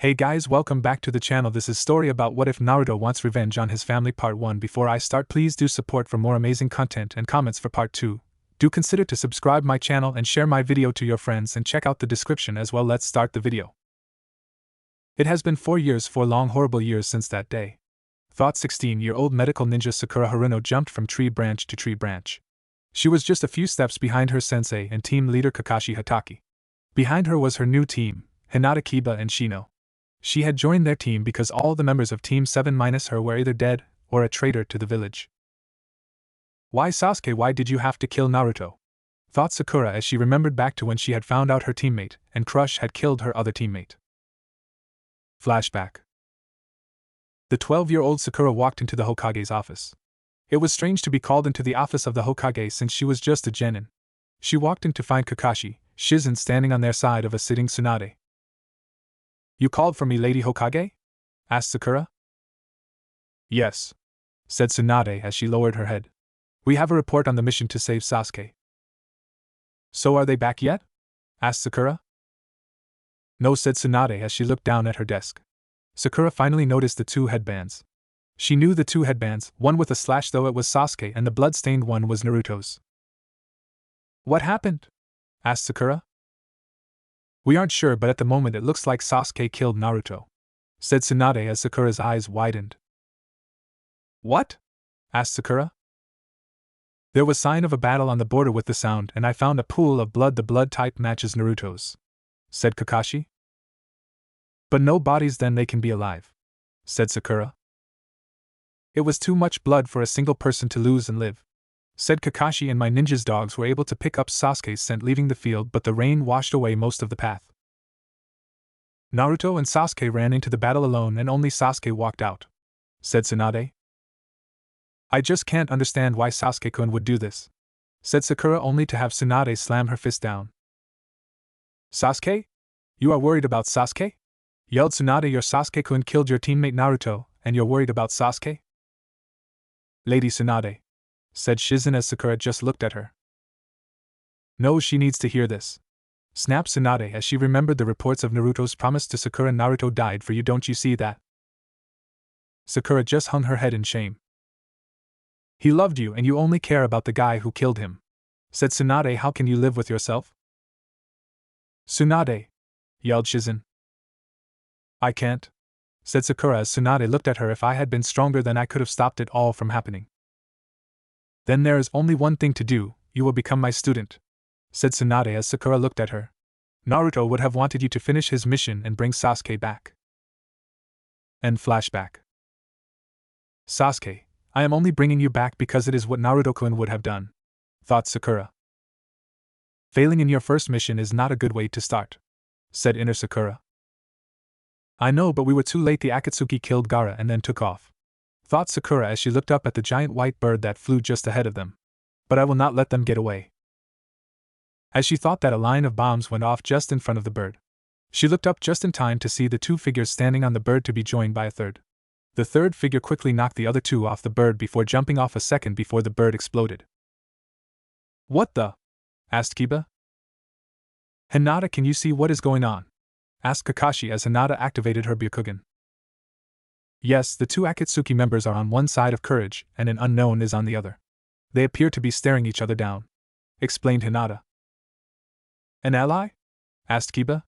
Hey guys, welcome back to the channel. This is story about what if Naruto wants revenge on his family part 1. Before I start, please do support for more amazing content and comments for part 2. Do consider to subscribe my channel and share my video to your friends and check out the description as well. Let's start the video. It has been 4 years, 4 long horrible years since that day. Thought 16-year-old medical ninja Sakura Haruno jumped from tree branch to tree branch. She was just a few steps behind her sensei and team leader Kakashi Hatake. Behind her was her new team, Hinata Kiba and Shino. She had joined their team because all the members of Team 7 minus her were either dead or a traitor to the village. Why Sasuke, why did you have to kill Naruto? Thought Sakura as she remembered back to when she had found out her teammate and crush had killed her other teammate. Flashback. The 12-year-old Sakura walked into the Hokage's office. It was strange to be called into the office of the Hokage since she was just a genin. She walked in to find Kakashi, Shizen standing on their side of a sitting Tsunade. You called for me, Lady Hokage? Asked Sakura. Yes, said Tsunade as she lowered her head. We have a report on the mission to save Sasuke. So are they back yet? Asked Sakura. No, said Tsunade as she looked down at her desk. Sakura finally noticed the 2 headbands. She knew the 2 headbands, one with a slash though it was Sasuke and the blood-stained one was Naruto's. What happened? Asked Sakura. We aren't sure, but at the moment it looks like Sasuke killed Naruto, said Tsunade as Sakura's eyes widened. What? Asked Sakura. There was sign of a battle on the border with the sound and I found a pool of blood. The blood type matches Naruto's, said Kakashi. But no bodies, then they can be alive, said Sakura. It was too much blood for a single person to lose and live, said Kakashi, and my ninja's dogs were able to pick up Sasuke's scent leaving the field, but the rain washed away most of the path. Naruto and Sasuke ran into the battle alone and only Sasuke walked out, said Tsunade. I just can't understand why Sasuke-kun would do this, said Sakura, only to have Tsunade slam her fist down. Sasuke? You are worried about Sasuke? Yelled Tsunade. Your Sasuke-kun killed your teammate Naruto, and you're worried about Sasuke? Lady Tsunade, said Shizen as Sakura just looked at her. No, she needs to hear this, snapped Tsunade as she remembered the reports of Naruto's promise to Sakura. Naruto died for you, don't you see that? Sakura just hung her head in shame. He loved you and you only care about the guy who killed him, said Tsunade. How can you live with yourself? Tsunade, yelled Shizen. I can't, said Sakura as Tsunade looked at her. If I had been stronger, then I could have stopped it all from happening. Then there is only one thing to do, you will become my student, said Tsunade as Sakura looked at her. Naruto would have wanted you to finish his mission and bring Sasuke back. End flashback. Sasuke, I am only bringing you back because it is what Naruto-kun would have done, thought Sakura. Failing in your first mission is not a good way to start, said inner Sakura. I know, but we were too late. The Akatsuki killed Gaara and then took off, thought Sakura as she looked up at the giant white bird that flew just ahead of them. But I will not let them get away. As she thought that, a line of bombs went off just in front of the bird. She looked up just in time to see the 2 figures standing on the bird to be joined by a third. The third figure quickly knocked the other 2 off the bird before jumping off a second before the bird exploded. What the? Asked Kiba. Hinata, can you see what is going on? Asked Kakashi as Hinata activated her Byakugan. Yes, the 2 Akatsuki members are on one side of Courage and an unknown is on the other. They appear to be staring each other down, explained Hinata. An ally? Asked Kiba.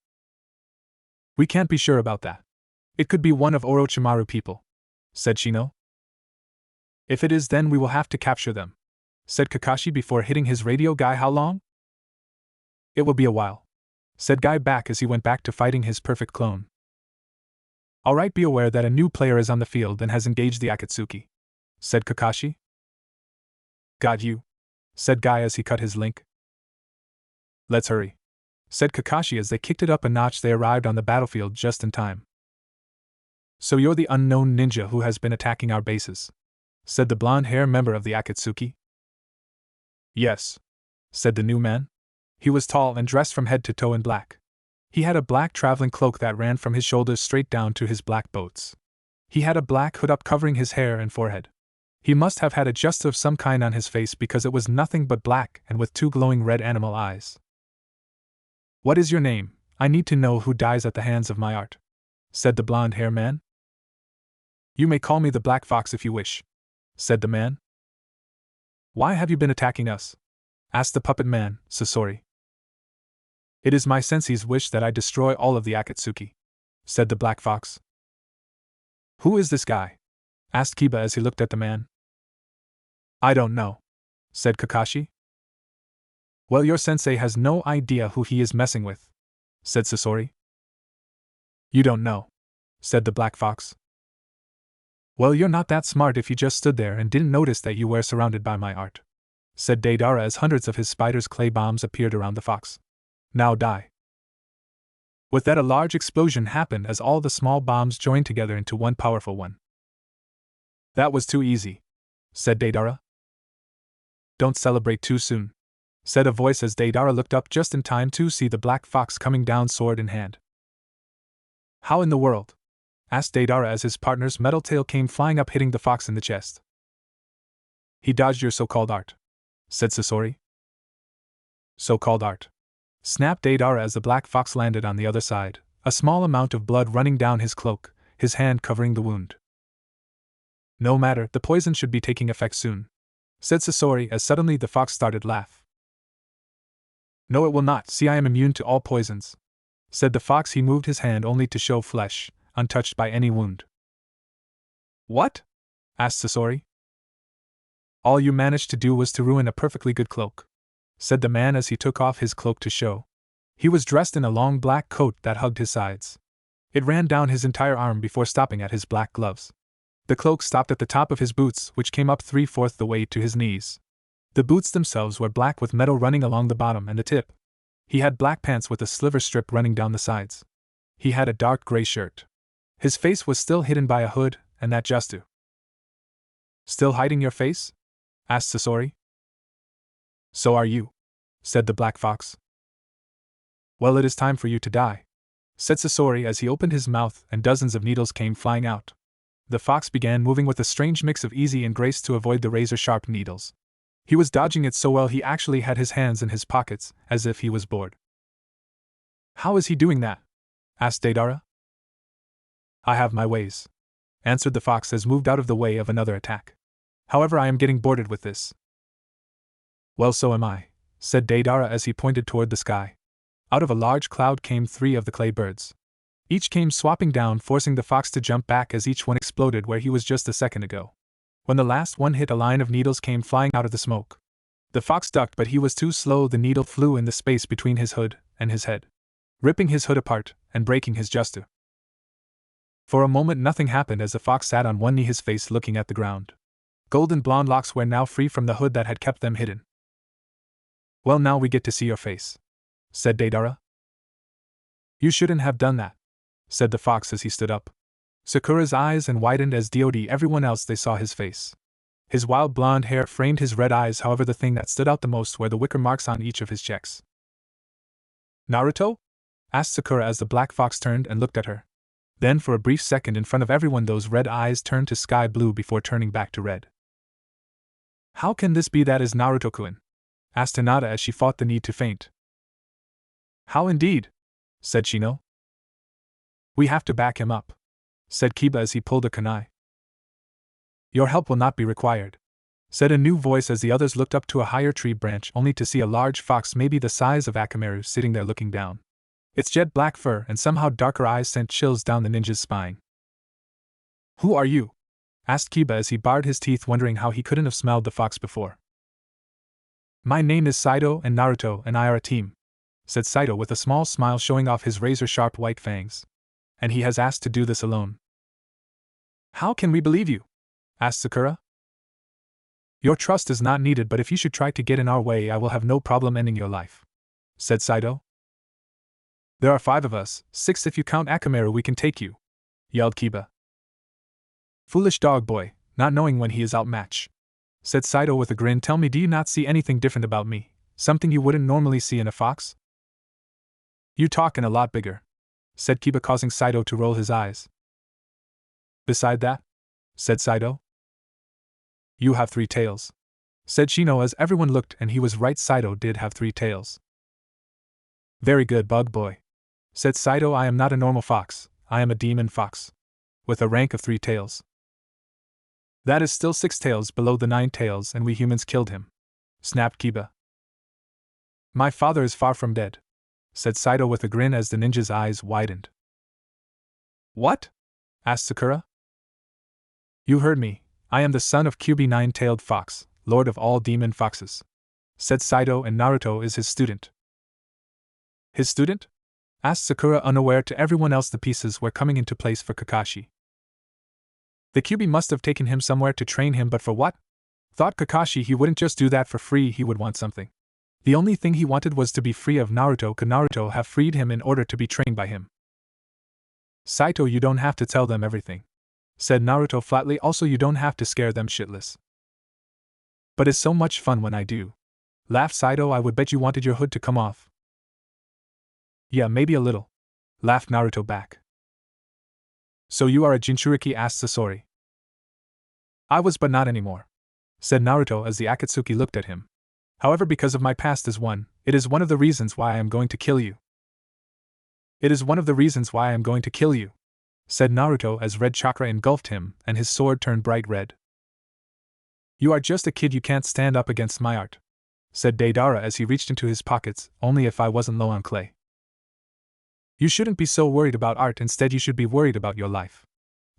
We can't be sure about that. It could be one of Orochimaru people, said Shino. If it is, then we will have to capture them, said Kakashi before hitting his radio. Guy, how long? It will be a while, said Guy back as he went back to fighting his perfect clone. Alright, be aware that a new player is on the field and has engaged the Akatsuki, said Kakashi. Got you, said Guy as he cut his link. Let's hurry, said Kakashi as they kicked it up a notch. They arrived on the battlefield just in time. So you're the unknown ninja who has been attacking our bases, said the blonde-haired member of the Akatsuki. Yes, said the new man. He was tall and dressed from head to toe in black. He had a black traveling cloak that ran from his shoulders straight down to his black boots. He had a black hood up covering his hair and forehead. He must have had a jester of some kind on his face because it was nothing but black and with 2 glowing red animal eyes. What is your name? I need to know who dies at the hands of my art, said the blonde-haired man. You may call me the Black Fox if you wish, said the man. Why have you been attacking us? Asked the puppet man, Sasori. It is my sensei's wish that I destroy all of the Akatsuki, said the Black Fox. Who is this guy? Asked Kiba as he looked at the man. I don't know, said Kakashi. Well, your sensei has no idea who he is messing with, said Sasori. You don't know, said the Black Fox. Well, you're not that smart if you just stood there and didn't notice that you were surrounded by my art, said Deidara as hundreds of his spider's clay bombs appeared around the fox. Now die. With that, a large explosion happened as all the small bombs joined together into one powerful one. That was too easy, said Deidara. Don't celebrate too soon, said a voice as Deidara looked up just in time to see the Black Fox coming down sword in hand. How in the world? Asked Deidara as his partner's metal tail came flying up, hitting the fox in the chest. He dodged your so-called art, said Sasori. So-called art, snapped Deidara as the Black Fox landed on the other side, a small amount of blood running down his cloak, his hand covering the wound. No matter, the poison should be taking effect soon, said Sasori as suddenly the fox started laugh. No, it will not. See, I am immune to all poisons, said the fox. He moved his hand only to show flesh, untouched by any wound. What? Asked Sasori. All you managed to do was to ruin a perfectly good cloak, said the man as he took off his cloak to show. He was dressed in a long black coat that hugged his sides. It ran down his entire arm before stopping at his black gloves. The cloak stopped at the top of his boots, which came up 3/4 the way to his knees. The boots themselves were black with metal running along the bottom and the tip. He had black pants with a sliver strip running down the sides. He had a dark gray shirt. His face was still hidden by a hood, and that just to. Still hiding your face? Asked Sasori. So are you, said the Black Fox. Well, it is time for you to die, said Sasori as he opened his mouth and dozens of needles came flying out. The fox began moving with a strange mix of ease and grace to avoid the razor-sharp needles. He was dodging it so well he actually had his hands in his pockets, as if he was bored. How is he doing that? Asked Deidara. I have my ways, answered the fox as moved out of the way of another attack. However, I am getting bored with this. Well, so am I, said Deidara as he pointed toward the sky. Out of a large cloud came 3 of the clay birds. Each came swapping down, forcing the fox to jump back as each one exploded where he was just a second ago. When the last one hit, a line of needles came flying out of the smoke. The fox ducked, but he was too slow. The needle flew in the space between his hood and his head, ripping his hood apart and breaking his justu. For a moment nothing happened as the fox sat on one knee, his face looking at the ground. Golden blonde locks were now free from the hood that had kept them hidden. Well, now we get to see your face, said Deidara. You shouldn't have done that, said the fox as he stood up. Sakura's eyes widened as did everyone else. They saw his face. His wild blonde hair framed his red eyes. However, the thing that stood out the most were the wicker marks on each of his checks. Naruto? Asked Sakura as the Black Fox turned and looked at her. Then for a brief second in front of everyone those red eyes turned to sky blue before turning back to red. How can this be? That is Naruto-kun, asked Hinata as she fought the need to faint. How indeed? Said Shino. We have to back him up, said Kiba as he pulled a kunai. Your help will not be required, said a new voice as the others looked up to a higher tree branch only to see a large fox maybe the size of Akamaru sitting there looking down. Its jet black fur and somehow darker eyes sent chills down the ninja's spine. Who are you? Asked Kiba as he bared his teeth, wondering how he couldn't have smelled the fox before. My name is Saito, and Naruto and I are a team, said Saito with a small smile showing off his razor-sharp white fangs. And he has asked to do this alone. How can we believe you? Asked Sakura. Your trust is not needed, but if you should try to get in our way, I will have no problem ending your life, said Saito. There are 5 of us, 6 if you count Akamaru. We can take you, yelled Kiba. Foolish dog boy, not knowing when he is outmatched, said Saito with a grin. Tell me, do you not see anything different about me, something you wouldn't normally see in a fox? You talkin' a lot bigger, said Kiba, causing Saito to roll his eyes. Beside that, said Saito. You have 3 tails, said Shino as everyone looked, and he was right, Saito did have 3 tails. Very good, bug boy, said Saito. I am not a normal fox, I am a demon fox. With a rank of 3 tails. That is still 6 tails below the 9 tails, and we humans killed him, snapped Kiba. My father is far from dead, said Saito with a grin as the ninja's eyes widened. What? Asked Sakura. You heard me, I am the son of Kyubi 9-tailed fox, lord of all demon foxes, said Saito, and Naruto is his student. His student? Asked Sakura, unaware to everyone else the pieces were coming into place for Kakashi. The Kyubi must have taken him somewhere to train him, but for what? Thought Kakashi he wouldn't just do that for free, he would want something. The only thing he wanted was to be free of Naruto. Could Naruto have freed him in order to be trained by him? Saito, you don't have to tell them everything, said Naruto flatly. Also, you don't have to scare them shitless. But it's so much fun when I do, laughed Saito. I would bet you wanted your hood to come off. Yeah, maybe a little, laughed Naruto back. So you are a Jinchuriki? Asked Sasori. I was, but not anymore, said Naruto as the Akatsuki looked at him. However, because of my past it is one of the reasons why I am going to kill you. It is one of the reasons why I am going to kill you, said Naruto as red chakra engulfed him and his sword turned bright red. You are just a kid, you can't stand up against my art, said Deidara as he reached into his pockets. Only if I wasn't low on clay. You shouldn't be so worried about art, instead you should be worried about your life,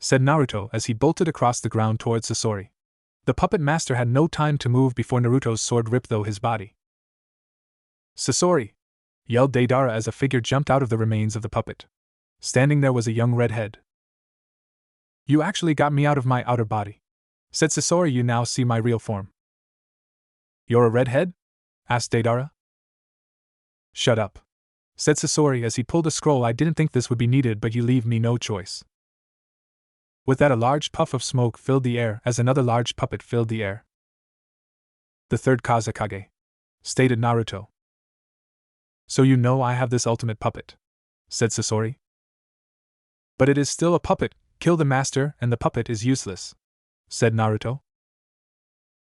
said Naruto as he bolted across the ground towards Sasori. The puppet master had no time to move before Naruto's sword ripped through his body. Sasori! Yelled Deidara as a figure jumped out of the remains of the puppet. Standing there was a young redhead. You actually got me out of my outer body, said Sasori. You now see my real form. You're a redhead? Asked Deidara. Shut up, said Sasori as he pulled a scroll. I didn't think this would be needed, but you leave me no choice. With that, a large puff of smoke filled the air as another large puppet filled the air. The third Kazekage, stated Naruto. So you know I have this ultimate puppet, said Sasori. But it is still a puppet. Kill the master and the puppet is useless, said Naruto.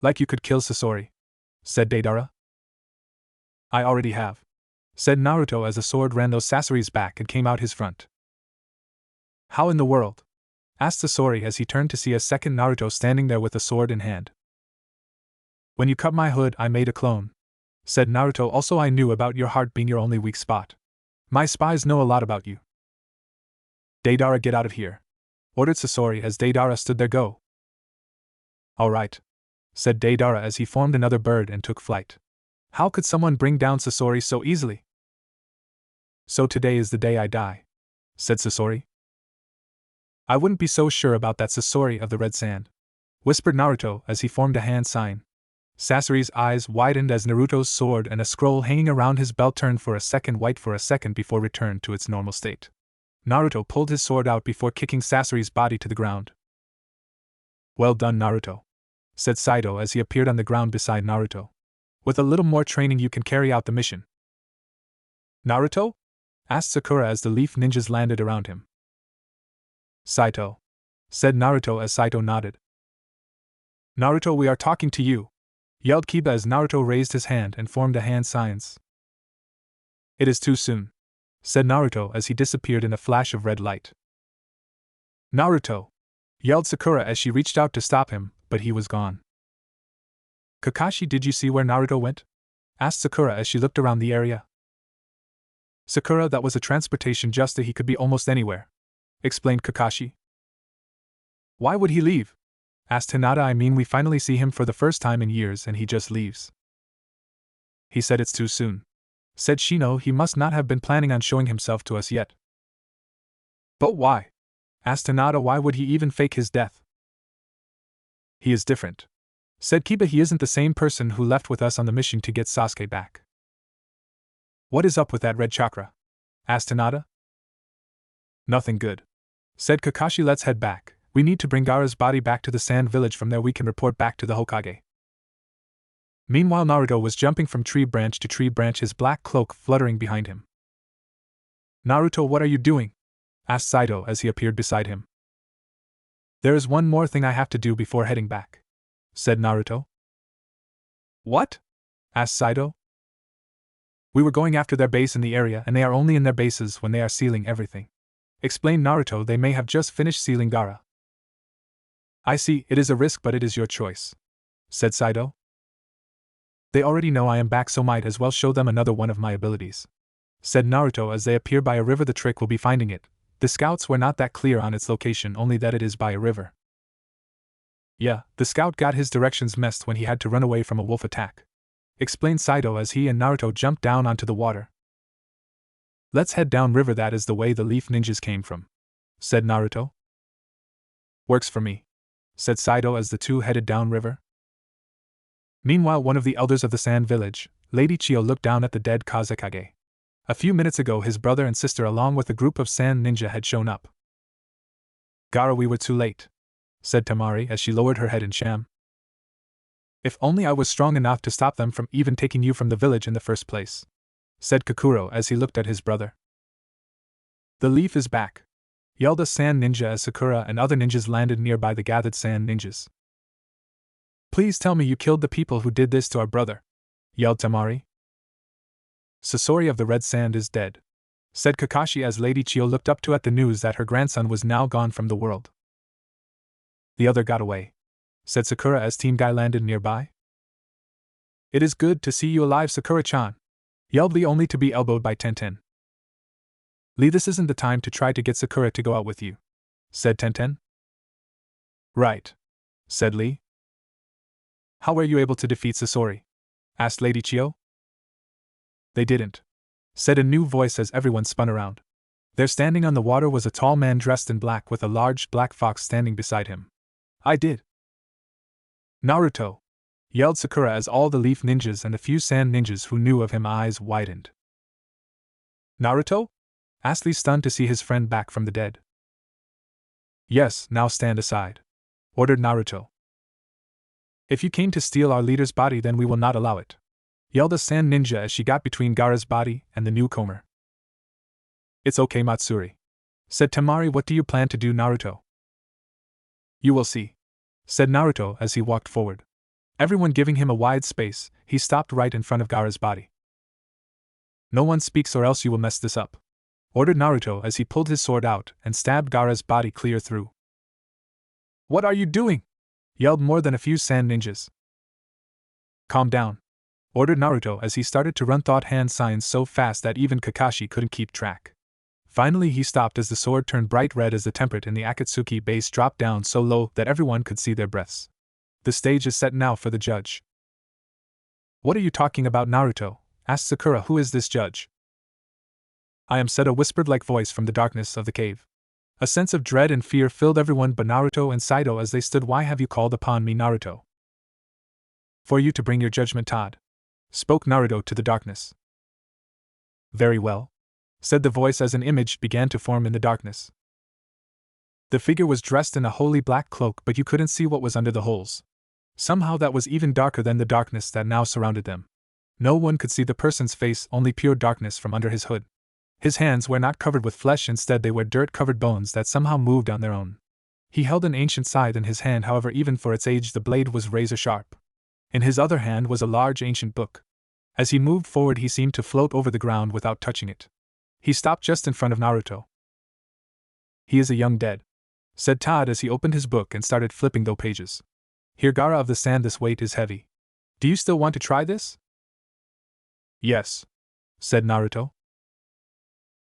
Like you could kill Sasori, said Deidara. I already have, said Naruto as a sword ran through Sasori's back and came out his front. How in the world? Asked Sasori as he turned to see a second Naruto standing there with a sword in hand. When you cut my hood, I made a clone, said Naruto. Also, I knew about your heart being your only weak spot. My spies know a lot about you. Deidara, get out of here, ordered Sasori as Deidara stood there. Go. All right, said Deidara as he formed another bird and took flight. How could someone bring down Sasori so easily? So today is the day I die, said Sasori. I wouldn't be so sure about that, Sasori of the red sand, whispered Naruto as he formed a hand sign. Sasori's eyes widened as Naruto's sword and a scroll hanging around his belt turned for a second white for a second before returned to its normal state. Naruto pulled his sword out before kicking Sasori's body to the ground. Well done, Naruto, said Saito as he appeared on the ground beside Naruto. With a little more training you can carry out the mission. Naruto? Asked Sakura as the leaf ninjas landed around him. Saito, said Naruto as Saito nodded. Naruto, we are talking to you, yelled Kiba as Naruto raised his hand and formed a hand signs. It is too soon, said Naruto as he disappeared in a flash of red light. Naruto, yelled Sakura as she reached out to stop him, but he was gone. Kakashi, did you see where Naruto went? Asked Sakura as she looked around the area. Sakura, that was a transportation just that he could be almost anywhere, explained Kakashi. Why would he leave? Asked Hinata. I mean, we finally see him for the first time in years and he just leaves. He said it's too soon, said Shino. He must not have been planning on showing himself to us yet. But why? Asked Hinata. Why would he even fake his death? He is different, said Kiba. He isn't the same person who left with us on the mission to get Sasuke back. What is up with that red chakra? Asked Hinata. Nothing good, said Kakashi. Let's head back. We need to bring Gaara's body back to the sand village. From there we can report back to the Hokage. Meanwhile, Naruto was jumping from tree branch to tree branch, his black cloak fluttering behind him. Naruto, what are you doing? Asked Saito as he appeared beside him. There is one more thing I have to do before heading back, said Naruto. What? Asked Saito. We were going after their base in the area, and they are only in their bases when they are sealing everything. explained Naruto. They may have just finished sealing Gaara. I see, it is a risk, but it is your choice, said Saido. They already know I am back, so might as well show them another one of my abilities, said Naruto. As they appear by a river, the trick will be finding it. The scouts were not that clear on its location, only that it is by a river. Yeah, the scout got his directions messed when he had to run away from a wolf attack, explained Saido as he and Naruto jumped down onto the water. Let's head down river, that is the way the leaf ninjas came from, said Naruto. Works for me, said Saido as the two headed down river. Meanwhile, one of the elders of the Sand Village, Lady Chiyo, looked down at the dead Kazekage. A few minutes ago his brother and sister along with a group of sand ninja had shown up. Gaara, we were too late, said Temari as she lowered her head in shame. If only I was strong enough to stop them from even taking you from the village in the first place, said Kakuro as he looked at his brother. The leaf is back, yelled a sand ninja as Sakura and other ninjas landed nearby the gathered sand ninjas. Please tell me you killed the people who did this to our brother, yelled Temari. Sasori of the Red Sand is dead, said Kakashi as Lady Chiyo looked up at the news that her grandson was now gone from the world. The other got away, said Sakura as Team Guy landed nearby. It is good to see you alive, Sakura-chan, yelled Lee, only to be elbowed by Tenten. Lee, this isn't the time to try to get Sakura to go out with you, said Tenten. Right, said Lee. How were you able to defeat Sasori? Asked Lady Chiyo. They didn't, said a new voice as everyone spun around. There, standing on the water, was a tall man dressed in black with a large black fox standing beside him. I did. Naruto, yelled Sakura as all the leaf ninjas and the few sand ninjas who knew of him eyes widened. Naruto? Asked Lee, stunned to see his friend back from the dead. Yes, now stand aside, ordered Naruto. If you came to steal our leader's body, then we will not allow it, yelled a sand ninja as she got between Gaara's body and the newcomer. It's okay, Matsuri, said Temari. What do you plan to do, Naruto? You will see, said Naruto as he walked forward. Everyone giving him a wide space, he stopped right in front of Gaara's body. No one speaks or else you will mess this up, ordered Naruto as he pulled his sword out and stabbed Gaara's body clear through. What are you doing? Yelled more than a few sand ninjas. Calm down, ordered Naruto as he started to run thought hand signs so fast that even Kakashi couldn't keep track. Finally he stopped as the sword turned bright red as the temperate in the Akatsuki base dropped down so low that everyone could see their breaths. The stage is set now for the judge. What are you talking about, Naruto? Asked Sakura. Who is this judge? I am, said a whispered like voice from the darkness of the cave. A sense of dread and fear filled everyone but Naruto and Saido as they stood. Why have you called upon me, Naruto? For you to bring your judgment, Todd, spoke Naruto to the darkness. Very well, said the voice as an image began to form in the darkness. The figure was dressed in a wholly black cloak, but you couldn't see what was under the holes. Somehow that was even darker than the darkness that now surrounded them. No one could see the person's face, only pure darkness from under his hood. His hands were not covered with flesh, instead they were dirt-covered bones that somehow moved on their own. He held an ancient scythe in his hand, however even for its age the blade was razor-sharp. In his other hand was a large ancient book. As he moved forward he seemed to float over the ground without touching it. He stopped just in front of Naruto. He is a young dead, said Todd as he opened his book and started flipping those pages. Here, Gaara of the Sand, this weight is heavy. Do you still want to try this? Yes, said Naruto.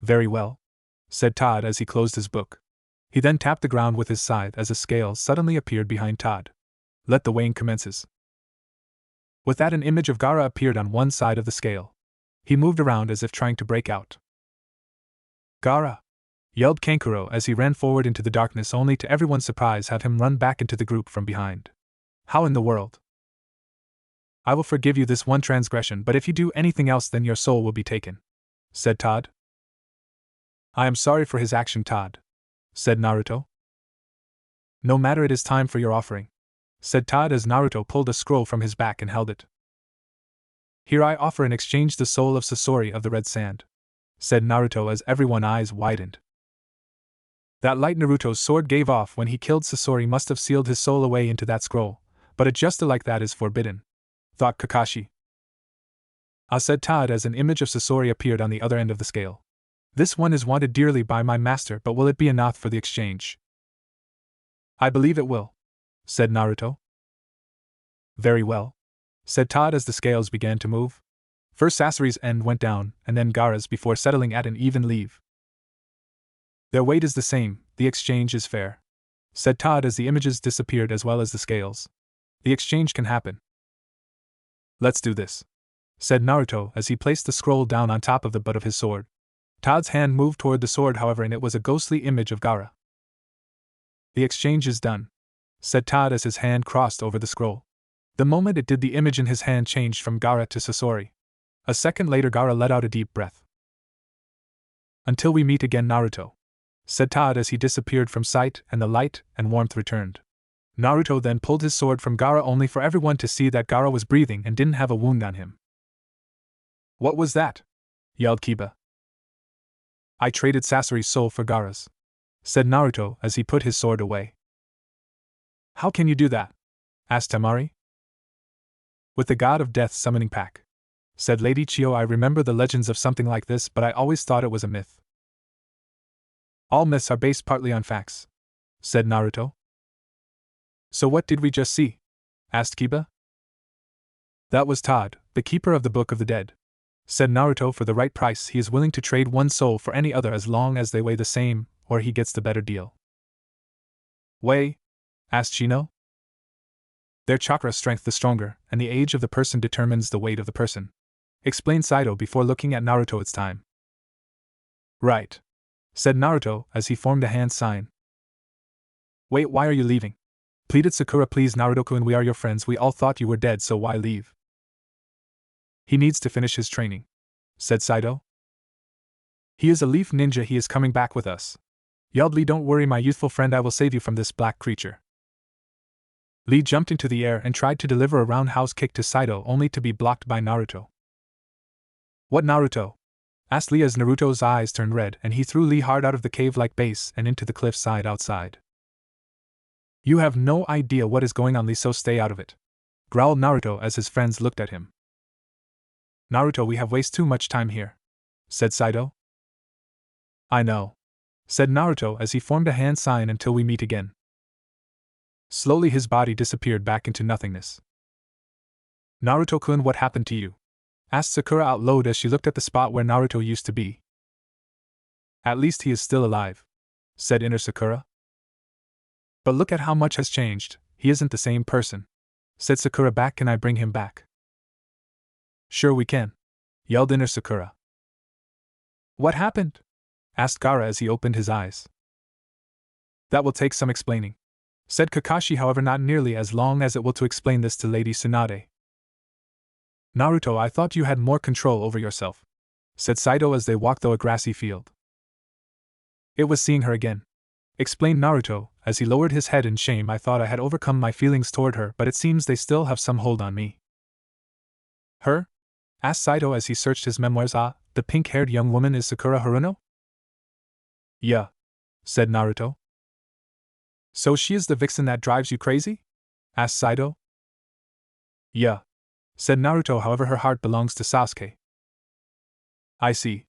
Very well, said Todd as he closed his book. He then tapped the ground with his scythe as a scale suddenly appeared behind Todd. Let the weighing commences. With that, an image of Gaara appeared on one side of the scale. He moved around as if trying to break out. Gaara! Yelled Kankuro as he ran forward into the darkness, only to everyone's surprise have him run back into the group from behind. How in the world? I will forgive you this one transgression, but if you do anything else then your soul will be taken, said Todd. I am sorry for his action, Todd, said Naruto. No matter, it is time for your offering, said Todd as Naruto pulled a scroll from his back and held it. Here I offer in exchange the soul of Sasori of the Red Sand, said Naruto as everyone's eyes widened. That light Naruto's sword gave off when he killed Sasori must have sealed his soul away into that scroll, but a gesture like that is forbidden, thought Kakashi. Ah, said Todd as an image of Sasori appeared on the other end of the scale. This one is wanted dearly by my master, but will it be enough for the exchange? I believe it will, said Naruto. Very well, said Todd as the scales began to move. First Sasori's end went down, and then Gaara's before settling at an even leave. Their weight is the same, the exchange is fair, said Todd as the images disappeared as well as the scales. The exchange can happen. Let's do this, said Naruto as he placed the scroll down on top of the butt of his sword. Todd's hand moved toward the sword, however, and it was a ghostly image of Gaara. The exchange is done, said Todd as his hand crossed over the scroll. The moment it did, the image in his hand changed from Gaara to Sasori. A second later, Gaara let out a deep breath. Until we meet again, Naruto, said Todd as he disappeared from sight and the light and warmth returned. Naruto then pulled his sword from Gaara, only for everyone to see that Gaara was breathing and didn't have a wound on him. What was that? Yelled Kiba. I traded Sasori's soul for Gaara's, said Naruto as he put his sword away. How can you do that? Asked Temari. With the god of death summoning pack, said Lady Chio. I remember the legends of something like this, but I always thought it was a myth. All myths are based partly on facts, said Naruto. So what did we just see? Asked Kiba. That was Todd, the keeper of the Book of the Dead, said Naruto. For the right price, he is willing to trade one soul for any other as long as they weigh the same, or he gets the better deal. Weigh? Asked Shino. Their chakra strength the stronger, and the age of the person determines the weight of the person, explained Saito before looking at Naruto. It's time. Right, said Naruto as he formed a hand sign. Wait, why are you leaving? Pleaded Sakura. Please, Naruto-kun, we are your friends. We all thought you were dead, so why leave? He needs to finish his training, said Saito. He is a leaf ninja. He is coming back with us, yelled Lee. Don't worry, my youthful friend, I will save you from this black creature. Lee jumped into the air and tried to deliver a roundhouse kick to Saito, only to be blocked by Naruto. What Naruto? Asked Lee as Naruto's eyes turned red and he threw Lee hard out of the cave-like base and into the cliffside outside. You have no idea what is going on, Lee, so stay out of it, growled Naruto as his friends looked at him. Naruto, we have wasted too much time here, said Saito. I know, said Naruto as he formed a hand sign until we meet again. Slowly his body disappeared back into nothingness. Naruto-kun, what happened to you? Asked Sakura out loud as she looked at the spot where Naruto used to be. At least he is still alive, said inner Sakura. But look at how much has changed. He isn't the same person, said Sakura back. Can I bring him back? Sure we can, yelled inner Sakura. What happened? Asked Gaara as he opened his eyes. That will take some explaining, said Kakashi, however not nearly as long as it will to explain this to Lady Tsunade. Naruto, I thought you had more control over yourself, said Saito as they walked through a grassy field. It was seeing her again, explained Naruto as he lowered his head in shame. I thought I had overcome my feelings toward her, but it seems they still have some hold on me. Her? Asked Saito as he searched his memoirs. Ah, the pink-haired young woman is Sakura Haruno? Yeah, said Naruto. So she is the vixen that drives you crazy? Asked Saito. Yeah, said Naruto, however her heart belongs to Sasuke. I see,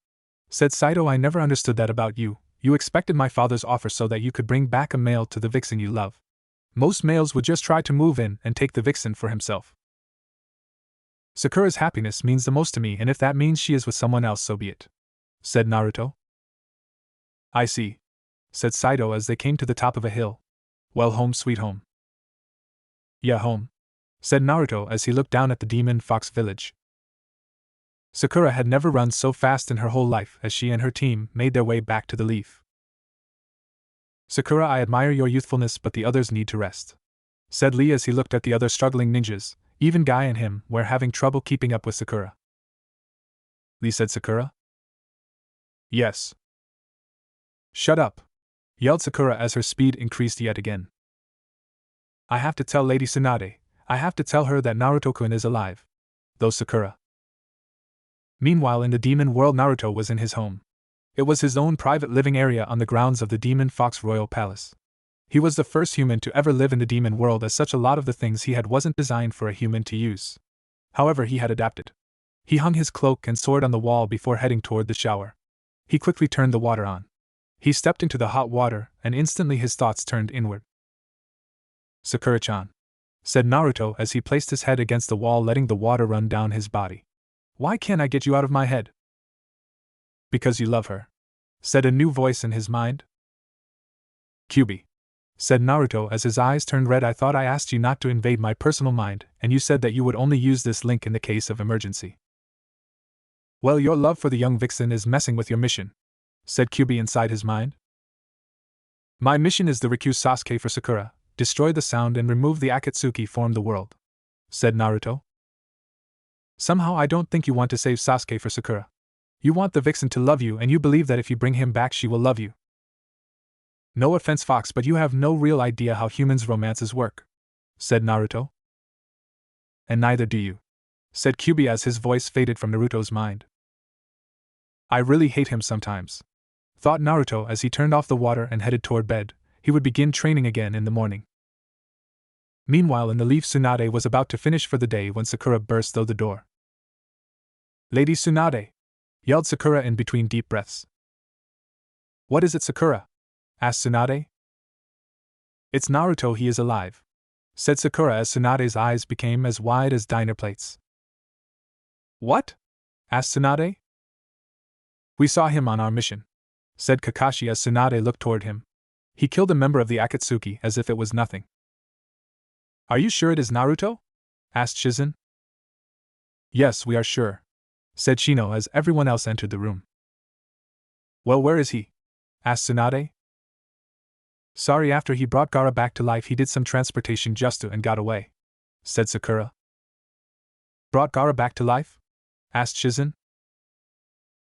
said Saito. I never understood that about you. You expected my father's offer so that you could bring back a male to the vixen you love. Most males would just try to move in and take the vixen for himself. Sakura's happiness means the most to me, and if that means she is with someone else, so be it, said Naruto. I see, said Saito as they came to the top of a hill. Well, home sweet home. Yeah, home, said Naruto as he looked down at the demon fox village. Sakura had never run so fast in her whole life as she and her team made their way back to the leaf. Sakura, I admire your youthfulness, but the others need to rest, said Lee as he looked at the other struggling ninjas. Even Guy and him were having trouble keeping up with Sakura. Lee, said Sakura. Yes. Shut up, yelled Sakura as her speed increased yet again. I have to tell Lady Tsunade. I have to tell her that Naruto-kun is alive. Though Sakura. Meanwhile, in the demon world, Naruto was in his home. It was his own private living area on the grounds of the Demon Fox Royal Palace. He was the first human to ever live in the demon world, as such a lot of the things he had wasn't designed for a human to use. However, he had adapted. He hung his cloak and sword on the wall before heading toward the shower. He quickly turned the water on. He stepped into the hot water, and instantly his thoughts turned inward. Sakura-chan, said Naruto as he placed his head against the wall, letting the water run down his body. Why can't I get you out of my head? Because you love her, said a new voice in his mind. Kyubi, said Naruto as his eyes turned red. I thought I asked you not to invade my personal mind, and you said that you would only use this link in the case of emergency. Well, your love for the young vixen is messing with your mission, said Kyubi inside his mind. My mission is to recuse Sasuke for Sakura, destroy the sound and remove the Akatsuki from the world, said Naruto. Somehow I don't think you want to save Sasuke for Sakura. You want the vixen to love you, and you believe that if you bring him back she will love you. No offense, Fox, but you have no real idea how humans' romances work, said Naruto. And neither do you, said Kyubi as his voice faded from Naruto's mind. I really hate him sometimes, thought Naruto as he turned off the water and headed toward bed. He would begin training again in the morning. Meanwhile, in the leaf, Tsunade was about to finish for the day when Sakura burst through the door. Lady Tsunade, yelled Sakura in between deep breaths. What is it, Sakura? Asked Tsunade. It's Naruto, he is alive, said Sakura as Tsunade's eyes became as wide as diner plates. What? Asked Tsunade. We saw him on our mission, said Kakashi as Tsunade looked toward him. He killed a member of the Akatsuki as if it was nothing. Are you sure it is Naruto? Asked Shizen. Yes, we are sure, said Shino as everyone else entered the room. Well, where is he? Asked Tsunade. Sorry, after he brought Gaara back to life he did some transportation just to and got away, said Sakura. Brought Gaara back to life? Asked Shizen.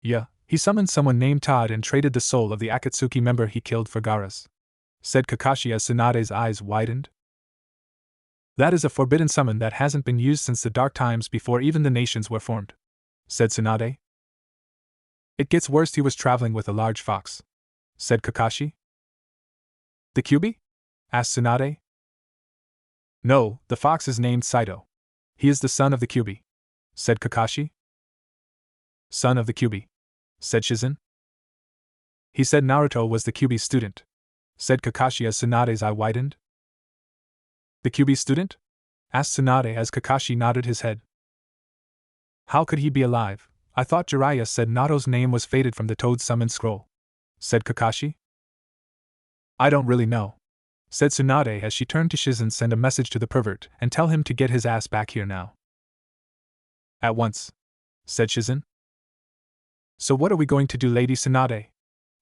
Yeah, he summoned someone named Todd and traded the soul of the Akatsuki member he killed for Gaara's, said Kakashi as Tsunade's eyes widened. That is a forbidden summon that hasn't been used since the dark times before even the nations were formed, said Tsunade. It gets worse, he was traveling with a large fox, said Kakashi. The Kyubi? Asked Tsunade. No, the fox is named Saito. He is the son of the Kyubi, said Kakashi. Son of the Kyubi, said Shizen. He said Naruto was the Kyubi's student, said Kakashi as Tsunade's eye widened. The Kyubi student? Asked Tsunade as Kakashi nodded his head. How could he be alive? I thought Jiraiya said Naruto's name was faded from the Toad Summon Scroll, said Kakashi. I don't really know, said Tsunade as she turned to Shizen. Send a message to the pervert and tell him to get his ass back here now. At once, said Shizen. So what are we going to do, Lady Tsunade?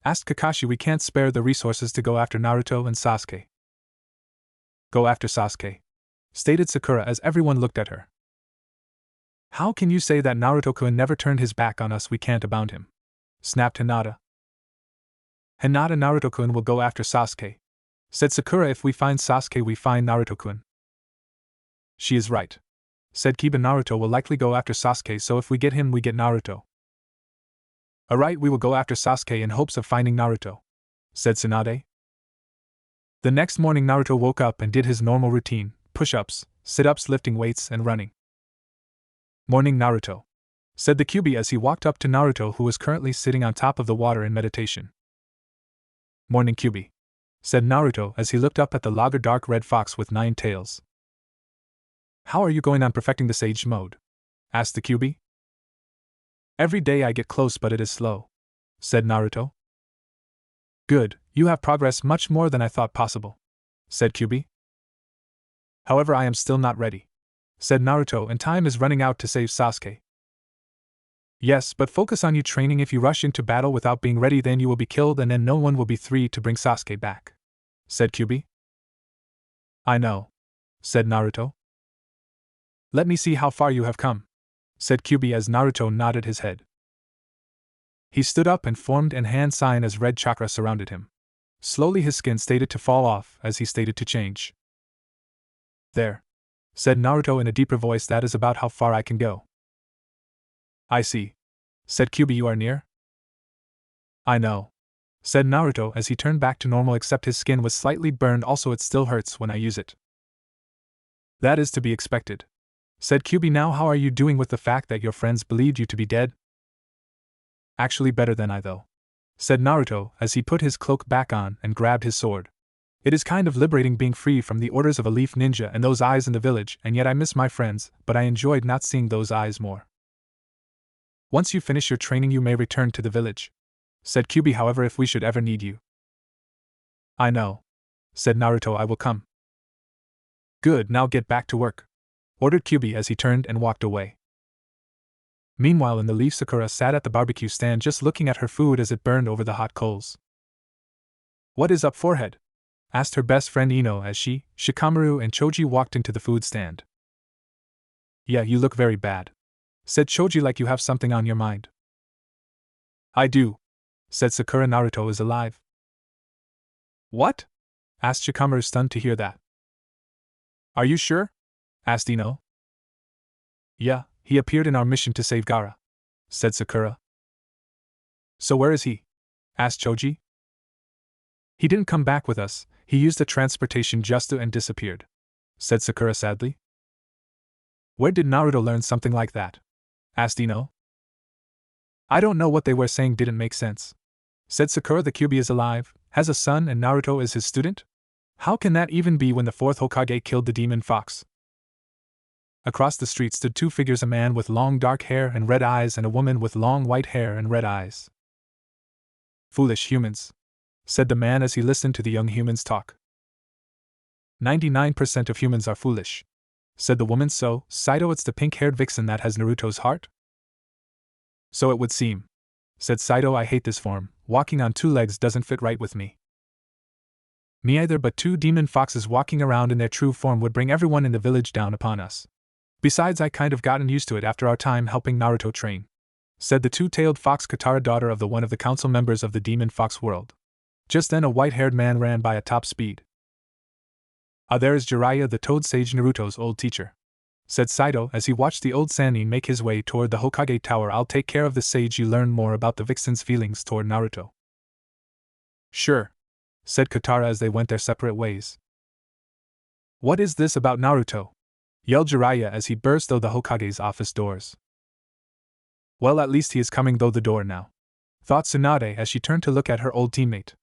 Asked Kakashi. We can't spare the resources to go after Naruto and Sasuke. Go after Sasuke, stated Sakura as everyone looked at her. How can you say that? Naruto-kun never turned his back on us, we can't abound him, snapped Hinata. Hinata, Naruto-kun will go after Sasuke, said Sakura. If we find Sasuke, we find Naruto-kun. She is right, said Kiba. Naruto will likely go after Sasuke, so if we get him, we get Naruto. Alright, we will go after Sasuke in hopes of finding Naruto, said Tsunade. The next morning Naruto woke up and did his normal routine, push-ups, sit-ups, lifting weights, and running. Morning, Naruto, said the Kyubi as he walked up to Naruto, who was currently sitting on top of the water in meditation. Morning, Kyubi, said Naruto as he looked up at the lager dark red fox with 9 tails. How are you going on perfecting the sage mode? Asked the Kyubi. Every day I get close, but it is slow, said Naruto. Good, you have progressed much more than I thought possible, said Kyubi. However, I am still not ready, said Naruto, and time is running out to save Sasuke. Yes, but focus on your training. If you rush into battle without being ready, then you will be killed and then no one will be free to bring Sasuke back, said Kyubi. I know, said Naruto. Let me see how far you have come, said Kyubi as Naruto nodded his head. He stood up and formed an hand sign as red chakra surrounded him. Slowly his skin started to fall off as he started to change. There, said Naruto in a deeper voice, that is about how far I can go. I see, said Kyubi, you are near? I know, said Naruto as he turned back to normal, except his skin was slightly burned. Also, it still hurts when I use it. That is to be expected, said Kyubi. Now how are you doing with the fact that your friends believed you to be dead? Actually better than I, though, said Naruto as he put his cloak back on and grabbed his sword. It is kind of liberating being free from the orders of a leaf ninja and those eyes in the village, and yet I miss my friends, but I enjoyed not seeing those eyes more. Once you finish your training you may return to the village, said Kyubi. However, if we should ever need you. I know, said Naruto. I will come. Good, now get back to work, ordered Kyubi as he turned and walked away. Meanwhile in the leaf, Sakura sat at the barbecue stand just looking at her food as it burned over the hot coals. What is up, forehead? Asked her best friend Ino as she, Shikamaru, and Choji walked into the food stand. Yeah, you look very bad, said Choji, like you have something on your mind. I do, said Sakura. Naruto is alive. What? Asked Shikamaru, stunned to hear that. Are you sure? Asked Ino. Yeah, he appeared in our mission to save Gaara, said Sakura. So where is he? Asked Choji. He didn't come back with us, he used a transportation just and disappeared, said Sakura sadly. Where did Naruto learn something like that? Asked Ino. I don't know, what they were saying didn't make sense, said Sakura. The Kyubi is alive, has a son, and Naruto is his student? How can that even be when the fourth Hokage killed the demon fox? Across the street stood two figures, a man with long dark hair and red eyes and a woman with long white hair and red eyes. Foolish humans, said the man as he listened to the young humans talk. 99% of humans are foolish, said the woman. So, Saito, it's the pink-haired vixen that has Naruto's heart? So it would seem, said Saito. I hate this form, walking on two legs doesn't fit right with me. Me either, but two demon foxes walking around in their true form would bring everyone in the village down upon us. Besides, I kind of gotten used to it after our time helping Naruto train, said the two-tailed fox Katara, daughter of one of the council members of the demon fox world. Just then a white-haired man ran by at top speed. Ah, there is Jiraiya, the toad sage, Naruto's old teacher, said Saito as he watched the old Sannin make his way toward the Hokage Tower. I'll take care of the sage. You learn more about the vixen's feelings toward Naruto. Sure, said Katara as they went their separate ways. What is this about Naruto? Yelled Jiraiya as he burst through the Hokage's office doors. Well, at least he is coming through the door now, thought Tsunade as she turned to look at her old teammate.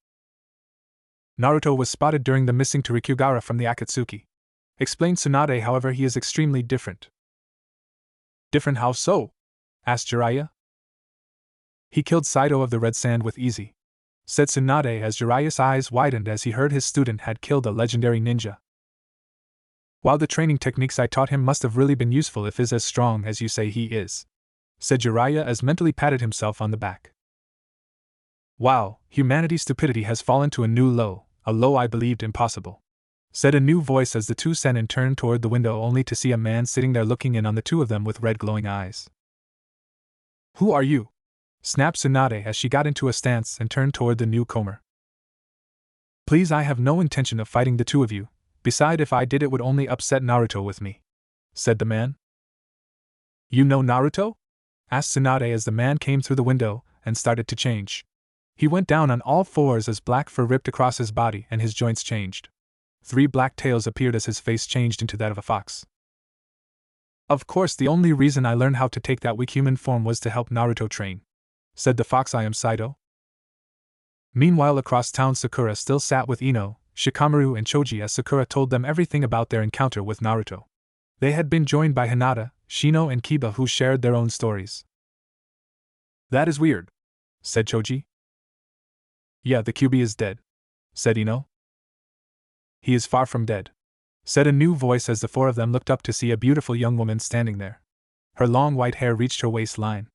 Naruto was spotted during the missing to Gaara from the Akatsuki, explained Tsunade. However, he is extremely different. Different how so? Asked Jiraiya. He killed Saito of the Red Sand with easy, said Tsunade as Jiraiya's eyes widened as he heard his student had killed a legendary ninja. While the training techniques I taught him must have really been useful if he's as strong as you say he is, said Jiraiya as mentally patted himself on the back. Wow, humanity's stupidity has fallen to a new low, a low I believed impossible, said a new voice as the two Sennin turned toward the window only to see a man sitting there looking in on the two of them with red glowing eyes. Who are you? Snapped Tsunade as she got into a stance and turned toward the newcomer. Please, I have no intention of fighting the two of you. Beside, if I did it would only upset Naruto with me, said the man. You know Naruto? Asked Tsunade as the man came through the window and started to change. He went down on all fours as black fur ripped across his body and his joints changed. 3 black tails appeared as his face changed into that of a fox. Of course, the only reason I learned how to take that weak human form was to help Naruto train, said the fox. I am Saito. Meanwhile, across town, Sakura still sat with Ino, Shikamaru, and Choji as Sakura told them everything about their encounter with Naruto. They had been joined by Hinata, Shino, and Kiba, who shared their own stories. That is weird, said Choji. Yeah, the Kyubi is dead, said Ino. He is far from dead, said a new voice as the 4 of them looked up to see a beautiful young woman standing there. Her long white hair reached her waistline.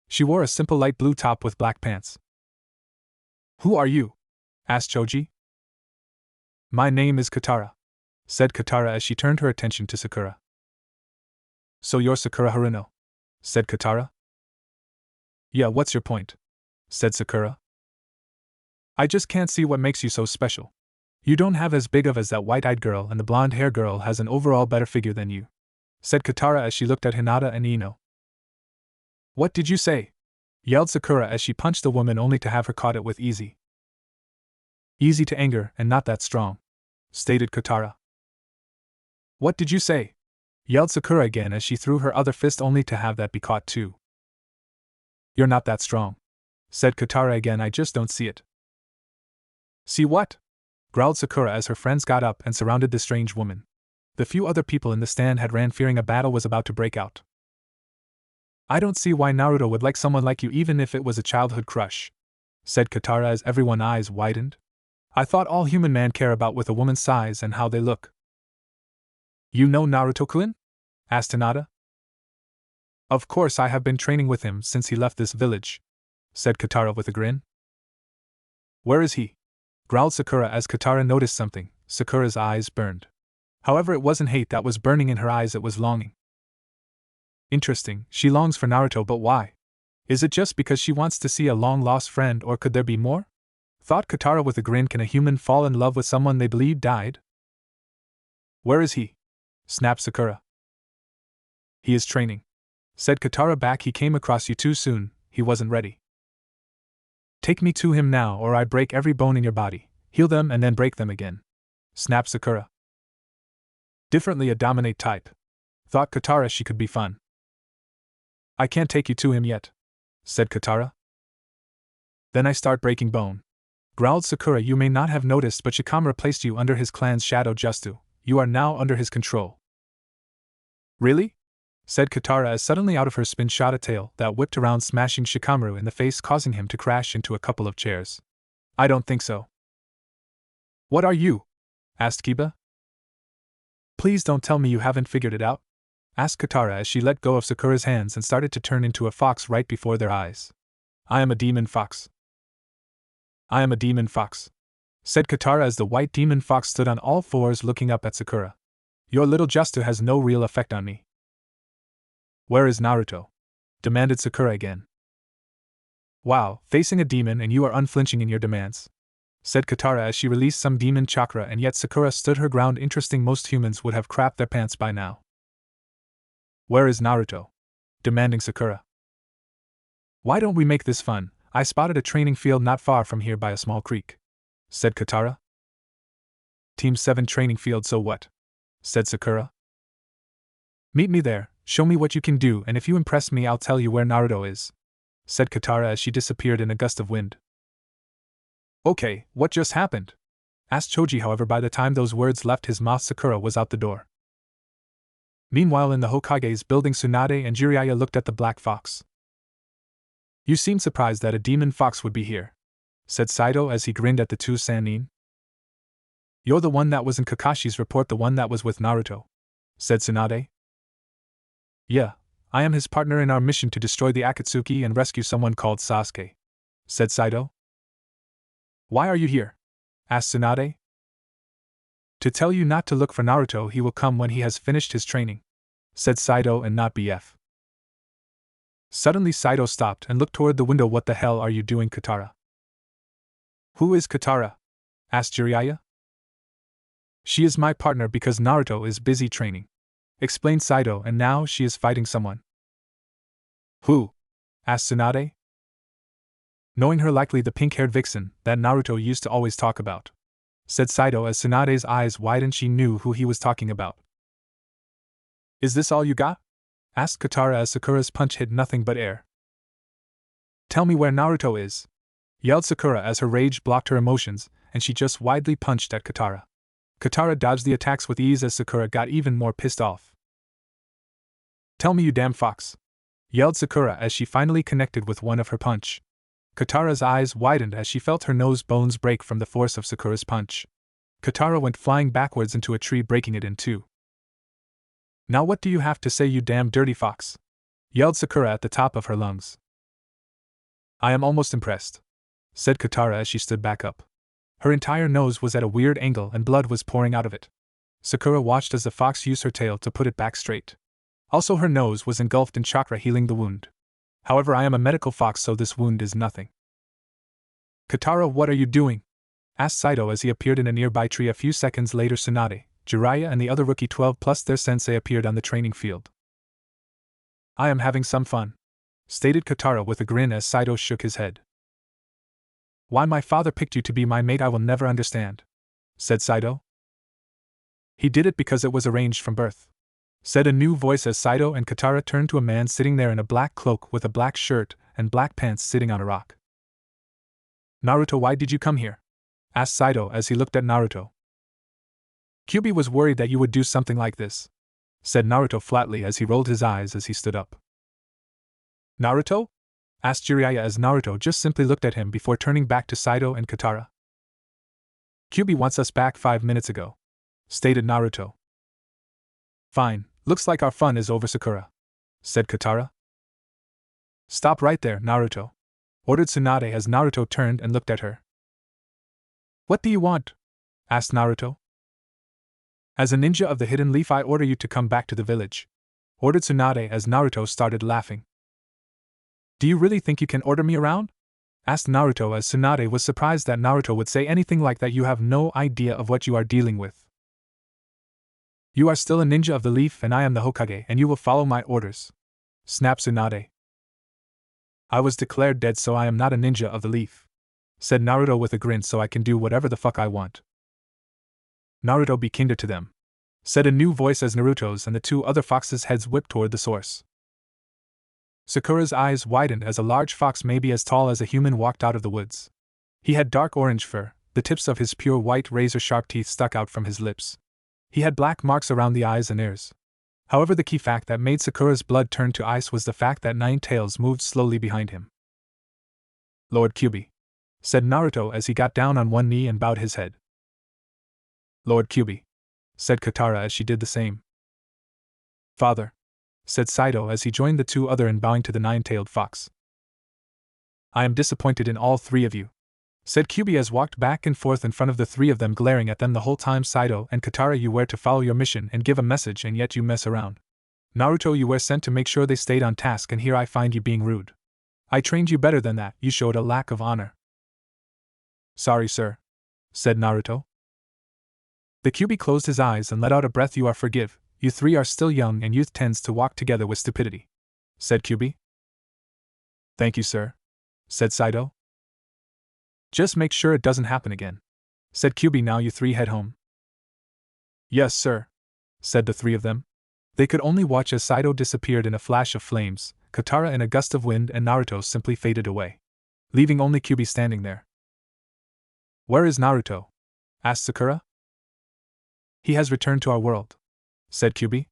She wore a simple light blue top with black pants. Who are you? Asked Choji. My name is Katara, said Katara as she turned her attention to Sakura. So you're Sakura Haruno, said Katara. Yeah, what's your point? Said Sakura. I just can't see what makes you so special. You don't have as big of as that white-eyed girl, and the blonde-haired girl has an overall better figure than you, said Katara as she looked at Hinata and Ino. What did you say? Yelled Sakura as she punched the woman only to have her caught it with easy. Easy to anger and not that strong, stated Katara. What did you say? Yelled Sakura again as she threw her other fist only to have that be caught too. You're not that strong, said Katara again. I just don't see it. See what? Growled Sakura as her friends got up and surrounded the strange woman. The few other people in the stand had ran, fearing a battle was about to break out. I don't see why Naruto would like someone like you even if it was a childhood crush, said Katara as everyone's eyes widened. I thought all human men care about with a woman's size and how they look. You know Naruto-kun? Asked Hinata. Of course, I have been training with him since he left this village, said Katara with a grin. Where is he? Growled Sakura as Katara noticed something. Sakura's eyes burned. However, it wasn't hate that was burning in her eyes, it was longing. Interesting, she longs for Naruto, but why? Is it just because she wants to see a long-lost friend, or could there be more? Thought Katara with a grin. Can a human fall in love with someone they believe died? Where is he? Snapped Sakura. He is training, said Katara back. He came across you too soon, he wasn't ready. Take me to him now or I break every bone in your body, heal them and then break them again, snapped Sakura. Differently a dominate type. Thought Katara she could be fun. I can't take you to him yet, said Katara. Then I start breaking bone. Growled Sakura. You may not have noticed, but Shikamaru placed you under his clan's shadow Justu. You are now under his control. Really? Said Katara as suddenly out of her spin shot a tail that whipped around, smashing Shikamaru in the face, causing him to crash into a couple of chairs. I don't think so. What are you? Asked Kiba. Please don't tell me you haven't figured it out, asked Katara as she let go of Sakura's hands and started to turn into a fox right before their eyes. I am a demon fox. I am a demon fox, said Katara as the white demon fox stood on all fours looking up at Sakura. Your little Justu has no real effect on me. Where is Naruto? Demanded Sakura again. Wow, facing a demon and you are unflinching in your demands, said Katara as she released some demon chakra, and yet Sakura stood her ground. Interesting, most humans would have crapped their pants by now. Where is Naruto? Demanding Sakura. Why don't we make this fun? I spotted a training field not far from here by a small creek, said Katara. Team 7 training field, so what? Said Sakura. Meet me there, show me what you can do, and if you impress me I'll tell you where Naruto is, said Katara as she disappeared in a gust of wind. Okay, what just happened? Asked Choji. However, by the time those words left his mouth, Sakura was out the door. Meanwhile, in the Hokage's building, Tsunade and Jiraiya looked at the black fox. You seem surprised that a demon fox would be here, said Saito as he grinned at the two Sannin. You're the one that was in Kakashi's report, the one that was with Naruto, said Tsunade. Yeah, I am his partner in our mission to destroy the Akatsuki and rescue someone called Sasuke, said Saito. Why are you here? Asked Tsunade. To tell you not to look for Naruto, he will come when he has finished his training, said Saito, and not BF. Suddenly Saito stopped and looked toward the window. What the hell are you doing, Katara? Who is Katara? Asked Jiraiya. She is my partner because Naruto is busy training, explained Saito, and now she is fighting someone. Who? Asked Tsunade. Knowing her, likely the pink-haired vixen that Naruto used to always talk about, said Saito as Tsunade's eyes widened. She knew who he was talking about. Is this all you got? Asked Katara as Sakura's punch hit nothing but air. Tell me where Naruto is, yelled Sakura as her rage blocked her emotions, and she just widely punched at Katara. Katara dodged the attacks with ease as Sakura got even more pissed off. Tell me, you damn fox, yelled Sakura as she finally connected with one of her punch. Katara's eyes widened as she felt her nose bones break from the force of Sakura's punch. Katara went flying backwards into a tree, breaking it in two. Now what do you have to say, you damn dirty fox? Yelled Sakura at the top of her lungs. I am almost impressed, said Katara as she stood back up. Her entire nose was at a weird angle and blood was pouring out of it. Sakura watched as the fox used her tail to put it back straight. Also, her nose was engulfed in chakra, healing the wound. However, I am a medical fox, so this wound is nothing. Katara, what are you doing? Asked Saito as he appeared in a nearby tree. A few seconds later, Tsunade, Jiraiya, and the other rookie 12 plus their sensei appeared on the training field. I am having some fun, stated Katara with a grin as Saito shook his head. Why my father picked you to be my mate I will never understand, said Saito. He did it because it was arranged from birth, said a new voice as Saito and Katara turned to a man sitting there in a black cloak with a black shirt and black pants sitting on a rock. Naruto, why did you come here? Asked Saito as he looked at Naruto. Kyubi was worried that you would do something like this, said Naruto flatly as he rolled his eyes as he stood up. Naruto? Asked Jiraiya as Naruto just simply looked at him before turning back to Saito and Katara. Kyubi wants us back 5 minutes ago, stated Naruto. Fine, looks like our fun is over, Sakura, said Katara. Stop right there, Naruto, ordered Tsunade as Naruto turned and looked at her. What do you want? Asked Naruto. As a ninja of the hidden leaf, I order you to come back to the village, ordered Tsunade as Naruto started laughing. Do you really think you can order me around? Asked Naruto as Tsunade was surprised that Naruto would say anything like that. You have no idea of what you are dealing with. You are still a ninja of the leaf and I am the Hokage and you will follow my orders, snapped Tsunade. I was declared dead, so I am not a ninja of the leaf, said Naruto with a grin, so I can do whatever the fuck I want. Naruto, be kinder to them, said a new voice as Naruto's and the 2 other foxes' heads whipped toward the source. Sakura's eyes widened as a large fox maybe as tall as a human walked out of the woods. He had dark orange fur, the tips of his pure white razor-sharp teeth stuck out from his lips. He had black marks around the eyes and ears. However, the key fact that made Sakura's blood turn to ice was the fact that 9 tails moved slowly behind him. Lord Kyubi, said Naruto as he got down on one knee and bowed his head. Lord Kyubi, said Katara as she did the same. Father, said Saito as he joined the 2 other in bowing to the 9-tailed fox. I am disappointed in all 3 of you, said Kyubi as walked back and forth in front of the 3 of them, glaring at them the whole time. Saito and Katara, you were to follow your mission and give a message, and yet you mess around. Naruto, you were sent to make sure they stayed on task, and here I find you being rude. I trained you better than that. You showed a lack of honor. Sorry, sir, said Naruto. The Kyubi closed his eyes and let out a breath. You are forgive. You 3 are still young and youth tends to walk together with stupidity, said Kyubi. Thank you, sir, said Saito. Just make sure it doesn't happen again, said Kyubi. Now you 3 head home. Yes, sir, said the 3 of them. They could only watch as Saito disappeared in a flash of flames, Katara in a gust of wind, and Naruto simply faded away, leaving only Kyubi standing there. Where is Naruto? Asked Sakura. He has returned to our world, said Kyubi.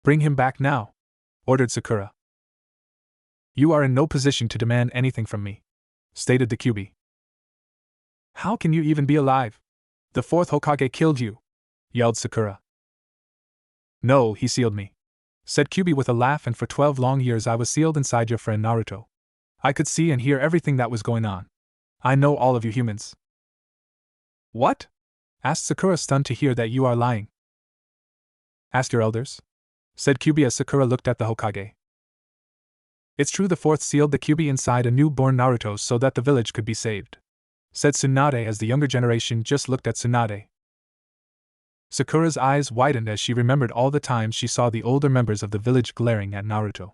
Bring him back now, ordered Sakura. You are in no position to demand anything from me, stated the Kyubi. How can you even be alive? The 4th Hokage killed you, yelled Sakura. No, he sealed me, said Kyubi with a laugh, and for 12 long years I was sealed inside your friend Naruto. I could see and hear everything that was going on. I know all of you humans. What? Asked Sakura, stunned to hear that you are lying. Ask your elders, said Kyubi as Sakura looked at the Hokage. It's true, the 4th sealed the Kyubi inside a newborn Naruto so that the village could be saved, said Tsunade as the younger generation just looked at Tsunade. Sakura's eyes widened as she remembered all the times she saw the older members of the village glaring at Naruto.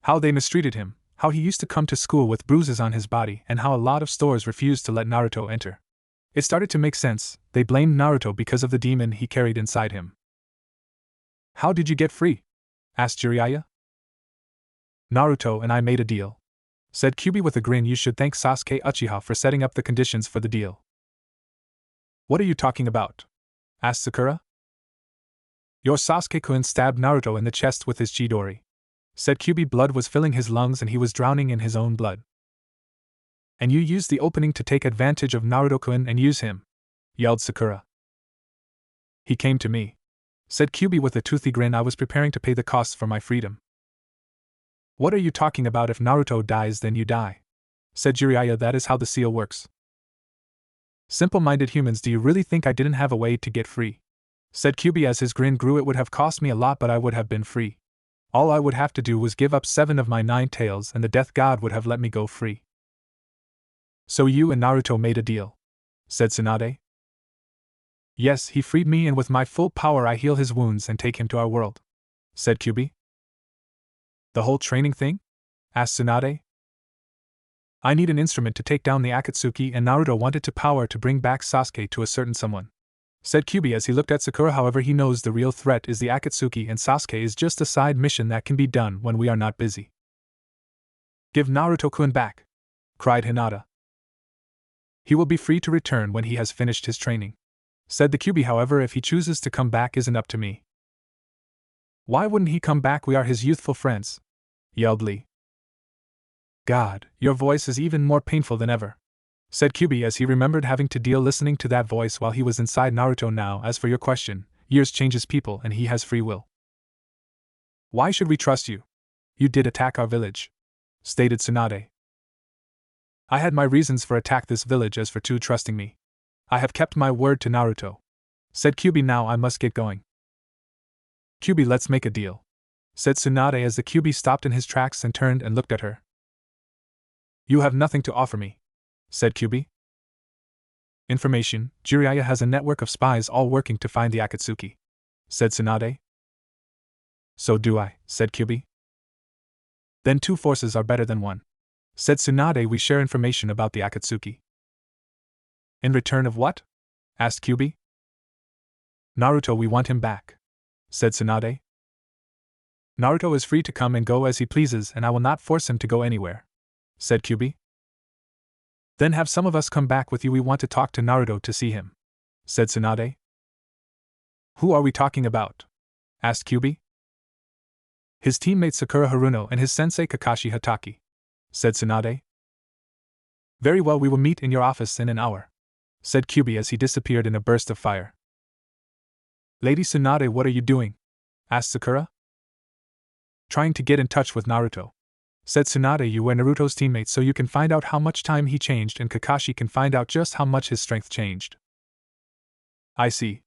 How they mistreated him, how he used to come to school with bruises on his body, and how a lot of stores refused to let Naruto enter. It started to make sense. They blamed Naruto because of the demon he carried inside him. How did you get free? Asked Jiraiya. Naruto and I made a deal, said Kyubi with a grin. You should thank Sasuke Uchiha for setting up the conditions for the deal. What are you talking about? Asked Sakura. Your Sasuke-kun stabbed Naruto in the chest with his Chidori, said Kyubi. Blood was filling his lungs and he was drowning in his own blood. And you used the opening to take advantage of Naruto-kun and use him, yelled Sakura. He came to me, said Kyubi with a toothy grin. I was preparing to pay the costs for my freedom. What are you talking about? If Naruto dies, then you die, said Jiraiya. That is how the seal works. Simple-minded humans, do you really think I didn't have a way to get free? Said Kyubi as his grin grew. It would have cost me a lot, but I would have been free. All I would have to do was give up 7 of my 9 tails and the death god would have let me go free. So you and Naruto made a deal, said Tsunade. Yes, he freed me and with my full power I heal his wounds and take him to our world, said Kyubi. The whole training thing? Asked Tsunade. I need an instrument to take down the Akatsuki and Naruto wanted to power to bring back Sasuke to a certain someone, said Kyubi as he looked at Sakura. However, he knows the real threat is the Akatsuki and Sasuke is just a side mission that can be done when we are not busy. Give Naruto-kun back, cried Hinata. He will be free to return when he has finished his training. Said the Kyubi. However, if he chooses to come back isn't up to me. Why wouldn't he come back? We are his youthful friends, yelled Lee. God, your voice is even more painful than ever, said Kyubi as he remembered having to deal listening to that voice while he was inside Naruto. Now, as for your question, years changes people and he has free will. Why should we trust you? You did attack our village, stated Tsunade. I had my reasons for attack this village. As for two trusting me, I have kept my word to Naruto, said Kyubi. Now I must get going. Kyubi, let's make a deal, said Tsunade as the Kyubi stopped in his tracks and turned and looked at her. You have nothing to offer me, said Kyubi. Information. Jiraiya has a network of spies all working to find the Akatsuki, said Tsunade. So do I, said Kyubi. Then two forces are better than one, said Tsunade. We share information about the Akatsuki. In return of what? asked Kyubi. Naruto, we want him back, said Tsunade. Naruto is free to come and go as he pleases and I will not force him to go anywhere, said Kyubi. Then have some of us come back with you. We want to talk to Naruto to see him, said Tsunade. Who are we talking about? asked Kyubi. His teammate Sakura Haruno and his sensei Kakashi Hatake, said Tsunade. Very well, we will meet in your office in an hour, said Kyubi as he disappeared in a burst of fire. Lady Tsunade, what are you doing? asked Sakura. Trying to get in touch with Naruto, said Tsunade. You were Naruto's teammate, so you can find out how much time he changed and Kakashi can find out just how much his strength changed. I see,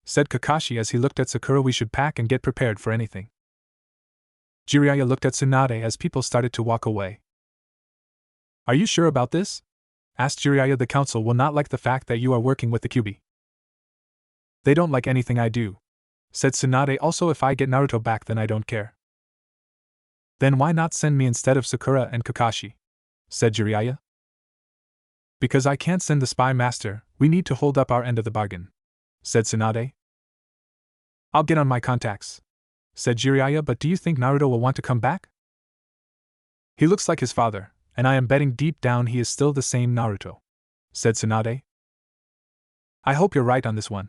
said Kakashi as he looked at Sakura. We should pack and get prepared for anything. Jiraiya looked at Tsunade as people started to walk away. Are you sure about this? asked Jiraiya. The council will not like the fact that you are working with the Kyubi. They don't like anything I do, said Tsunade. Also, if I get Naruto back, then I don't care. Then why not send me instead of Sakura and Kakashi? said Jiraiya. Because I can't send the spy master, we need to hold up our end of the bargain, said Tsunade. I'll get on my contacts, said Jiraiya. But do you think Naruto will want to come back? He looks like his father, and I am betting deep down he is still the same Naruto, said Tsunade. I hope you're right on this one,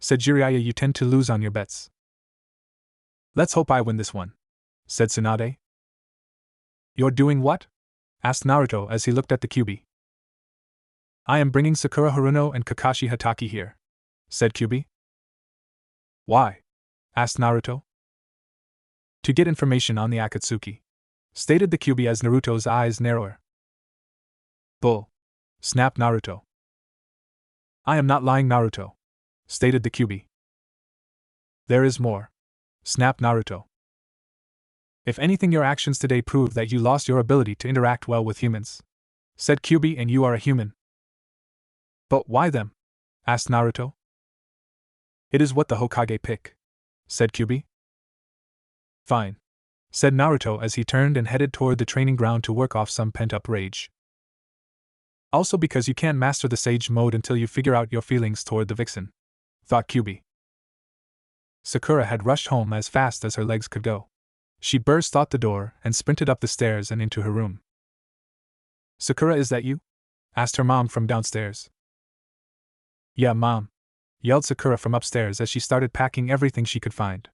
said Jiraiya. You tend to lose on your bets. Let's hope I win this one, said Tsunade. You're doing what? asked Naruto as he looked at the Kyubi. I am bringing Sakura Haruno and Kakashi Hatake here, said Kyubi. Why? asked Naruto. To get information on the Akatsuki, stated the Kyubi as Naruto's eyes narrower. Bull, snapped Naruto. I am not lying, Naruto, stated the Kyubi. There is more, snapped Naruto. If anything, your actions today prove that you lost your ability to interact well with humans, said Kyubi, and you are a human. But why them? asked Naruto. It is what the Hokage pick, said Kyubi. Fine, said Naruto as he turned and headed toward the training ground to work off some pent-up rage. Also because you can't master the Sage mode until you figure out your feelings toward the vixen, thought Kyubi. Sakura had rushed home as fast as her legs could go. She burst out the door and sprinted up the stairs and into her room. Sakura, is that you? asked her mom from downstairs. Yeah, Mom, yelled Sakura from upstairs as she started packing everything she could find.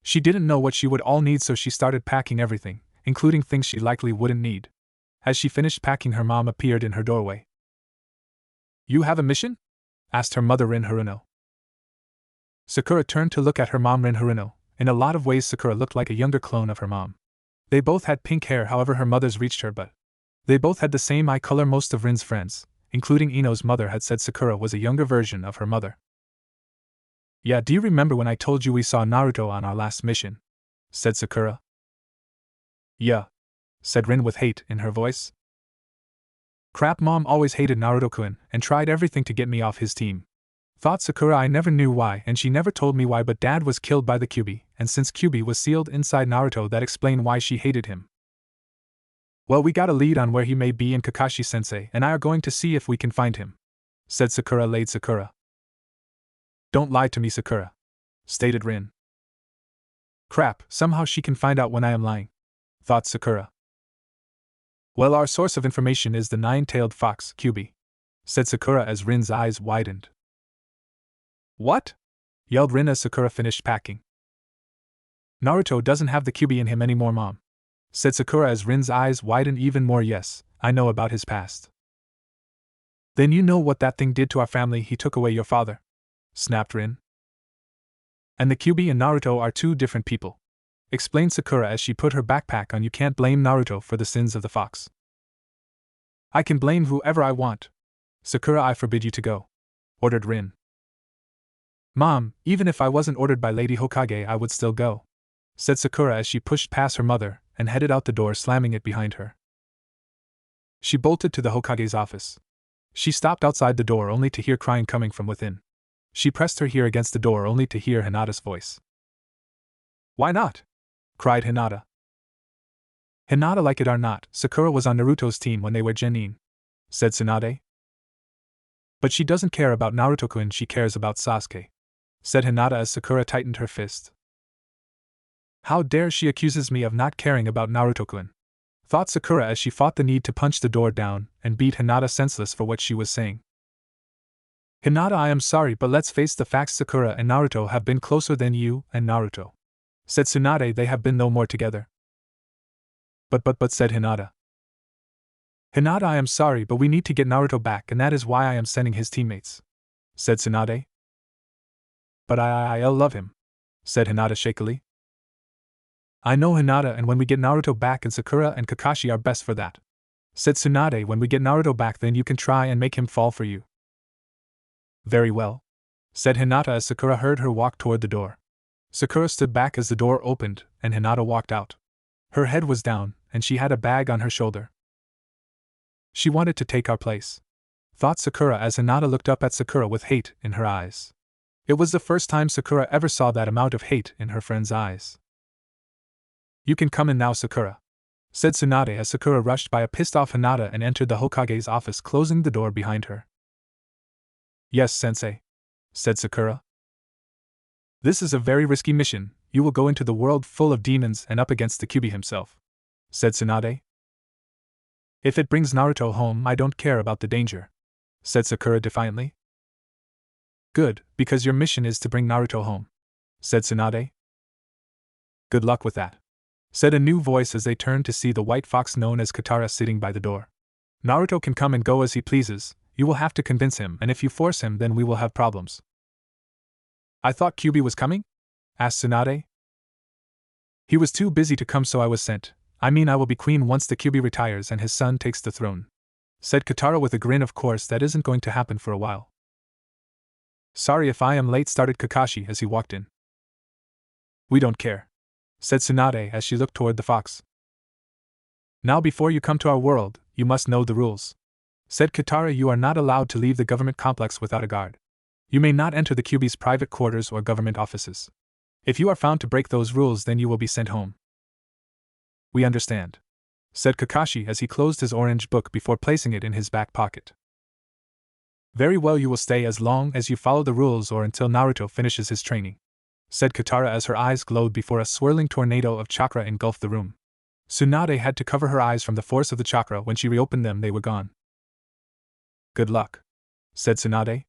She didn't know what she would all need, so she started packing everything, including things she likely wouldn't need. As she finished packing, her mom appeared in her doorway. You have a mission? asked her mother, Rin Haruno. Sakura turned to look at her mom, Rin Haruno. In a lot of ways, Sakura looked like a younger clone of her mom. They both had pink hair, however her mother's reached her, but they both had the same eye color. Most of Rin's friends, including Ino's mother, had said Sakura was a younger version of her mother. Yeah, do you remember when I told you we saw Naruto on our last mission? said Sakura. Yeah, said Rin with hate in her voice. Crap, Mom always hated Naruto-kun and tried everything to get me off his team. Thought Sakura. I never knew why, and she never told me why, but Dad was killed by the Kyubi, and since Kyubi was sealed inside Naruto, that explained why she hated him. Well, we got a lead on where he may be, and Kakashi-sensei and I are going to see if we can find him, said Sakura. Laid Sakura. Don't lie to me, Sakura, stated Rin. Crap, somehow she can find out when I am lying, thought Sakura. Well, our source of information is the nine-tailed fox, Kyubi, said Sakura as Rin's eyes widened. What? Yelled Rin as Sakura finished packing. Naruto doesn't have the Kyubi in him anymore, Mom, said Sakura as Rin's eyes widened even more. Yes, I know about his past. Then you know what that thing did to our family. He took away your father, snapped Rin. And the Kyubi and Naruto are two different people, explained Sakura as she put her backpack on. You can't blame Naruto for the sins of the fox. I can blame whoever I want. Sakura, I forbid you to go, ordered Rin. Mom, even if I wasn't ordered by Lady Hokage, I would still go, said Sakura as she pushed past her mother and headed out the door, slamming it behind her. She bolted to the Hokage's office. She stopped outside the door only to hear crying coming from within. She pressed her ear against the door only to hear Hinata's voice. Why not? Cried Hinata. Hinata, like it or not, Sakura was on Naruto's team when they were genin, said Tsunade. But she doesn't care about Naruto-kun, she cares about Sasuke, said Hinata as Sakura tightened her fist. How dare she accuses me of not caring about Naruto-kun, thought Sakura as she fought the need to punch the door down and beat Hinata senseless for what she was saying. Hinata, I am sorry, but let's face the facts. Sakura and Naruto have been closer than you and Naruto, said Tsunade. They have been no more together. But, said Hinata. Hinata, I am sorry, but we need to get Naruto back, and that is why I am sending his teammates, said Tsunade. But I love him, said Hinata shakily. I know, Hinata, and when we get Naruto back, and Sakura and Kakashi are best for that, said Tsunade. When we get Naruto back, then you can try and make him fall for you. Very well, said Hinata as Sakura heard her walk toward the door. Sakura stood back as the door opened, and Hinata walked out. Her head was down, and she had a bag on her shoulder. She wanted to take our place, thought Sakura as Hinata looked up at Sakura with hate in her eyes. It was the first time Sakura ever saw that amount of hate in her friend's eyes. You can come in now, Sakura, said Tsunade as Sakura rushed by a pissed-off Hinata and entered the Hokage's office, closing the door behind her. Yes, sensei, said Sakura. This is a very risky mission. You will go into the world full of demons and up against the Kyubi himself, said Tsunade. If it brings Naruto home, I don't care about the danger, said Sakura defiantly. Good, because your mission is to bring Naruto home, said Tsunade. Good luck with that, said a new voice as they turned to see the white fox known as Katara sitting by the door. Naruto can come and go as he pleases. You will have to convince him, and if you force him, then we will have problems. I thought Kyubi was coming? Asked Tsunade. He was too busy to come, so I was sent. I mean, I will be queen once the Kyubi retires and his son takes the throne, said Katara with a grin. Of course, that isn't going to happen for a while. Sorry if I am late, started Kakashi as he walked in. We don't care, said Tsunade as she looked toward the fox. Now, before you come to our world, you must know the rules, said Katara. You are not allowed to leave the government complex without a guard. You may not enter the Kyubi's private quarters or government offices. If you are found to break those rules, then you will be sent home. We understand, said Kakashi as he closed his orange book before placing it in his back pocket. Very well, you will stay as long as you follow the rules or until Naruto finishes his training, said Katara as her eyes glowed before a swirling tornado of chakra engulfed the room. Tsunade had to cover her eyes from the force of the chakra. When she reopened them, they were gone. Good luck, said Tsunade.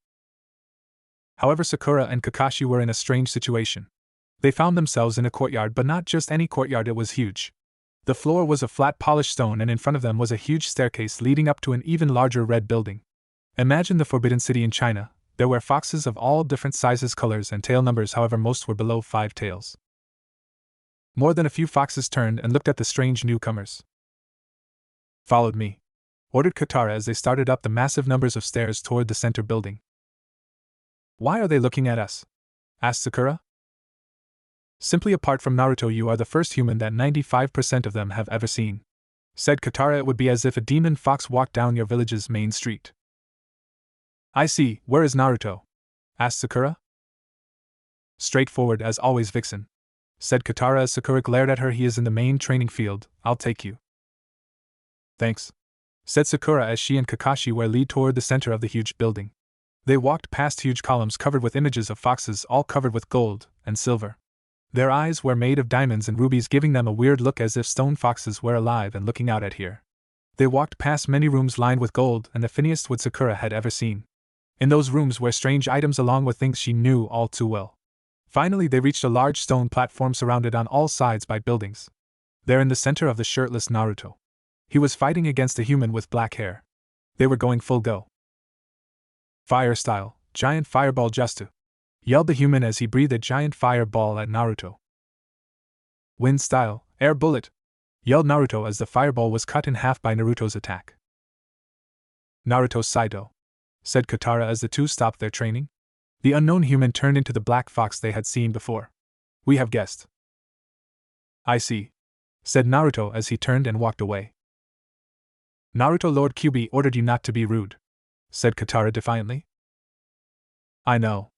However, Sakura and Kakashi were in a strange situation. They found themselves in a courtyard, but not just any courtyard, it was huge. The floor was of flat polished stone, and in front of them was a huge staircase leading up to an even larger red building. Imagine the Forbidden City in China. There were foxes of all different sizes, colors, and tail numbers, however most were below 5 tails. More than a few foxes turned and looked at the strange newcomers. Followed me, ordered Katara as they started up the massive numbers of stairs toward the center building. Why are they looking at us? Asked Sakura. Simply, apart from Naruto, you are the first human that 95% of them have ever seen, said Katara. It would be as if a demon fox walked down your village's main street. I see. Where is Naruto? Asked Sakura. Straightforward as always, Vixen, said Katara as Sakura glared at her. He is in the main training field. I'll take you. Thanks, said Sakura as she and Kakashi were led toward the center of the huge building. They walked past huge columns covered with images of foxes, all covered with gold and silver. Their eyes were made of diamonds and rubies, giving them a weird look as if stone foxes were alive and looking out at here. They walked past many rooms lined with gold and the finest wood Sakura had ever seen. In those rooms were strange items along with things she knew all too well. Finally, they reached a large stone platform surrounded on all sides by buildings. There in the center of the shirtless Naruto. He was fighting against a human with black hair. They were going full go. Fire style, giant fireball justu, yelled the human as he breathed a giant fireball at Naruto. Wind style, air bullet, yelled Naruto as the fireball was cut in half by Naruto's attack. Naruto Saito, said Katara as the two stopped their training. The unknown human turned into the black fox they had seen before. We have guessed. I see, said Naruto as he turned and walked away. Naruto, Lord Kyubi ordered you not to be rude, said Katara defiantly. I know,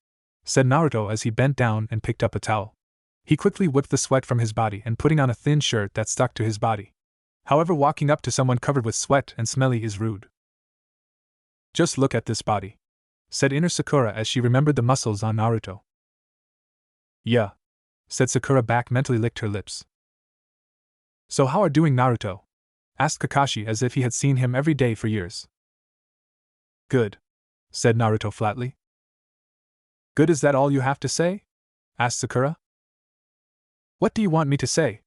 said Naruto as he bent down and picked up a towel. He quickly whipped the sweat from his body and putting on a thin shirt that stuck to his body. However, walking up to someone covered with sweat and smelly is rude. Just look at this body, said inner Sakura as she remembered the muscles on Naruto. Yeah, said Sakura back, mentally licked her lips. So how are doing Naruto? Asked Kakashi as if he had seen him every day for years. Good, said Naruto flatly. Good, is that all you have to say? Asked Sakura. What do you want me to say?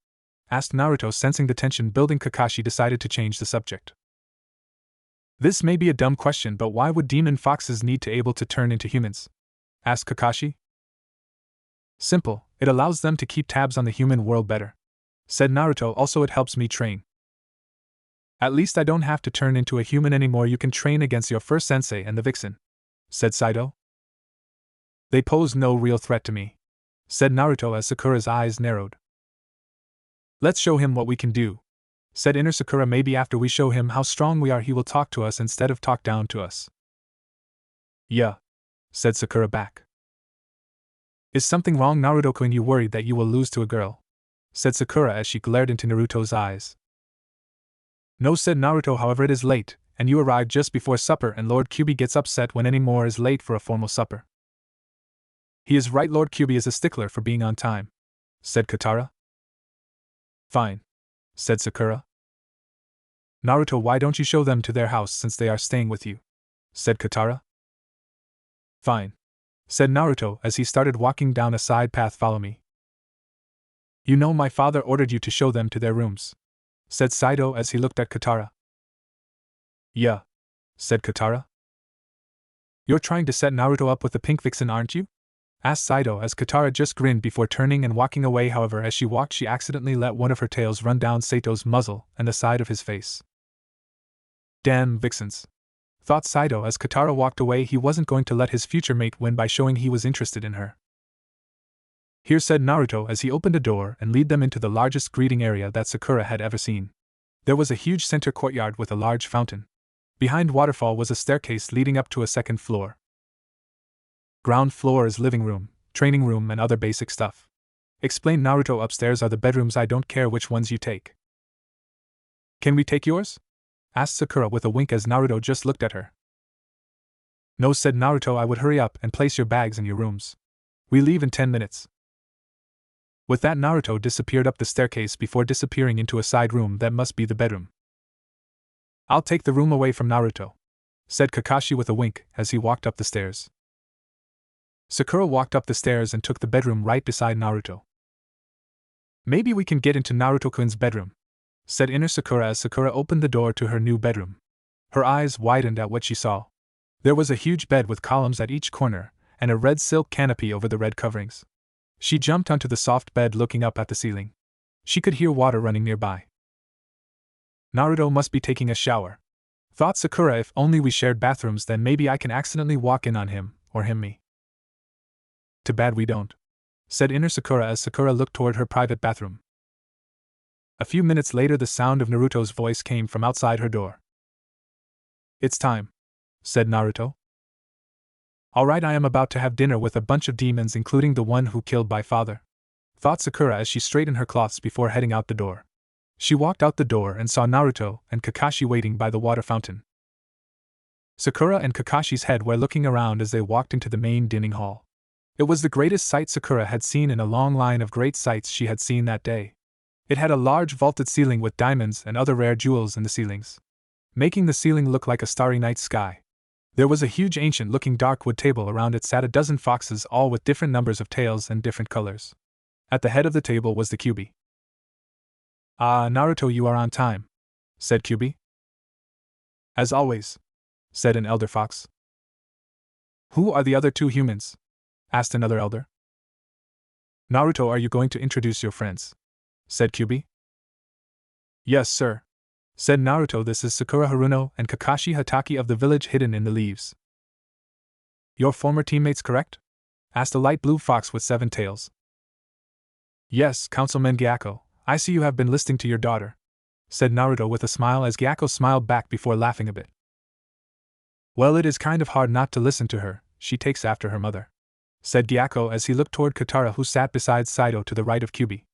Asked Naruto, sensing the tension building. Kakashi decided to change the subject. This may be a dumb question, but why would demon foxes need to able to turn into humans? Asked Kakashi. Simple, it allows them to keep tabs on the human world better, said Naruto. Also, it helps me train. At least I don't have to turn into a human anymore. You can train against your first sensei and the vixen, said Saito. They pose no real threat to me, said Naruto as Sakura's eyes narrowed. Let's show him what we can do, said inner Sakura. Maybe after we show him how strong we are, he will talk to us instead of talk down to us. Yeah, said Sakura back. Is something wrong, Naruto-kun? You worried that you will lose to a girl? Said Sakura as she glared into Naruto's eyes. No, said Naruto. However, it is late, and you arrived just before supper, and Lord Kyubi gets upset when any more is late for a formal supper. He is right, Lord Kyubi is a stickler for being on time, said Katara. Fine, said Sakura. Naruto, why don't you show them to their house since they are staying with you? Said Katara. Fine, said Naruto as he started walking down a side path. Follow me. You know my father ordered you to show them to their rooms, said Saito as he looked at Katara. Yeah, said Katara. You're trying to set Naruto up with the pink vixen, aren't you? Asked Saito as Katara just grinned before turning and walking away. However, as she walked, she accidentally let one of her tails run down Saito's muzzle and the side of his face. Damn vixens, thought Saito as Katara walked away. He wasn't going to let his future mate win by showing he was interested in her. Here, said Naruto as he opened a door and led them into the largest greeting area that Sakura had ever seen. There was a huge center courtyard with a large fountain. Behind waterfall was a staircase leading up to a second floor. Ground floor is living room, training room, and other basic stuff, explained Naruto. Upstairs are the bedrooms. I don't care which ones you take. Can we take yours? Asked Sakura with a wink as Naruto just looked at her. No, said Naruto, I would hurry up and place your bags in your rooms. We leave in 10 minutes. With that, Naruto disappeared up the staircase before disappearing into a side room that must be the bedroom. I'll take the room away from Naruto, said Kakashi with a wink as he walked up the stairs. Sakura walked up the stairs and took the bedroom right beside Naruto. Maybe we can get into Naruto-kun's bedroom, said inner Sakura as Sakura opened the door to her new bedroom. Her eyes widened at what she saw. There was a huge bed with columns at each corner, and a red silk canopy over the red coverings. She jumped onto the soft bed looking up at the ceiling. She could hear water running nearby. Naruto must be taking a shower, thought Sakura. If only we shared bathrooms, then maybe I can accidentally walk in on him, or him me. Too bad we don't, said inner Sakura as Sakura looked toward her private bathroom. A few minutes later, the sound of Naruto's voice came from outside her door. It's time, said Naruto. Alright, I am about to have dinner with a bunch of demons, including the one who killed my father, thought Sakura as she straightened her cloths before heading out the door. She walked out the door and saw Naruto and Kakashi waiting by the water fountain. Sakura and Kakashi's head were looking around as they walked into the main dining hall. It was the greatest sight Sakura had seen in a long line of great sights she had seen that day. It had a large vaulted ceiling with diamonds and other rare jewels in the ceilings. making the ceiling look like a starry night sky. There was a huge ancient-looking dark wood table. Around it sat a dozen foxes, all with different numbers of tails and different colors. At the head of the table was the Kyubi. "Ah, Naruto, you are on time," said Kyubi. "As always," said an elder fox. "Who are the other two humans?" asked another elder. "Naruto, are you going to introduce your friends?" said Kyubi. "Yes, sir," said Naruto. "This is Sakura Haruno and Kakashi Hatake of the village hidden in the leaves." "Your former teammates, correct?" asked a light blue fox with 7 tails. "Yes, Councilman Gyakko, I see you have been listening to your daughter," said Naruto with a smile as Gyakko smiled back before laughing a bit. "Well, it is kind of hard not to listen to her, she takes after her mother," said Gyakko as he looked toward Katara, who sat beside Saito to the right of Kyubi.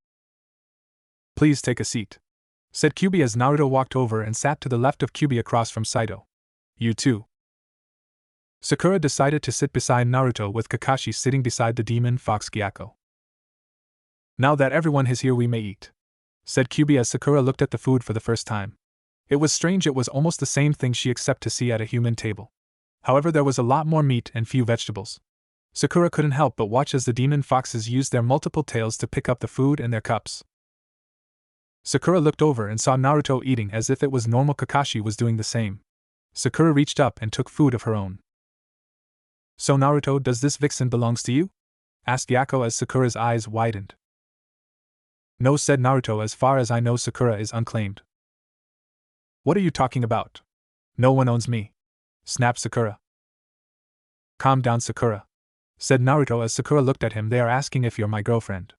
"Please take a seat," said Kyubi as Naruto walked over and sat to the left of Kyubi across from Saito. "You too." Sakura decided to sit beside Naruto with Kakashi sitting beside the demon fox Gyakko. "Now that everyone is here, we may eat," said Kyubi as Sakura looked at the food for the first time. It was strange, it was almost the same thing she expected to see at a human table. However, there was a lot more meat and few vegetables. Sakura couldn't help but watch as the demon foxes used their multiple tails to pick up the food in their cups. Sakura looked over and saw Naruto eating as if it was normal. Kakashi was doing the same. Sakura reached up and took food of her own. "So Naruto, does this vixen belongs to you?" asked Gyakko as Sakura's eyes widened. "No," said Naruto, "as far as I know, Sakura is unclaimed." "What are you talking about? No one owns me," snapped Sakura. "Calm down, Sakura," said Naruto as Sakura looked at him. "They are asking if you're my girlfriend."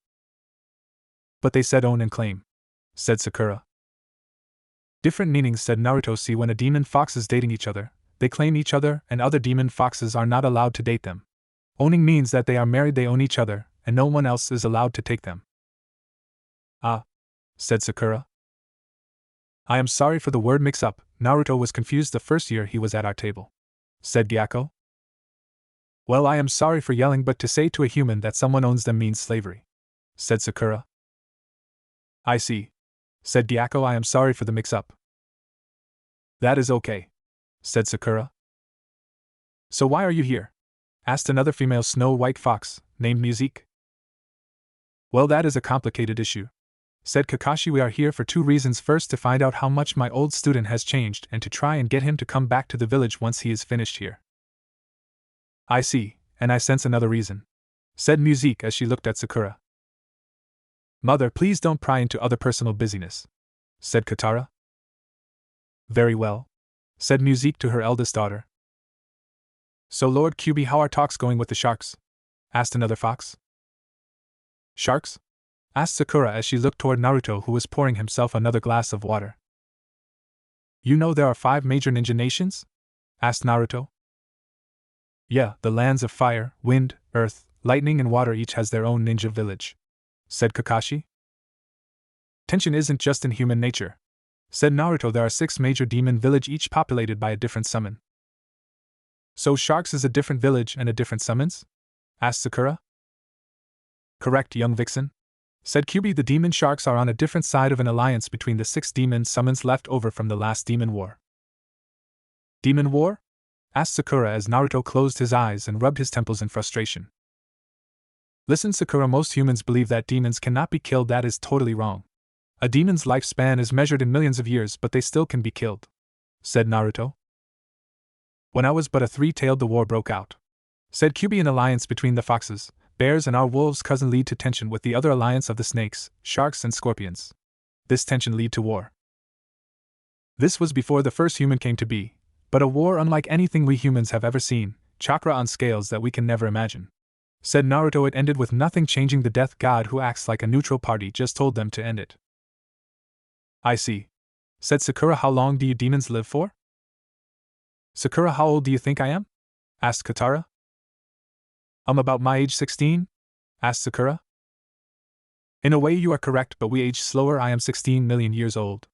"But they said own and claim," said Sakura. "Different meanings," said Naruto. "See, when a demon fox is dating each other, they claim each other, and other demon foxes are not allowed to date them. Owning means that they are married, they own each other, and no one else is allowed to take them." "Ah," said Sakura. "I am sorry for the word mix-up. Naruto was confused the first year he was at our table," said Gyakko. "Well, I am sorry for yelling, but to say to a human that someone owns them means slavery," said Sakura. "I see," said Gyakko. "I am sorry for the mix-up." "That is okay," said Sakura. "So why are you here?" asked another female snow-white fox, named Musique. "Well, that is a complicated issue," said Kakashi. "We are here for 2 reasons. First, to find out how much my old student has changed, and to try and get him to come back to the village once he is finished here." "I see, and I sense another reason," said Musique as she looked at Sakura. "Mother, please don't pry into other personal business," said Katara. "Very well," said Musique to her eldest daughter. "So, Lord Kyubi, how are talks going with the sharks?" asked another fox. "Sharks?" asked Sakura as she looked toward Naruto, who was pouring himself another glass of water. "You know there are 5 major ninja nations?" asked Naruto. "Yeah, the lands of fire, wind, earth, lightning, and water each has their own ninja village," said Kakashi. "Tension isn't just in human nature," said Naruto. "There are 6 major demon villages, each populated by a different summon." "So sharks is a different village and a different summons?" asked Sakura. "Correct, young vixen," said Kyubi. "The demon sharks are on a different side of an alliance between the 6 demon summons left over from the last demon war." "Demon war?" asked Sakura as Naruto closed his eyes and rubbed his temples in frustration. "Listen, Sakura, most humans believe that demons cannot be killed. That is totally wrong. A demon's lifespan is measured in millions of years, but they still can be killed," said Naruto. "When I was but a 3-tailed, the war broke out," said Kyubi. "An alliance between the foxes, bears, and our wolves' cousin lead to tension with the other alliance of the snakes, sharks, and scorpions. This tension lead to war. This was before the first human came to be, but a war unlike anything we humans have ever seen, chakra on scales that we can never imagine," said Naruto. "It ended with nothing changing. The death god, who acts like a neutral party, just told them to end it." "I see," said Sakura. "How long do you demons live for?" "Sakura, how old do you think I am?" asked Katara. "I'm about my age, 16? asked Sakura. "In a way you are correct, but we age slower. I am 16 million years old,"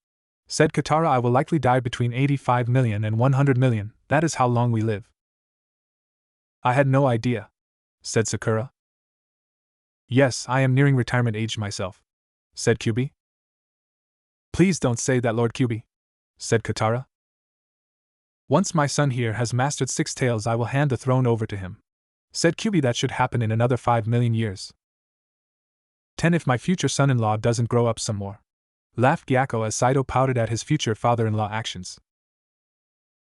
said Katara. "I will likely die between 85 million and 100 million, that is how long we live." "I had no idea," said Sakura. "Yes, I am nearing retirement age myself," said Kyubi. "Please don't say that, Lord Kyubi," said Katara. Once my son here has mastered 6 tails, I will hand the throne over to him. Said Kyubi. That should happen in another 5 million years. 10 if my future son-in-law doesn't grow up some more. Laughed Gyako as Saito pouted at his future father-in-law actions.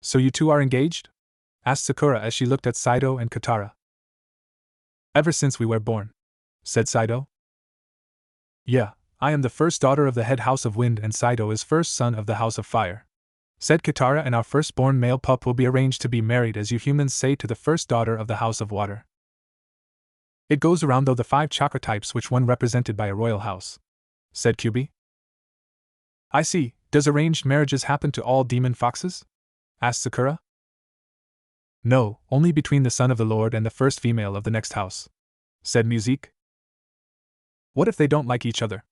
So you two are engaged? Asked Sakura as she looked at Saito and Katara. Ever since we were born, said Saito. Yeah, I am the first daughter of the head house of wind and Saito is first son of the house of fire, said Katara, and our firstborn male pup will be arranged to be married as you humans say to the first daughter of the house of water. It goes around though the 5 chakra types which one represented by a royal house, said Kyubi. I see, does arranged marriages happen to all demon foxes? Asked Sakura. No, only between the son of the lord and the first female of the next house, said Musique. What if they don't like each other?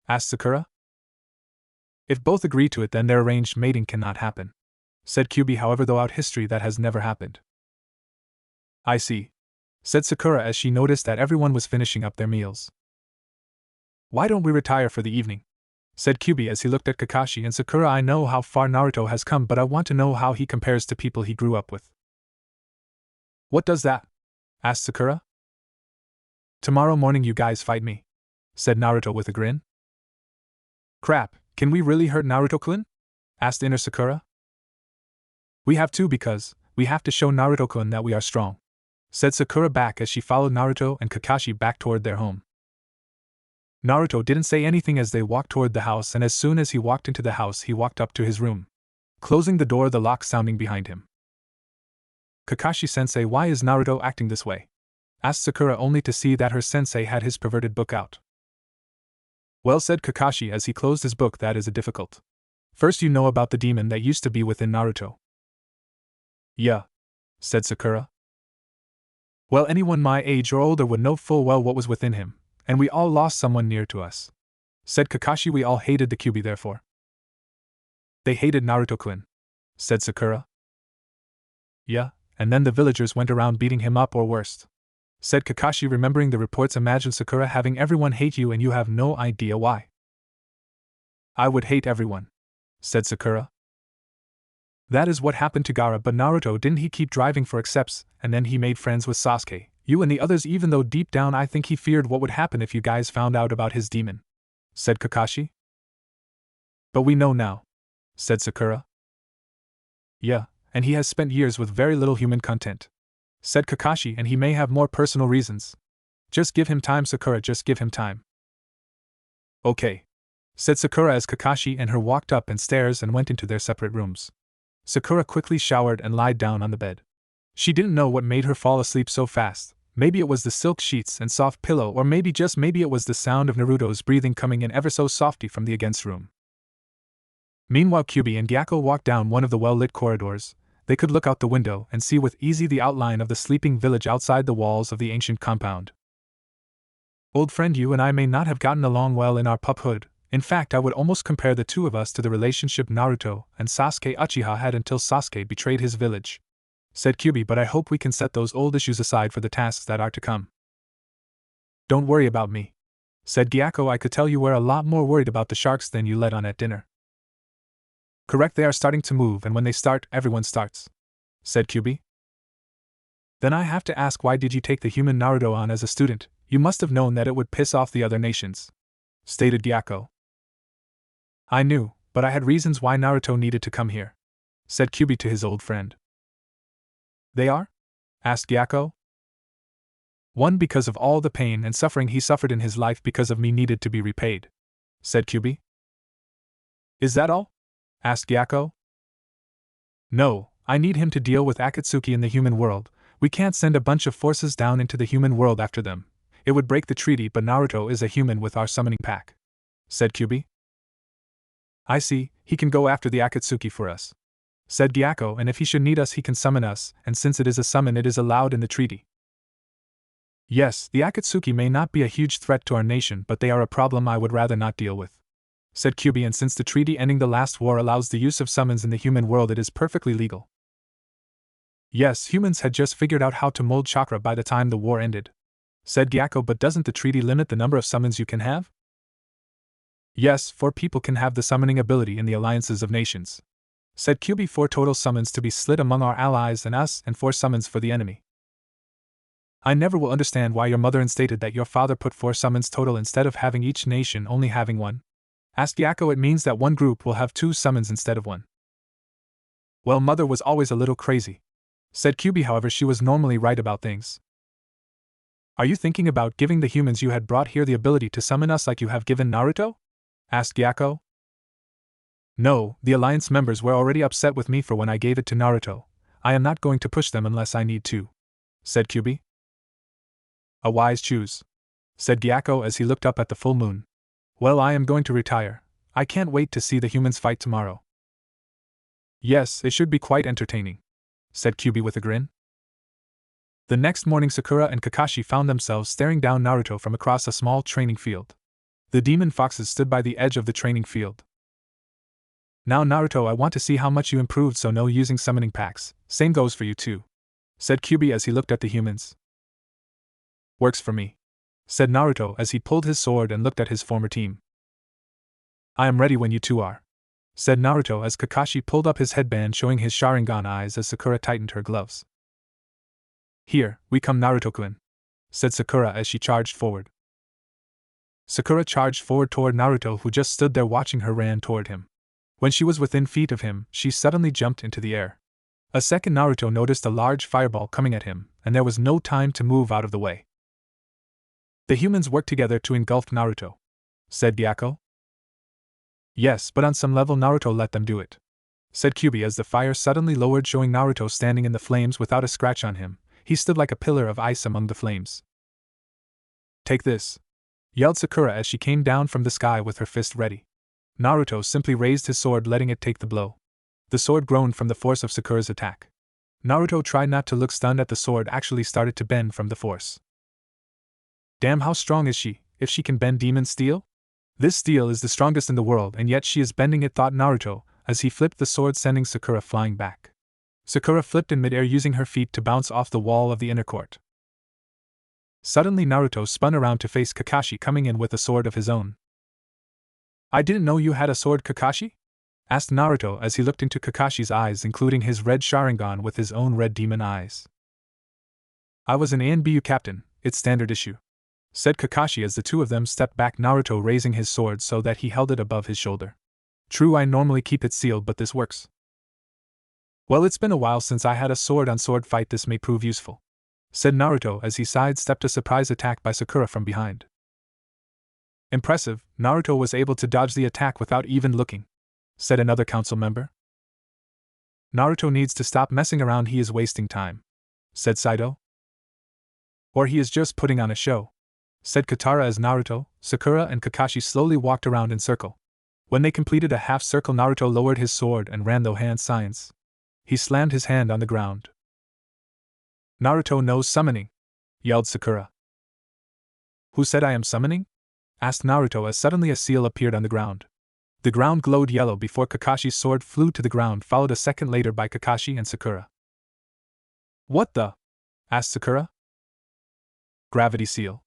Asked Sakura. If both agree to it then their arranged mating cannot happen, said Kyubi. However, throughout history that has never happened. I see, said Sakura as she noticed that everyone was finishing up their meals. Why don't we retire for the evening? Said Kyubi as he looked at Kakashi and Sakura. I know how far Naruto has come, but I want to know how he compares to people he grew up with. What does that? Asked Sakura. Tomorrow morning you guys fight me, said Naruto with a grin. Crap, can we really hurt Naruto-kun? Asked inner Sakura. We have to because we have to show Naruto-kun that we are strong, said Sakura back as she followed Naruto and Kakashi back toward their home. Naruto didn't say anything as they walked toward the house, and as soon as he walked into the house he walked up to his room, closing the door, the lock sounding behind him. Kakashi-sensei, why is Naruto acting this way? Asked Sakura, only to see that her sensei had his perverted book out. Well, said Kakashi as he closed his book, that is a difficult. First you know about the demon that used to be within Naruto. Yeah, said Sakura. Well, anyone my age or older would know full well what was within him, and we all lost someone near to us, said Kakashi. We all hated the Kyubi therefore. They hated Naruto-kun, said Sakura. Yeah, and then the villagers went around beating him up or worse, said Kakashi, remembering the reports. Imagine Sakura having everyone hate you and you have no idea why. I would hate everyone, said Sakura. That is what happened to Gaara, but Naruto, didn't he keep driving for accepts, and then he made friends with Sasuke, you and the others, even though deep down I think he feared what would happen if you guys found out about his demon, said Kakashi. But we know now, said Sakura. Yeah, and he has spent years with very little human content, said Kakashi, and he may have more personal reasons. Just give him time, Sakura, just give him time. Okay, said Sakura as Kakashi and her walked up and stairs and went into their separate rooms. Sakura quickly showered and lied down on the bed. She didn't know what made her fall asleep so fast. Maybe it was the silk sheets and soft pillow, or maybe it was the sound of Naruto's breathing coming in ever so softly from the against room. Meanwhile, Kyubi and Gyako walked down one of the well-lit corridors. They could look out the window and see with ease the outline of the sleeping village outside the walls of the ancient compound. Old friend, you and I may not have gotten along well in our puphood. In fact, I would almost compare the two of us to the relationship Naruto and Sasuke Uchiha had until Sasuke betrayed his village, said Kyubi, but I hope we can set those old issues aside for the tasks that are to come. Don't worry about me, said Gyako. I could tell you were a lot more worried about the sharks than you let on at dinner. Correct, they are starting to move, and when they start, everyone starts, said Kyubi. Then I have to ask, why did you take the human Naruto on as a student? You must have known that it would piss off the other nations, stated Gyako. I knew, but I had reasons why Naruto needed to come here, said Kyubi to his old friend. They are? Asked Gyako. One, because of all the pain and suffering he suffered in his life because of me, needed to be repaid, said Kyubi. Is that all? Asked Gyako. No, I need him to deal with Akatsuki in the human world. We can't send a bunch of forces down into the human world after them. It would break the treaty, but Naruto is a human with our summoning pack, said Kyubi. I see, he can go after the Akatsuki for us, said Gyako, and if he should need us he can summon us, and since it is a summon it is allowed in the treaty. Yes, the Akatsuki may not be a huge threat to our nation, but they are a problem I would rather not deal with, said Kyubi, and since the treaty ending the last war allows the use of summons in the human world, it is perfectly legal. Yes, humans had just figured out how to mold chakra by the time the war ended, said Gyako, but doesn't the treaty limit the number of summons you can have? Yes, 4 people can have the summoning ability in the alliances of nations, said Kyubi. 4 total summons to be split among our allies and us, and 4 summons for the enemy. I never will understand why your mother instated that your father put 4 summons total instead of having each nation only having 1. Asked Yakko. It means that one group will have 2 summons instead of 1. Well, mother was always a little crazy, said Kyubi. However, she was normally right about things. Are you thinking about giving the humans you had brought here the ability to summon us like you have given Naruto? Asked Yakko. No, the alliance members were already upset with me for when I gave it to Naruto. I am not going to push them unless I need to, said Kyubi. A wise choose, said Gyakko as he looked up at the full moon. Well, I am going to retire. I can't wait to see the humans fight tomorrow. Yes, it should be quite entertaining, said Kyubi with a grin. The next morning, Sakura and Kakashi found themselves staring down Naruto from across a small training field. The demon foxes stood by the edge of the training field. Now Naruto, I want to see how much you improved, so no using summoning packs. Same goes for you too, said Kyubi as he looked at the humans. Works for me, said Naruto as he pulled his sword and looked at his former team. I am ready when you two are, said Naruto as Kakashi pulled up his headband showing his Sharingan eyes as Sakura tightened her gloves. Here, we come Naruto-kun, said Sakura as she charged forward. Sakura charged forward toward Naruto, who just stood there watching her, ran toward him. When she was within feet of him, she suddenly jumped into the air. A second, Naruto noticed a large fireball coming at him, and there was no time to move out of the way. The humans worked together to engulf Naruto, said Gyakko. Yes, but on some level Naruto let them do it, said Kyubi as the fire suddenly lowered, showing Naruto standing in the flames without a scratch on him. He stood like a pillar of ice among the flames. Take this, yelled Sakura as she came down from the sky with her fist ready. Naruto simply raised his sword, letting it take the blow. The sword groaned from the force of Sakura's attack. Naruto tried not to look stunned at the sword actually started to bend from the force. Damn, how strong is she, if she can bend demon steel? This steel is the strongest in the world, and yet she is bending it, thought Naruto, as he flipped the sword, sending Sakura flying back. Sakura flipped in midair, using her feet to bounce off the wall of the inner court. Suddenly Naruto spun around to face Kakashi, coming in with a sword of his own. I didn't know you had a sword, Kakashi? Asked Naruto as he looked into Kakashi's eyes, including his red Sharingan with his own red demon eyes. I was an ANBU captain, it's standard issue, said Kakashi as the two of them stepped back, Naruto raising his sword so that he held it above his shoulder. True, I normally keep it sealed, but this works. Well, it's been a while since I had a sword-on-sword fight, this may prove useful, said Naruto as he sidestepped a surprise attack by Sakura from behind. Impressive, Naruto was able to dodge the attack without even looking, said another council member. Naruto needs to stop messing around, he is wasting time, said Saito. Or he is just putting on a show, said Katara as Naruto, Sakura and Kakashi slowly walked around in circle. When they completed a half circle, Naruto lowered his sword and ran the hand signs. He slammed his hand on the ground. Naruto knows summoning, yelled Sakura. Who said I am summoning? Asked Naruto as suddenly a seal appeared on the ground. The ground glowed yellow before Kakashi's sword flew to the ground, followed a second later by Kakashi and Sakura. What the? Asked Sakura. Gravity seal,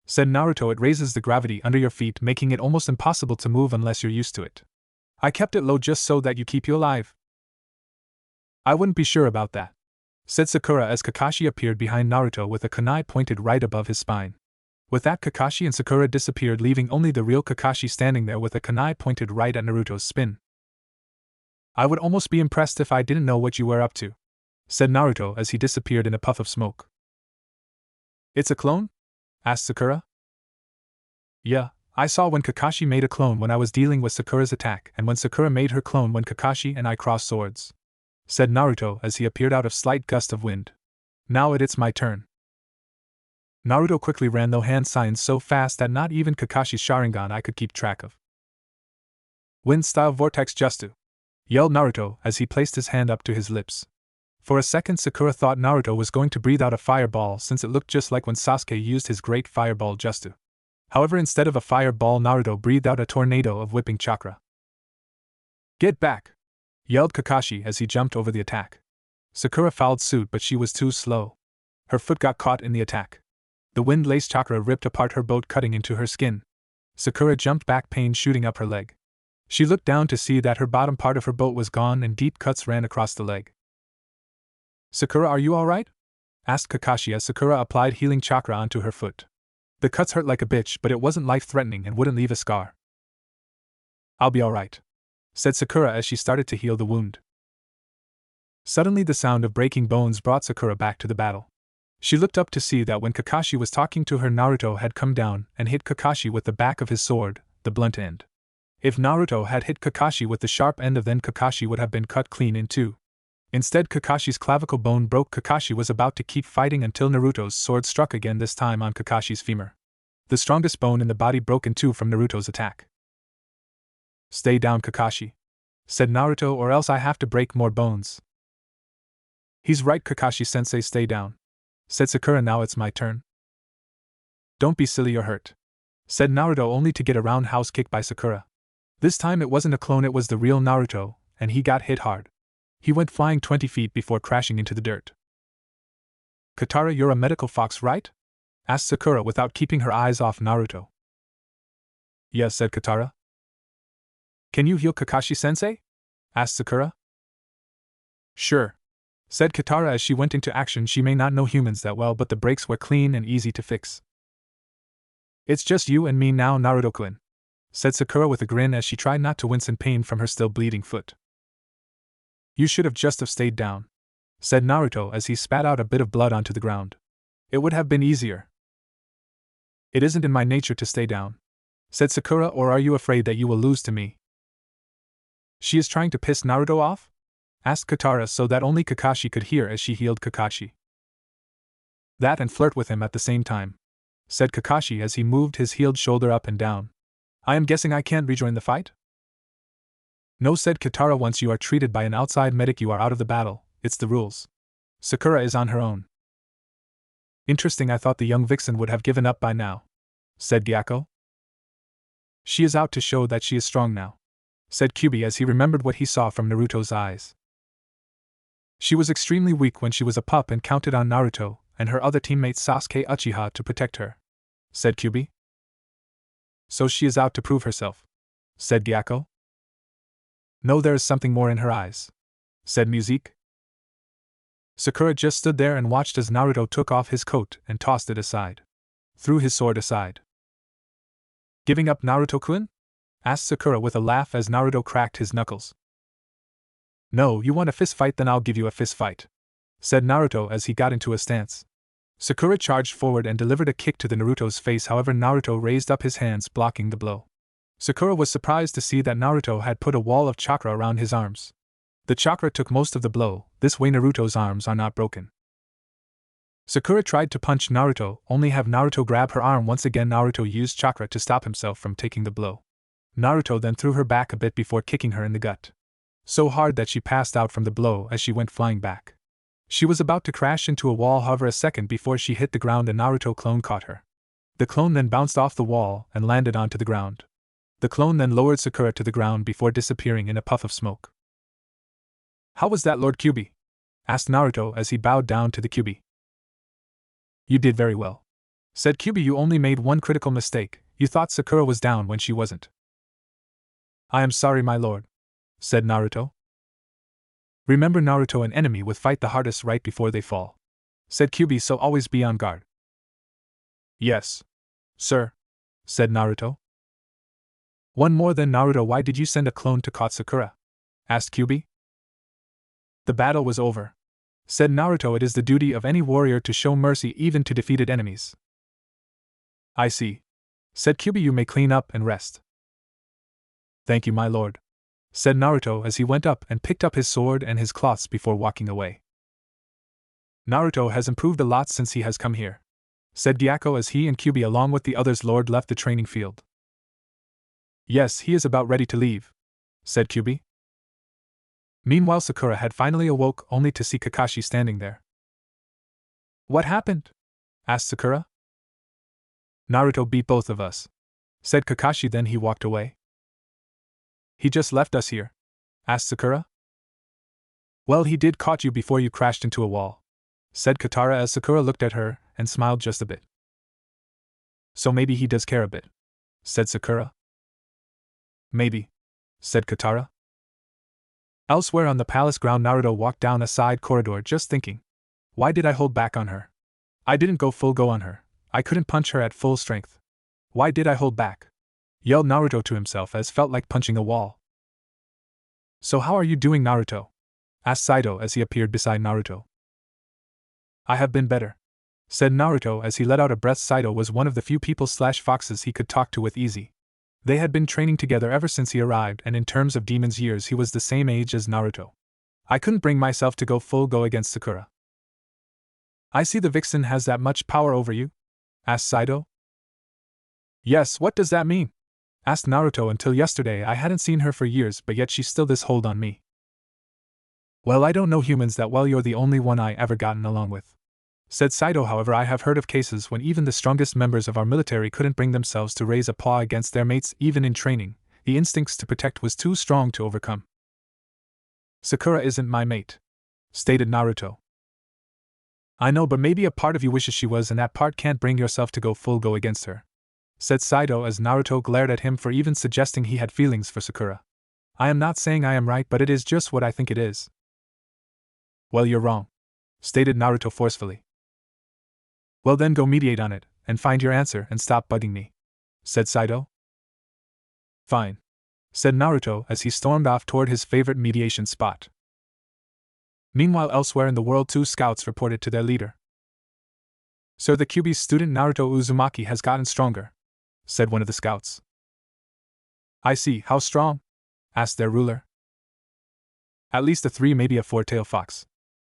said Naruto. It raises the gravity under your feet, making it almost impossible to move unless you're used to it. I kept it low just so that you keep you alive. I wouldn't be sure about that, said Sakura as Kakashi appeared behind Naruto with a kunai pointed right above his spine. With that, Kakashi and Sakura disappeared, leaving only the real Kakashi standing there with a kunai pointed right at Naruto's spin. I would almost be impressed if I didn't know what you were up to, said Naruto as he disappeared in a puff of smoke. It's a clone? Asked Sakura. Yeah, I saw when Kakashi made a clone when I was dealing with Sakura's attack, and when Sakura made her clone when Kakashi and I crossed swords, said Naruto as he appeared out of slight gust of wind. Now it's my turn. Naruto quickly ran the hand signs so fast that not even Kakashi's Sharingan I could keep track of. Wind-style vortex Justu, yelled Naruto as he placed his hand up to his lips. For a second, Sakura thought Naruto was going to breathe out a fireball, since it looked just like when Sasuke used his great fireball Justu. However, instead of a fireball, Naruto breathed out a tornado of whipping chakra. Get back! Yelled Kakashi as he jumped over the attack. Sakura followed suit, but she was too slow. Her foot got caught in the attack. The wind-laced chakra ripped apart her boat, cutting into her skin. Sakura jumped back, pain shooting up her leg. She looked down to see that her bottom part of her boat was gone and deep cuts ran across the leg. Sakura, are you alright? Asked Kakashi as Sakura applied healing chakra onto her foot. The cuts hurt like a bitch, but it wasn't life-threatening and wouldn't leave a scar. I'll be alright, said Sakura as she started to heal the wound. Suddenly the sound of breaking bones brought Sakura back to the battle. She looked up to see that when Kakashi was talking to her, Naruto had come down and hit Kakashi with the back of his sword, the blunt end. If Naruto had hit Kakashi with the sharp end, then Kakashi would have been cut clean in two. Instead, Kakashi's clavicle bone broke. Kakashi was about to keep fighting until Naruto's sword struck again, this time on Kakashi's femur. The strongest bone in the body broke in two from Naruto's attack. Stay down, Kakashi, said Naruto, or else I have to break more bones. He's right, Kakashi-sensei, stay down, said Sakura. Now it's my turn. Don't be silly, you're hurt, said Naruto, only to get a roundhouse kick by Sakura. This time it wasn't a clone, it was the real Naruto, and he got hit hard. He went flying 20 feet before crashing into the dirt. Katara, you're a medical fox, right? Asked Sakura without keeping her eyes off Naruto. Yes, said Katara. Can you heal Kakashi-sensei? Asked Sakura. Sure, said Katara as she went into action. She may not know humans that well, but the breaks were clean and easy to fix. It's just you and me now, Naruto-kun, said Sakura with a grin as she tried not to wince in pain from her still bleeding foot. You should have just stayed down, said Naruto as he spat out a bit of blood onto the ground. It would have been easier. It isn't in my nature to stay down, said Sakura, or are you afraid that you will lose to me? She is trying to piss Naruto off? Asked Katara so that only Kakashi could hear as she healed Kakashi. That and flirt with him at the same time, said Kakashi as he moved his healed shoulder up and down. I am guessing I can't rejoin the fight? No, said Katara, once you are treated by an outside medic you are out of the battle, it's the rules. Sakura is on her own. Interesting, I thought the young vixen would have given up by now, said Gyako. She is out to show that she is strong now, said Kyubi as he remembered what he saw from Naruto's eyes. She was extremely weak when she was a pup and counted on Naruto and her other teammate Sasuke Uchiha to protect her, said Kyubi. So she is out to prove herself, said Gyako. No, there is something more in her eyes, said Musique. Sakura just stood there and watched as Naruto took off his coat and tossed it aside. Threw his sword aside. Giving up, Naruto-kun? Asked Sakura with a laugh as Naruto cracked his knuckles. No, you want a fist fight, then I'll give you a fist fight, said Naruto as he got into a stance. Sakura charged forward and delivered a kick to the Naruto's face, however Naruto raised up his hands blocking the blow. Sakura was surprised to see that Naruto had put a wall of chakra around his arms. The chakra took most of the blow, this way Naruto's arms are not broken. Sakura tried to punch Naruto, only have Naruto grab her arm once again. Naruto used chakra to stop himself from taking the blow. Naruto then threw her back a bit before kicking her in the gut. So hard that she passed out from the blow as she went flying back. She was about to crash into a wall, however a second before she hit the ground a Naruto clone caught her. The clone then bounced off the wall and landed onto the ground. The clone then lowered Sakura to the ground before disappearing in a puff of smoke. How was that, Lord Kyubi? Asked Naruto as he bowed down to the Kyubi. You did very well, said Kyubi. You only made one critical mistake. You thought Sakura was down when she wasn't. I am sorry, my lord, said Naruto. Remember, Naruto and enemy would fight the hardest right before they fall, said Kyubi, so always be on guard. Yes, sir, said Naruto. One more then, Naruto, why did you send a clone to caught Sakura? Asked Kyubi. The battle was over, said Naruto. It is the duty of any warrior to show mercy even to defeated enemies. I see, said Kyubi. You may clean up and rest. Thank you, my lord, said Naruto as he went up and picked up his sword and his cloths before walking away. Naruto has improved a lot since he has come here, said Gyako as he and Kyubi along with the others lord left the training field. Yes, he is about ready to leave, said Kyubi. Meanwhile, Sakura had finally awoke only to see Kakashi standing there. What happened? Asked Sakura. Naruto beat both of us, said Kakashi, then he walked away. He just left us here? Asked Sakura. Well, he did caught you before you crashed into a wall, said Katara as Sakura looked at her and smiled just a bit. So maybe he does care a bit, said Sakura. Maybe, said Katara. Elsewhere on the palace ground, Naruto walked down a side corridor just thinking. Why did I hold back on her? I didn't go full go on her. I couldn't punch her at full strength. Why did I hold back? Yelled Naruto to himself as felt like punching a wall. So how are you doing, Naruto? Asked Saito as he appeared beside Naruto. I have been better, said Naruto as he let out a breath. Saito was one of the few people/foxes he could talk to with ease. They had been training together ever since he arrived, and in terms of demon's years he was the same age as Naruto. I couldn't bring myself to go full go against Sakura. I see the vixen has that much power over you? Asked Saito. Yes, what does that mean? Asked Naruto. Until yesterday I hadn't seen her for years, but yet she's still this hold on me. Well, I don't know humans that well, you're the only one I ever gotten along with, said Saito. However, I have heard of cases when even the strongest members of our military couldn't bring themselves to raise a paw against their mates. Even in training, the instincts to protect was too strong to overcome. Sakura isn't my mate, stated Naruto. I know, but maybe a part of you wishes she was, and that part can't bring yourself to go full go against her, said Saito as Naruto glared at him for even suggesting he had feelings for Sakura. I am not saying I am right, but it is just what I think it is. Well, you're wrong, stated Naruto forcefully. Well then go mediate on it, and find your answer and stop bugging me, said Saito. Fine, said Naruto as he stormed off toward his favorite mediation spot. Meanwhile, elsewhere in the world, 2 scouts reported to their leader. Sir, the Kyubi student Naruto Uzumaki has gotten stronger, said one of the scouts. I see, how strong? Asked their ruler. At least a 3, maybe a 4-tailed fox,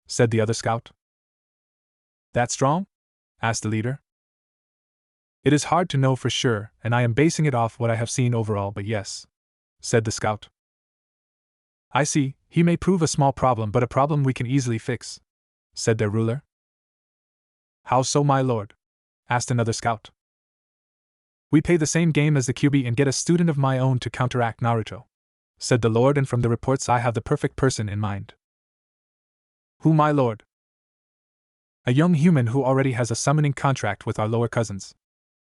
said the other scout. That strong? Asked the leader. It is hard to know for sure, and I am basing it off what I have seen overall, but yes, said the scout. I see, he may prove a small problem, but a problem we can easily fix, said their ruler. How so, my lord? Asked another scout. We play the same game as the Kyubi and get a student of my own to counteract Naruto, said the lord, and from the reports I have the perfect person in mind. Who, my lord? A young human who already has a summoning contract with our lower cousins,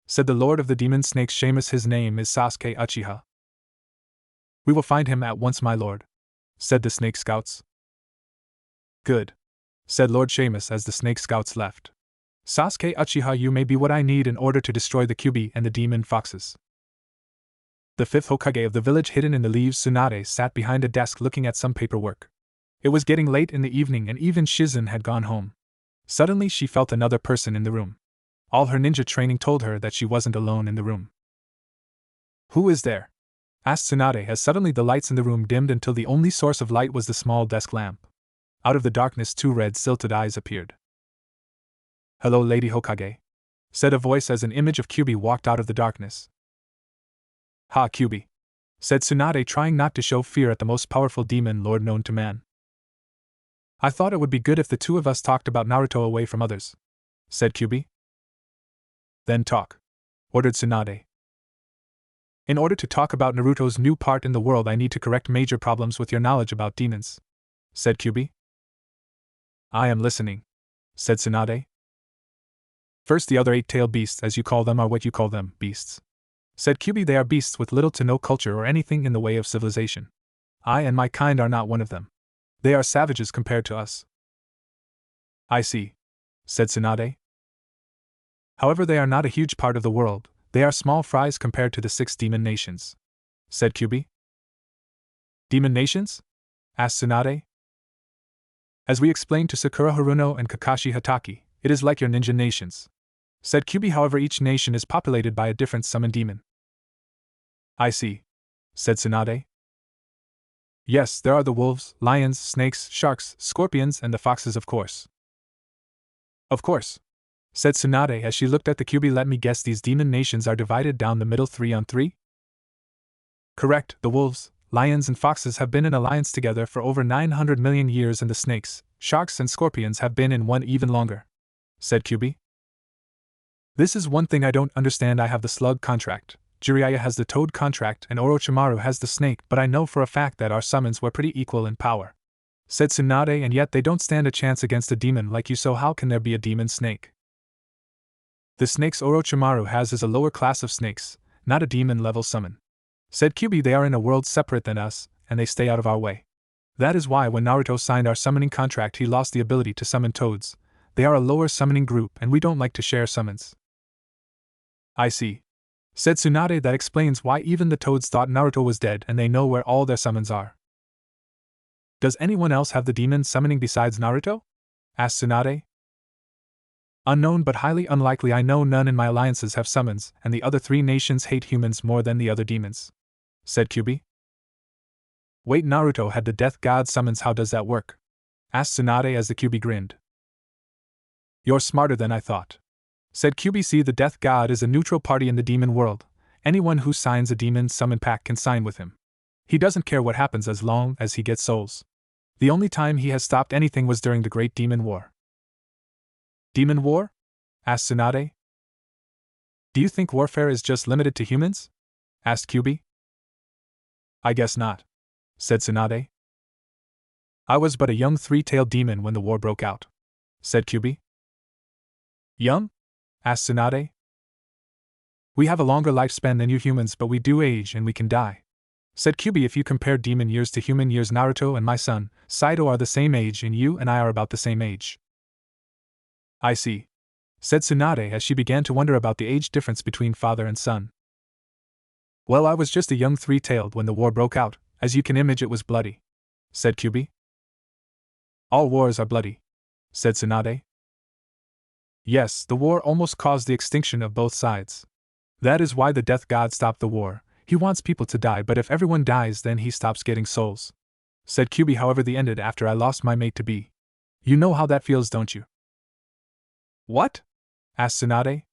said the lord of the demon snakes, Seamus. His name is Sasuke Uchiha. We will find him at once, my lord, said the snake scouts. Good, said Lord Seamus as the snake scouts left. Sasuke Uchiha, you may be what I need in order to destroy the Kyubi and the demon foxes. The 5th Hokage of the village, hidden in the leaves, Tsunade, sat behind a desk looking at some paperwork. It was getting late in the evening and even Shizen had gone home. Suddenly she felt another person in the room. All her ninja training told her that she wasn't alone in the room. Who is there? Asked Tsunade as suddenly the lights in the room dimmed until the only source of light was the small desk lamp. Out of the darkness 2 red silted eyes appeared. Hello, Lady Hokage, said a voice as an image of Kyubi walked out of the darkness. Ha, Kyubi, said Tsunade, trying not to show fear at the most powerful demon lord known to man. I thought it would be good if the 2 of us talked about Naruto away from others, said Kyubi. Then talk, ordered Tsunade. In order to talk about Naruto's new part in the world, I need to correct major problems with your knowledge about demons, said Kyubi. I am listening, said Tsunade. First, the other 8-tailed beasts, as you call them, are what you call them, beasts, said Kyubi. They are beasts with little to no culture or anything in the way of civilization. I and my kind are not one of them. They are savages compared to us. I see, said Tsunade. However, they are not a huge part of the world. They are small fries compared to the 6 demon nations, said Kyubi. Demon nations? Asked Tsunade. As we explained to Sakura Haruno and Kakashi Hatake, it is like your ninja nations, said Kyubi. However, each nation is populated by a different summon demon. I see, said Tsunade. Yes, there are the wolves, lions, snakes, sharks, scorpions, and the foxes, of course. Of course, said Tsunade as she looked at the Kyubi. Let me guess, these demon nations are divided down the middle 3 on 3? Correct, the wolves, lions, and foxes have been in alliance together for over 900 million years, and the snakes, sharks, and scorpions have been in one even longer, said Kyubi. This is one thing I don't understand. I have the slug contract, Jiraiya has the toad contract, and Orochimaru has the snake, but I know for a fact that our summons were pretty equal in power, said Tsunade, and yet they don't stand a chance against a demon like you, so how can there be a demon snake? The snakes Orochimaru has is a lower class of snakes, not a demon level summon, said Kyubi. They are in a world separate than us, and they stay out of our way. That is why when Naruto signed our summoning contract he lost the ability to summon toads. They are a lower summoning group and we don't like to share summons. I see, said Tsunade. That explains why even the toads thought Naruto was dead and they know where all their summons are. Does anyone else have the demon summoning besides Naruto? Asked Tsunade. Unknown but highly unlikely. I know none in my alliances have summons, and the other 3 nations hate humans more than the other demons, said Kyubi. Wait, Naruto had the death god summons. How does that work? Asked Tsunade as the Kyubi grinned. You're smarter than I thought, said Kyubi. See, the death god is a neutral party in the demon world. Anyone who signs a demon summon pact can sign with him. He doesn't care what happens as long as he gets souls. The only time he has stopped anything was during the Great Demon War. Demon War? Asked Tsunade. Do you think warfare is just limited to humans? Asked Kyubi. I guess not, said Tsunade. I was but a young 3-tailed demon when the war broke out, said Kyubi. Young? Asked Tsunade. We have a longer lifespan than you humans, but we do age and we can die, said Kyubi. If you compare demon years to human years, Naruto and my son, Saito, are the same age and you and I are about the same age. I see, said Tsunade as she began to wonder about the age difference between father and son. Well, I was just a young 3-tailed when the war broke out. As you can imagine, it was bloody, said Kyubi. All wars are bloody, said Tsunade. Yes, the war almost caused the extinction of both sides. That is why the death god stopped the war. He wants people to die, but if everyone dies then he stops getting souls, said Kyubi. However, the ended after I lost my mate-to-be. You know how that feels, don't you? What? Asked Tsunade.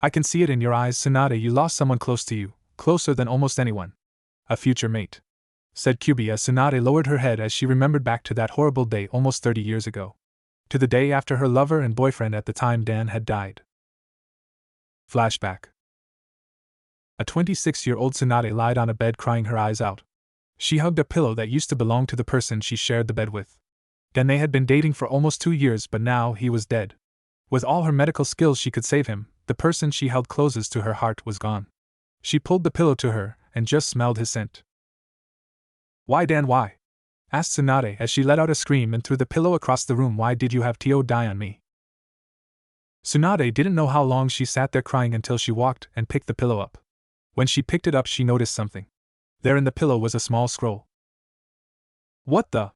I can see it in your eyes, Tsunade. You lost someone close to you, closer than almost anyone. A future mate, said Kyubi as Tsunade lowered her head as she remembered back to that horrible day almost 30 years ago. To the day after her lover and boyfriend at the time, Dan, had died. Flashback. A 26-year-old Tsunade lied on a bed crying her eyes out. She hugged a pillow that used to belong to the person she shared the bed with. Dan, they had been dating for almost 2 years, but now he was dead. With all her medical skills she could save him. The person she held closest to her heart was gone. She pulled the pillow to her and just smelled his scent. Why, Dan, why? Asked Tsunade as she let out a scream and threw the pillow across the room. Why did you have Tio die on me? Tsunade didn't know how long she sat there crying until she walked and picked the pillow up. When she picked it up she noticed something. There in the pillow was a small scroll. What the?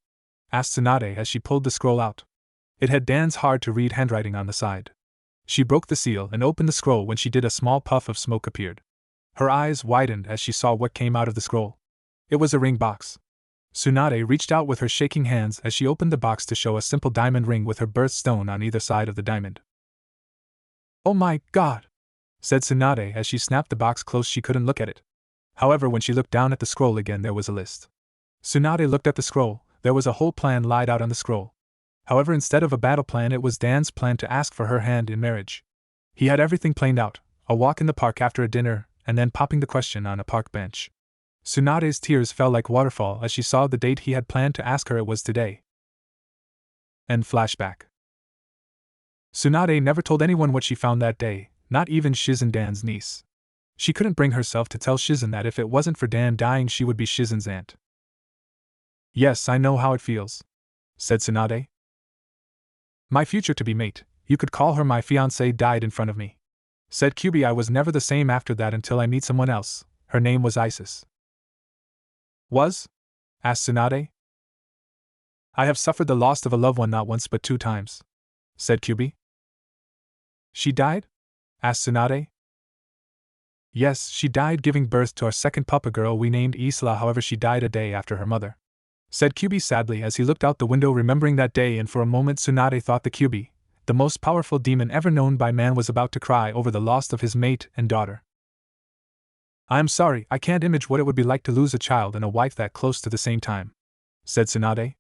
Asked Tsunade as she pulled the scroll out. It had Dan's hard-to-read handwriting on the side. She broke the seal and opened the scroll. When she did, a small puff of smoke appeared. Her eyes widened as she saw what came out of the scroll. It was a ring box. Tsunade reached out with her shaking hands as she opened the box to show a simple diamond ring with her birthstone on either side of the diamond. Oh my God! Said Tsunade as she snapped the box closed. She couldn't look at it. However, when she looked down at the scroll again, there was a list. Tsunade looked at the scroll. There was a whole plan laid out on the scroll. However, instead of a battle plan, it was Dan's plan to ask for her hand in marriage. He had everything planned out, a walk in the park after a dinner, and then popping the question on a park bench. Tsunade's tears fell like waterfall as she saw the date he had planned to ask her. It was today. And flashback. Tsunade never told anyone what she found that day, not even Shizen, Dan's niece. She couldn't bring herself to tell Shizen that if it wasn't for Dan dying she would be Shizen's aunt. Yes, I know how it feels, said Tsunade. My future-to-be mate, you could call her my fiancée, died in front of me, said Kyubi. I was never the same after that until I meet someone else. Her name was Isis. Was? Asked Tsunade. I have suffered the loss of a loved one not once but 2 times, said Kyubi. She died? Asked Tsunade. Yes, she died giving birth to our second pup, a girl we named Isla. However, she died a day after her mother, said Kyubi sadly as he looked out the window remembering that day, and for a moment Tsunade thought the Kyubi, the most powerful demon ever known by man, was about to cry over the loss of his mate and daughter. I am sorry, I can't imagine what it would be like to lose a child and a wife that close to the same time, said Tsunade.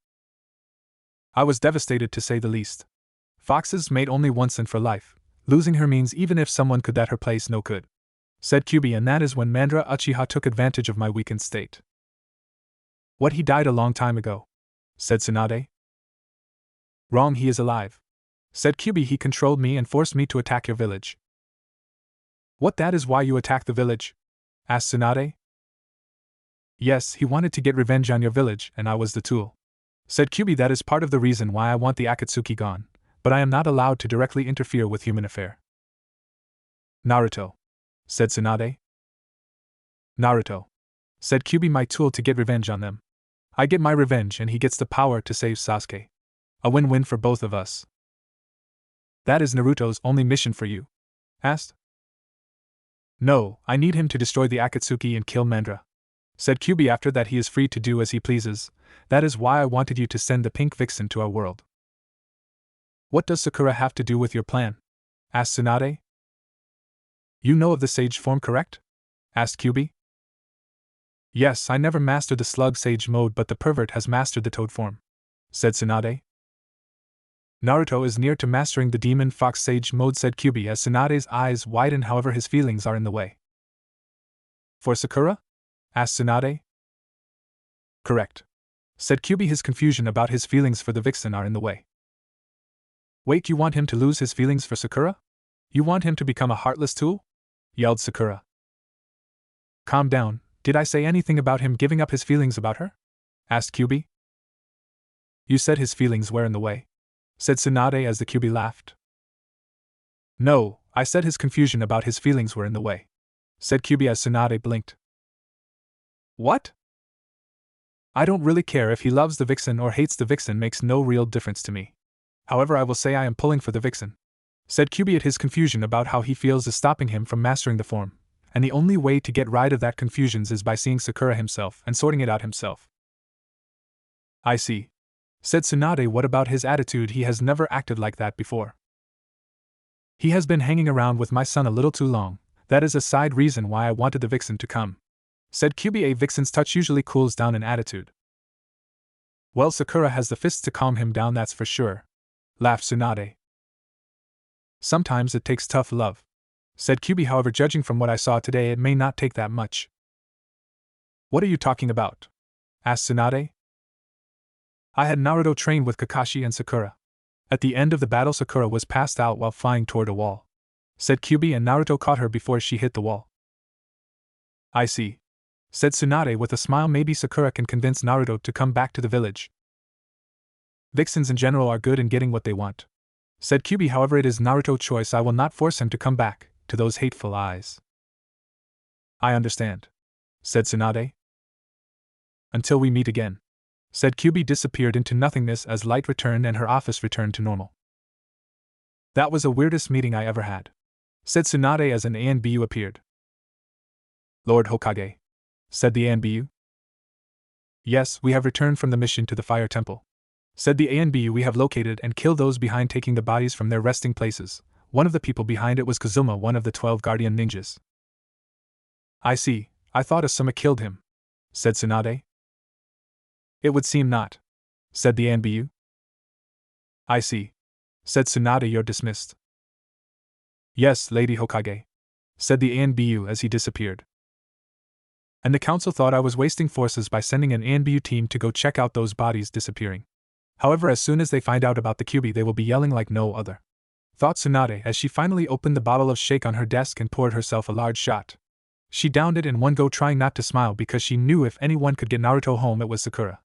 I was devastated, to say the least. Foxes mate only once and for life. Losing her means even if someone could that her place no could, said Kyubi, and that is when Mandra Uchiha took advantage of my weakened state. What, he died a long time ago? Said Tsunade. Wrong, he is alive, said Kyubi. He controlled me and forced me to attack your village. What, that is why you attacked the village? asked Tsunade. Yes, he wanted to get revenge on your village, and I was the tool. Said Kyubi. That is part of the reason why I want the Akatsuki gone, but I am not allowed to directly interfere with human affair. Naruto, said Tsunade. Naruto, said Kyubi. My tool to get revenge on them. I get my revenge and he gets the power to save Sasuke. A win-win for both of us. That is Naruto's only mission for you? Asked. No, I need him to destroy the Akatsuki and kill Mandra. Said Kyubi. After that he is free to do as he pleases. That is why I wanted you to send the pink vixen to our world. What does Sakura have to do with your plan? Asked Tsunade. You know of the sage form, correct? Asked Kyubi. Yes, I never mastered the slug sage mode, but the pervert has mastered the toad form, said Tsunade. Naruto is near to mastering the demon fox sage mode, said Kyubi as Tsunade's eyes widen. However, his feelings are in the way. For Sakura? Asked Tsunade. Correct, said Kyubi. His confusion about his feelings for the vixen are in the way. Wait, you want him to lose his feelings for Sakura? You want him to become a heartless tool? Yelled Sakura. Calm down, did I say anything about him giving up his feelings about her? Asked Kyubi. You said his feelings were in the way, said Tsunade as the Kyubi laughed. No, I said his confusion about his feelings were in the way, said Kyubi as Tsunade blinked. What? I don't really care if he loves the vixen or hates the vixen, makes no real difference to me. However, I will say I am pulling for the vixen, said Kyubi. At his confusion about how he feels is stopping him from mastering the form, and the only way to get rid of that confusion is by seeing Sakura himself and sorting it out himself. I see, said Tsunade. What about his attitude? He has never acted like that before. He has been hanging around with my son a little too long. That is a side reason why I wanted the vixen to come, said Kyubi. A vixen's touch usually cools down an attitude. Well, Sakura has the fists to calm him down, that's for sure, laughed Tsunade. Sometimes it takes tough love, said Kyubi. However, judging from what I saw today, it may not take that much. What are you talking about? Asked Tsunade. I had Naruto train with Kakashi and Sakura. At the end of the battle, Sakura was passed out while flying toward a wall, said Kyubi, and Naruto caught her before she hit the wall. I see, said Tsunade with a smile. Maybe Sakura can convince Naruto to come back to the village. Vixens in general are good in getting what they want, said Kyubi. However, it is Naruto's choice. I will not force him to come back to those hateful eyes. I understand, said Tsunade. Until we meet again, said Kyubi. Disappeared into nothingness as light returned and her office returned to normal. That was the weirdest meeting I ever had, said Tsunade as an ANBU appeared. Lord Hokage, said the ANBU. Yes, we have returned from the mission to the Fire Temple, said the ANBU. We have located and killed those behind, taking the bodies from their resting places. One of the people behind it was Kazuma, one of the 12 guardian ninjas. I see, I thought Asuma killed him, said Tsunade. It would seem not, said the ANBU. I see, said Tsunade. You're dismissed. Yes, Lady Hokage, said the ANBU as he disappeared. And the council thought I was wasting forces by sending an ANBU team to go check out those bodies disappearing. However, as soon as they find out about the Kyubi, they will be yelling like no other, thought Tsunade as she finally opened the bottle of shake on her desk and poured herself a large shot. She downed it in one go, trying not to smile because she knew if anyone could get Naruto home, it was Sakura.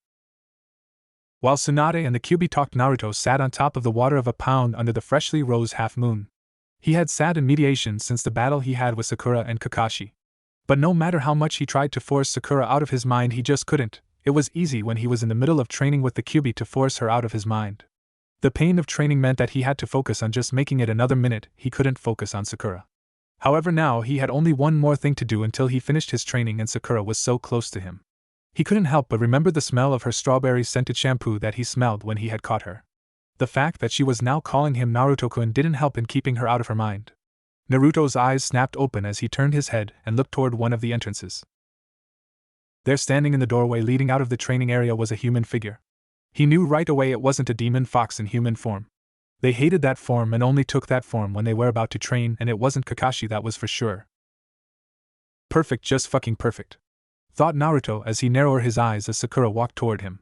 While Tsunade and the Kyubi talked, Naruto sat on top of the water of a pound under the freshly rose half moon. He had sat in mediation since the battle he had with Sakura and Kakashi. But no matter how much he tried to force Sakura out of his mind, he just couldn't. It was easy when he was in the middle of training with the Kyubi to force her out of his mind. The pain of training meant that he had to focus on just making it another minute. He couldn't focus on Sakura. However, now he had only one more thing to do until he finished his training, and Sakura was so close to him. He couldn't help but remember the smell of her strawberry-scented shampoo that he smelled when he had caught her. The fact that she was now calling him Naruto-kun didn't help in keeping her out of her mind. Naruto's eyes snapped open as he turned his head and looked toward one of the entrances. There, standing in the doorway leading out of the training area, was a human figure. He knew right away it wasn't a demon fox in human form. They hated that form and only took that form when they were about to train, and it wasn't Kakashi, that was for sure. Perfect, just fucking perfect, thought Naruto as he narrowed his eyes as Sakura walked toward him.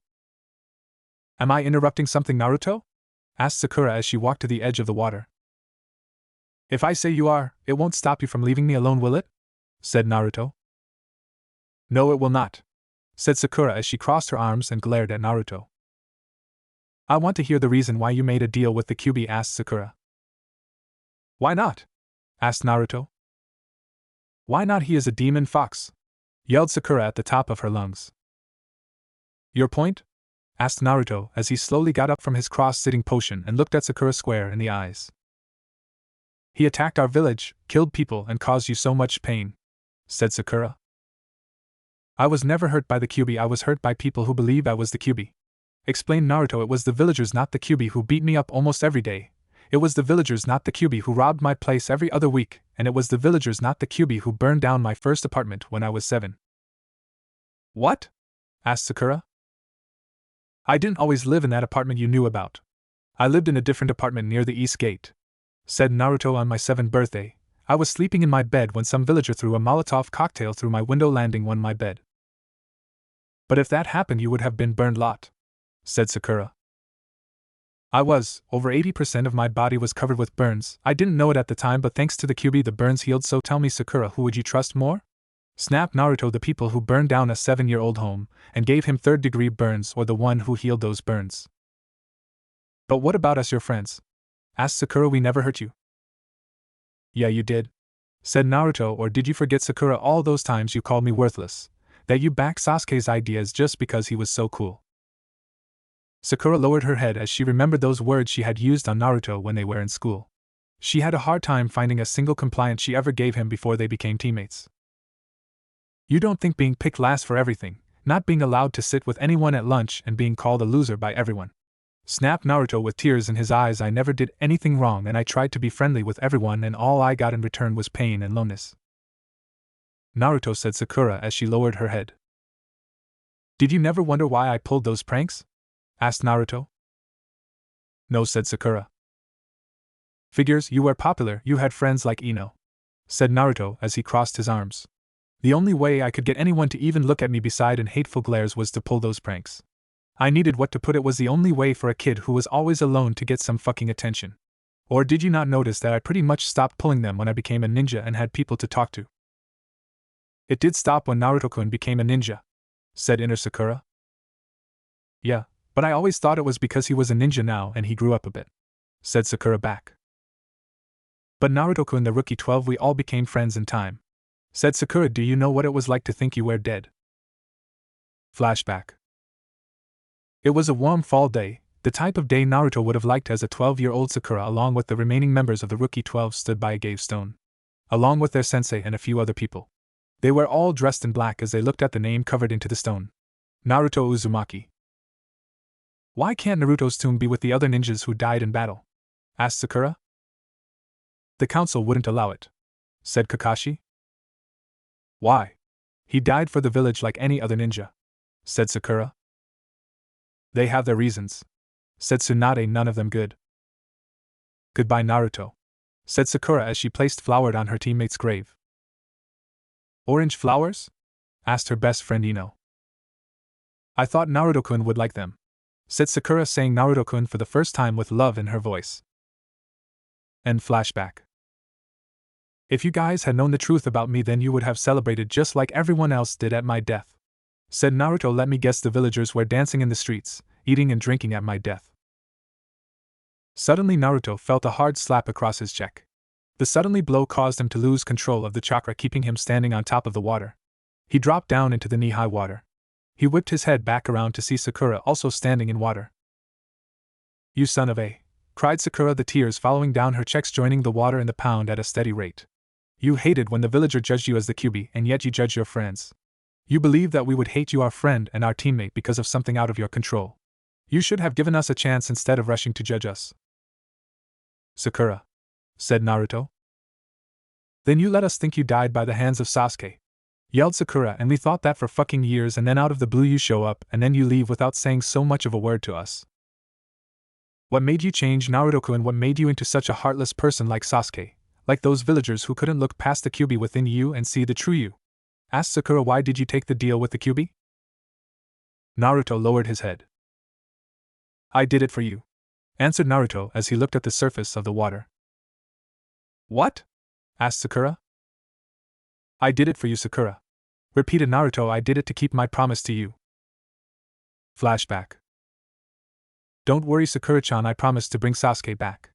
Am I interrupting something, Naruto? Asked Sakura as she walked to the edge of the water. If I say you are, it won't stop you from leaving me alone, will it? Said Naruto. No, it will not, said Sakura as she crossed her arms and glared at Naruto. I want to hear the reason why you made a deal with the Kyubi, asked Sakura. Why not? Asked Naruto. Why not? He is a demon fox, yelled Sakura at the top of her lungs. Your point? Asked Naruto as he slowly got up from his cross-sitting position and looked at Sakura square in the eyes. He attacked our village, killed people, and caused you so much pain, said Sakura. I was never hurt by the Kyubi, I was hurt by people who believed I was the Kyubi, explained Naruto. It was the villagers, not the Kyubi, who beat me up almost every day. It was the villagers, not the Kyubi, who robbed my place every other week, and it was the villagers, not the Kyubi, who burned down my first apartment when I was 7. What? Asked Sakura. I didn't always live in that apartment you knew about. I lived in a different apartment near the East Gate, said Naruto. On my 7th birthday, I was sleeping in my bed when some villager threw a Molotov cocktail through my window, landing on my bed. But if that happened, you would have been burned lot, said Sakura. I was, over 80% of my body was covered with burns. I didn't know it at the time, but thanks to the Kyubi the burns healed. So tell me, Sakura, who would you trust more? Snapped Naruto. The people who burned down a 7-year-old home and gave him 3rd-degree burns, or the one who healed those burns? But what about us, your friends? Asked Sakura. We never hurt you. Yeah, you did, said Naruto. Or did you forget, Sakura, all those times you called me worthless, that you backed Sasuke's ideas just because he was so cool? Sakura lowered her head as she remembered those words she had used on Naruto when they were in school. She had a hard time finding a single compliance she ever gave him before they became teammates. You don't think being picked last for everything, not being allowed to sit with anyone at lunch, and being called a loser by everyone? Snapped Naruto with tears in his eyes. I never did anything wrong, and I tried to be friendly with everyone, and all I got in return was pain and loneliness. Naruto, said Sakura as she lowered her head. Did you never wonder why I pulled those pranks? Asked Naruto. No, said Sakura. Figures, you were popular, you had friends like Ino, said Naruto as he crossed his arms. The only way I could get anyone to even look at me beside in hateful glares was to pull those pranks. I needed what to put it was the only way for a kid who was always alone to get some fucking attention. Or did you not notice that I pretty much stopped pulling them when I became a ninja and had people to talk to? It did stop when Naruto-kun became a ninja, said inner Sakura. Yeah, but I always thought it was because he was a ninja now and he grew up a bit, said Sakura back. But Naruto-kun, the rookie 12, we all became friends in time, said Sakura. Do you know what it was like to think you were dead? Flashback. It was a warm fall day, the type of day Naruto would have liked as a 12-year-old. Sakura, along with the remaining members of the rookie 12, stood by a gravestone, along with their sensei and a few other people. They were all dressed in black as they looked at the name covered into the stone. Naruto Uzumaki. Why can't Naruto's tomb be with the other ninjas who died in battle? Asked Sakura. The council wouldn't allow it, said Kakashi. Why? He died for the village like any other ninja, said Sakura. They have their reasons, said Tsunade, none of them good. Goodbye, Naruto, said Sakura as she placed flowers on her teammate's grave. Orange flowers? Asked her best friend Ino. I thought Naruto-kun would like them, said Sakura, saying Naruto-kun for the first time with love in her voice. End flashback. If you guys had known the truth about me, then you would have celebrated just like everyone else did at my death, said Naruto. Let me guess, the villagers were dancing in the streets, eating and drinking at my death. Suddenly Naruto felt a hard slap across his cheek. The suddenly blow caused him to lose control of the chakra, keeping him standing on top of the water. He dropped down into the knee-high water. He whipped his head back around to see Sakura also standing in water. You son of a, cried Sakura, the tears following down her cheeks, joining the water in the pound at a steady rate. You hated when the villager judged you as the Kyubi, and yet you judge your friends. You believe that we would hate you, our friend and our teammate, because of something out of your control. You should have given us a chance instead of rushing to judge us. Sakura, said Naruto. Then you let us think you died by the hands of Sasuke, yelled Sakura, and we thought that for fucking years, and then out of the blue you show up and then you leave without saying so much of a word to us. What made you change, Naruto-kun? What made you into such a heartless person like Sasuke, like those villagers who couldn't look past the Kyubi within you and see the true you? Asked Sakura. Why did you take the deal with the Kyubi? Naruto lowered his head. I did it for you, answered Naruto as he looked at the surface of the water. What? Asked Sakura. I did it for you, Sakura, repeated Naruto. I did it to keep my promise to you. Flashback. Don't worry, Sakura-chan, I promised to bring Sasuke back,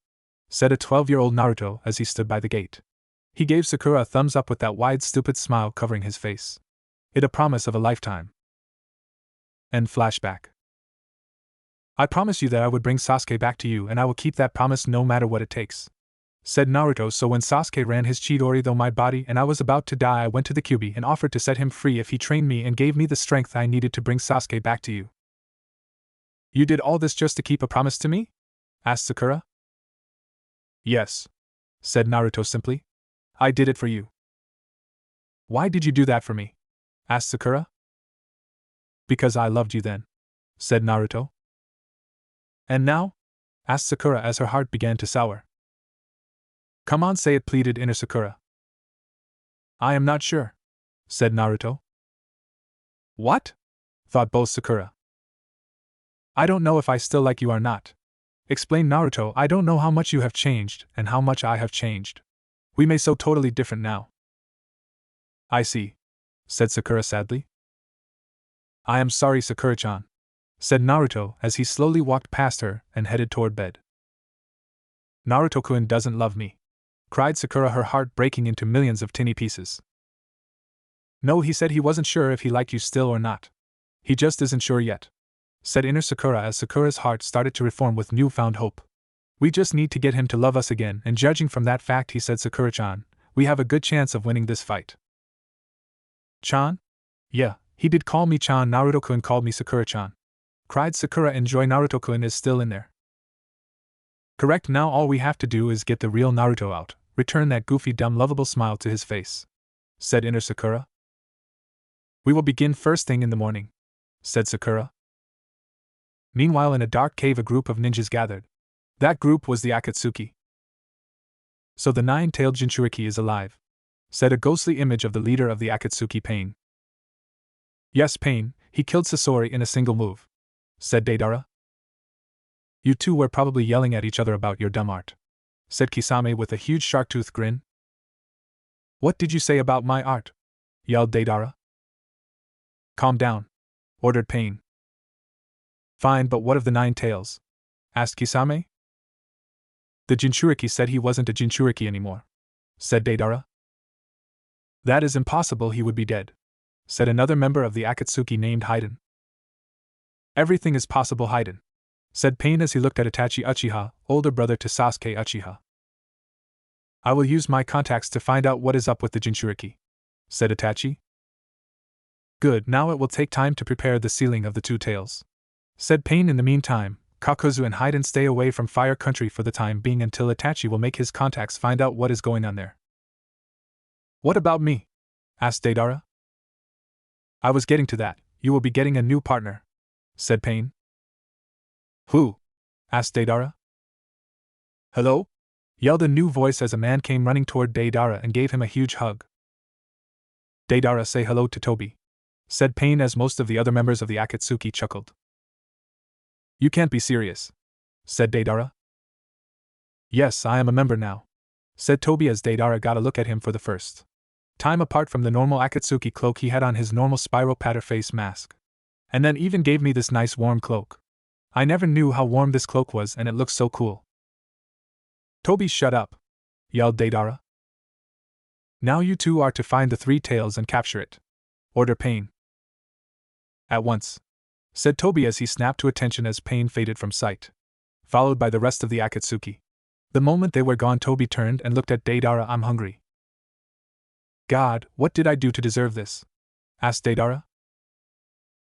said a 12-year-old Naruto as he stood by the gate. He gave Sakura a thumbs up with that wide, stupid smile covering his face. It a promise of a lifetime. End flashback. I promise you that I would bring Sasuke back to you, and I will keep that promise no matter what it takes, said Naruto. So when Sasuke ran his Chidori through my body and I was about to die, I went to the Kyubi and offered to set him free if he trained me and gave me the strength I needed to bring Sasuke back to you. You did all this just to keep a promise to me? Asked Sakura. Yes, said Naruto simply. I did it for you. Why did you do that for me? Asked Sakura. Because I loved you then, said Naruto. And now? Asked Sakura as her heart began to sour. Come on, say it, pleaded inner Sakura. I am not sure, said Naruto. What? Thought both Sakura. I don't know if I still like you or not, explained Naruto. I don't know how much you have changed and how much I have changed. We may so totally different now. I see, said Sakura sadly. I am sorry, Sakura-chan, said Naruto as he slowly walked past her and headed toward bed. Naruto-kun doesn't love me, cried Sakura, her heart breaking into millions of tiny pieces. No, he said he wasn't sure if he liked you still or not. He just isn't sure yet, said inner Sakura as Sakura's heart started to reform with newfound hope. We just need to get him to love us again, and judging from that fact, he said, Sakura-chan, we have a good chance of winning this fight. Chan? Yeah, he did call me Chan. Naruto-kun called me Sakura-chan, cried Sakura, and joy, Naruto-kun is still in there. Correct, now all we have to do is get the real Naruto out, return that goofy, dumb, lovable smile to his face, said inner Sakura. We will begin first thing in the morning, said Sakura. Meanwhile, in a dark cave, a group of ninjas gathered. That group was the Akatsuki. So the nine-tailed Jinchuriki is alive, said a ghostly image of the leader of the Akatsuki, Pain. Yes, Pain, he killed Sasori in a single move, said Deidara. You two were probably yelling at each other about your dumb art, said Kisame with a huge shark-tooth grin. What did you say about my art? Yelled Deidara. Calm down, ordered Pain. Fine, but what of the nine tails? Asked Kisame. The Jinchuriki said he wasn't a Jinchuriki anymore, said Deidara. That is impossible, he would be dead, said another member of the Akatsuki named Haiden. Everything is possible, Haiden, said Pain as he looked at Itachi Uchiha, older brother to Sasuke Uchiha. I will use my contacts to find out what is up with the Jinchuriki, said Itachi. Good, now it will take time to prepare the sealing of the two tails, said Pain. In the meantime, Kakuzu and Haiden stay away from Fire Country for the time being until Itachi will make his contacts find out what is going on there. What about me? Asked Deidara. I was getting to that. You will be getting a new partner, said Pain. Who? Asked Deidara. Hello? Yelled a new voice as a man came running toward Deidara and gave him a huge hug. Deidara, say hello to Tobi, said Pain as most of the other members of the Akatsuki chuckled. You can't be serious, said Deidara. Yes, I am a member now, said Tobi as Deidara got a look at him for the first time apart from the normal Akatsuki cloak he had on, his normal spiral pattern face mask. And then even gave me this nice warm cloak. I never knew how warm this cloak was, and it looks so cool. Tobi, shut up, yelled Deidara. Now you two are to find the three tails and capture it, ordered Pain. At once, said Tobi as he snapped to attention as Pain faded from sight, followed by the rest of the Akatsuki. The moment they were gone, Tobi turned and looked at Deidara. I'm hungry. God, what did I do to deserve this? Asked Deidara.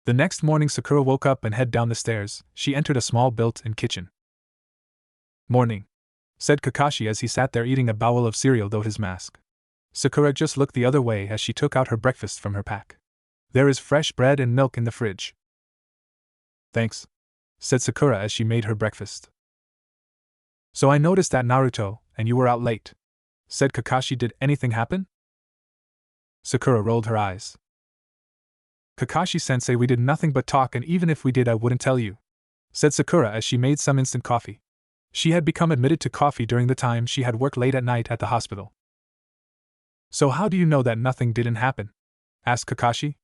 The next morning Sakura woke up and headed down the stairs. She entered a small built-in kitchen. Morning, said Kakashi as he sat there eating a bowl of cereal though his mask. Sakura just looked the other way as she took out her breakfast from her pack. There is fresh bread and milk in the fridge. Thanks, said Sakura as she made her breakfast. So I noticed that Naruto, and you were out late, said Kakashi. Did anything happen? Sakura rolled her eyes. Kakashi-sensei, we did nothing but talk, and even if we did I wouldn't tell you, said Sakura as she made some instant coffee. She had become admitted to coffee during the time she had worked late at night at the hospital. So how do you know that nothing didn't happen? asked Kakashi.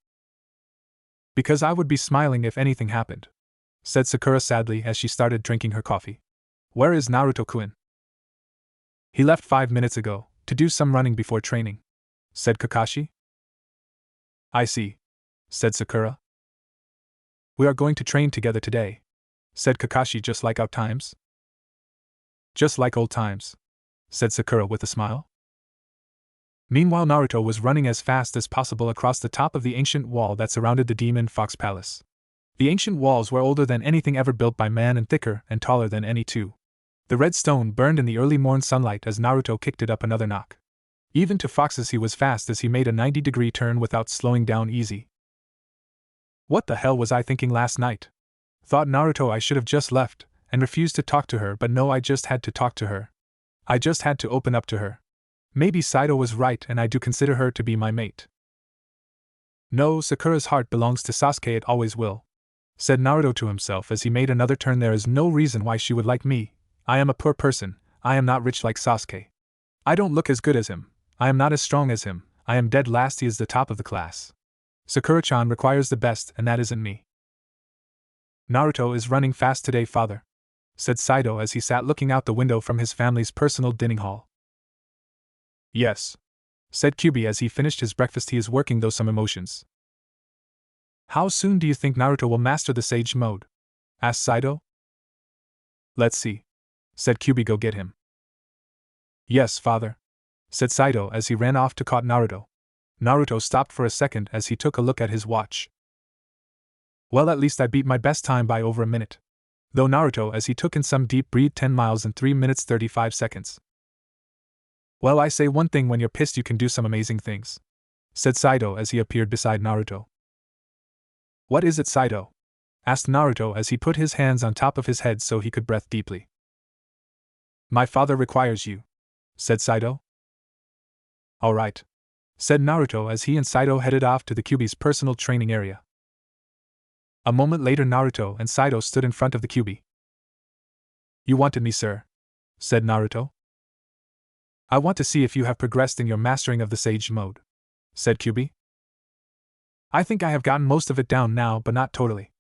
Because I would be smiling if anything happened, said Sakura sadly as she started drinking her coffee. Where is Naruto-kun? He left 5 minutes ago, to do some running before training, said Kakashi. I see, said Sakura. We are going to train together today, said Kakashi, just like old times. Just like old times, said Sakura with a smile. Meanwhile, Naruto was running as fast as possible across the top of the ancient wall that surrounded the Demon Fox Palace. The ancient walls were older than anything ever built by man and thicker and taller than any two. The red stone burned in the early morn sunlight as Naruto kicked it up another knock. Even to foxes he was fast as he made a 90-degree turn without slowing down easy. What the hell was I thinking last night? Thought Naruto I should have just left, and refused to talk to her, but no, I just had to talk to her. I just had to open up to her. Maybe Saito was right and I do consider her to be my mate. No, Sakura's heart belongs to Sasuke, it always will, said Naruto to himself as he made another turn. There is no reason why she would like me. I am a poor person, I am not rich like Sasuke. I don't look as good as him, I am not as strong as him, I am dead last, he is the top of the class. Sakura-chan requires the best and that isn't me. Naruto is running fast today, father, said Saito as he sat looking out the window from his family's personal dining hall. Yes, said Kyubi as he finished his breakfast. He is working though some emotions. How soon do you think Naruto will master the Sage Mode? Asked Saito. Let's see, said Kyubi. Go get him. Yes, father, said Saito as he ran off to caught Naruto. Naruto stopped for a second as he took a look at his watch. Well, at least I beat my best time by over a minute. Though Naruto as he took in some deep breath, 10 miles in 3 minutes 35 seconds. Well, I say one thing, when you're pissed you can do some amazing things, said Saito as he appeared beside Naruto. What is it, Saito? Asked Naruto as he put his hands on top of his head so he could breathe deeply. My father requires you, said Saito. All right, said Naruto as he and Saito headed off to the Kyubi's personal training area. A moment later, Naruto and Saito stood in front of the Kyubi. You wanted me, sir, said Naruto. I want to see if you have progressed in your mastering of the Sage Mode, said Kyubi. I think I have gotten most of it down now, but not totally,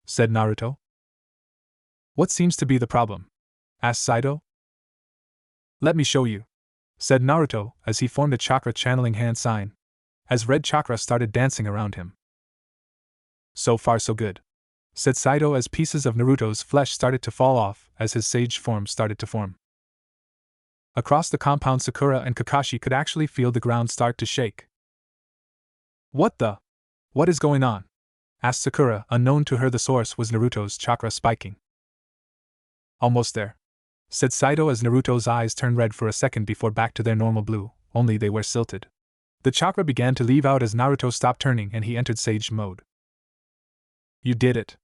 said Naruto. What seems to be the problem? Asked Saito. Let me show you, said Naruto as he formed a chakra channeling hand sign, as red chakra started dancing around him. So far so good, said Saito as pieces of Naruto's flesh started to fall off as his sage form started to form. Across the compound, Sakura and Kakashi could actually feel the ground start to shake. What is going on? Asked Sakura. Unknown to her, the source was Naruto's chakra spiking. Almost there, said Saito as Naruto's eyes turned red for a second before back to their normal blue, only they were silted. The chakra began to leave out as Naruto stopped turning and he entered Sage Mode. You did it,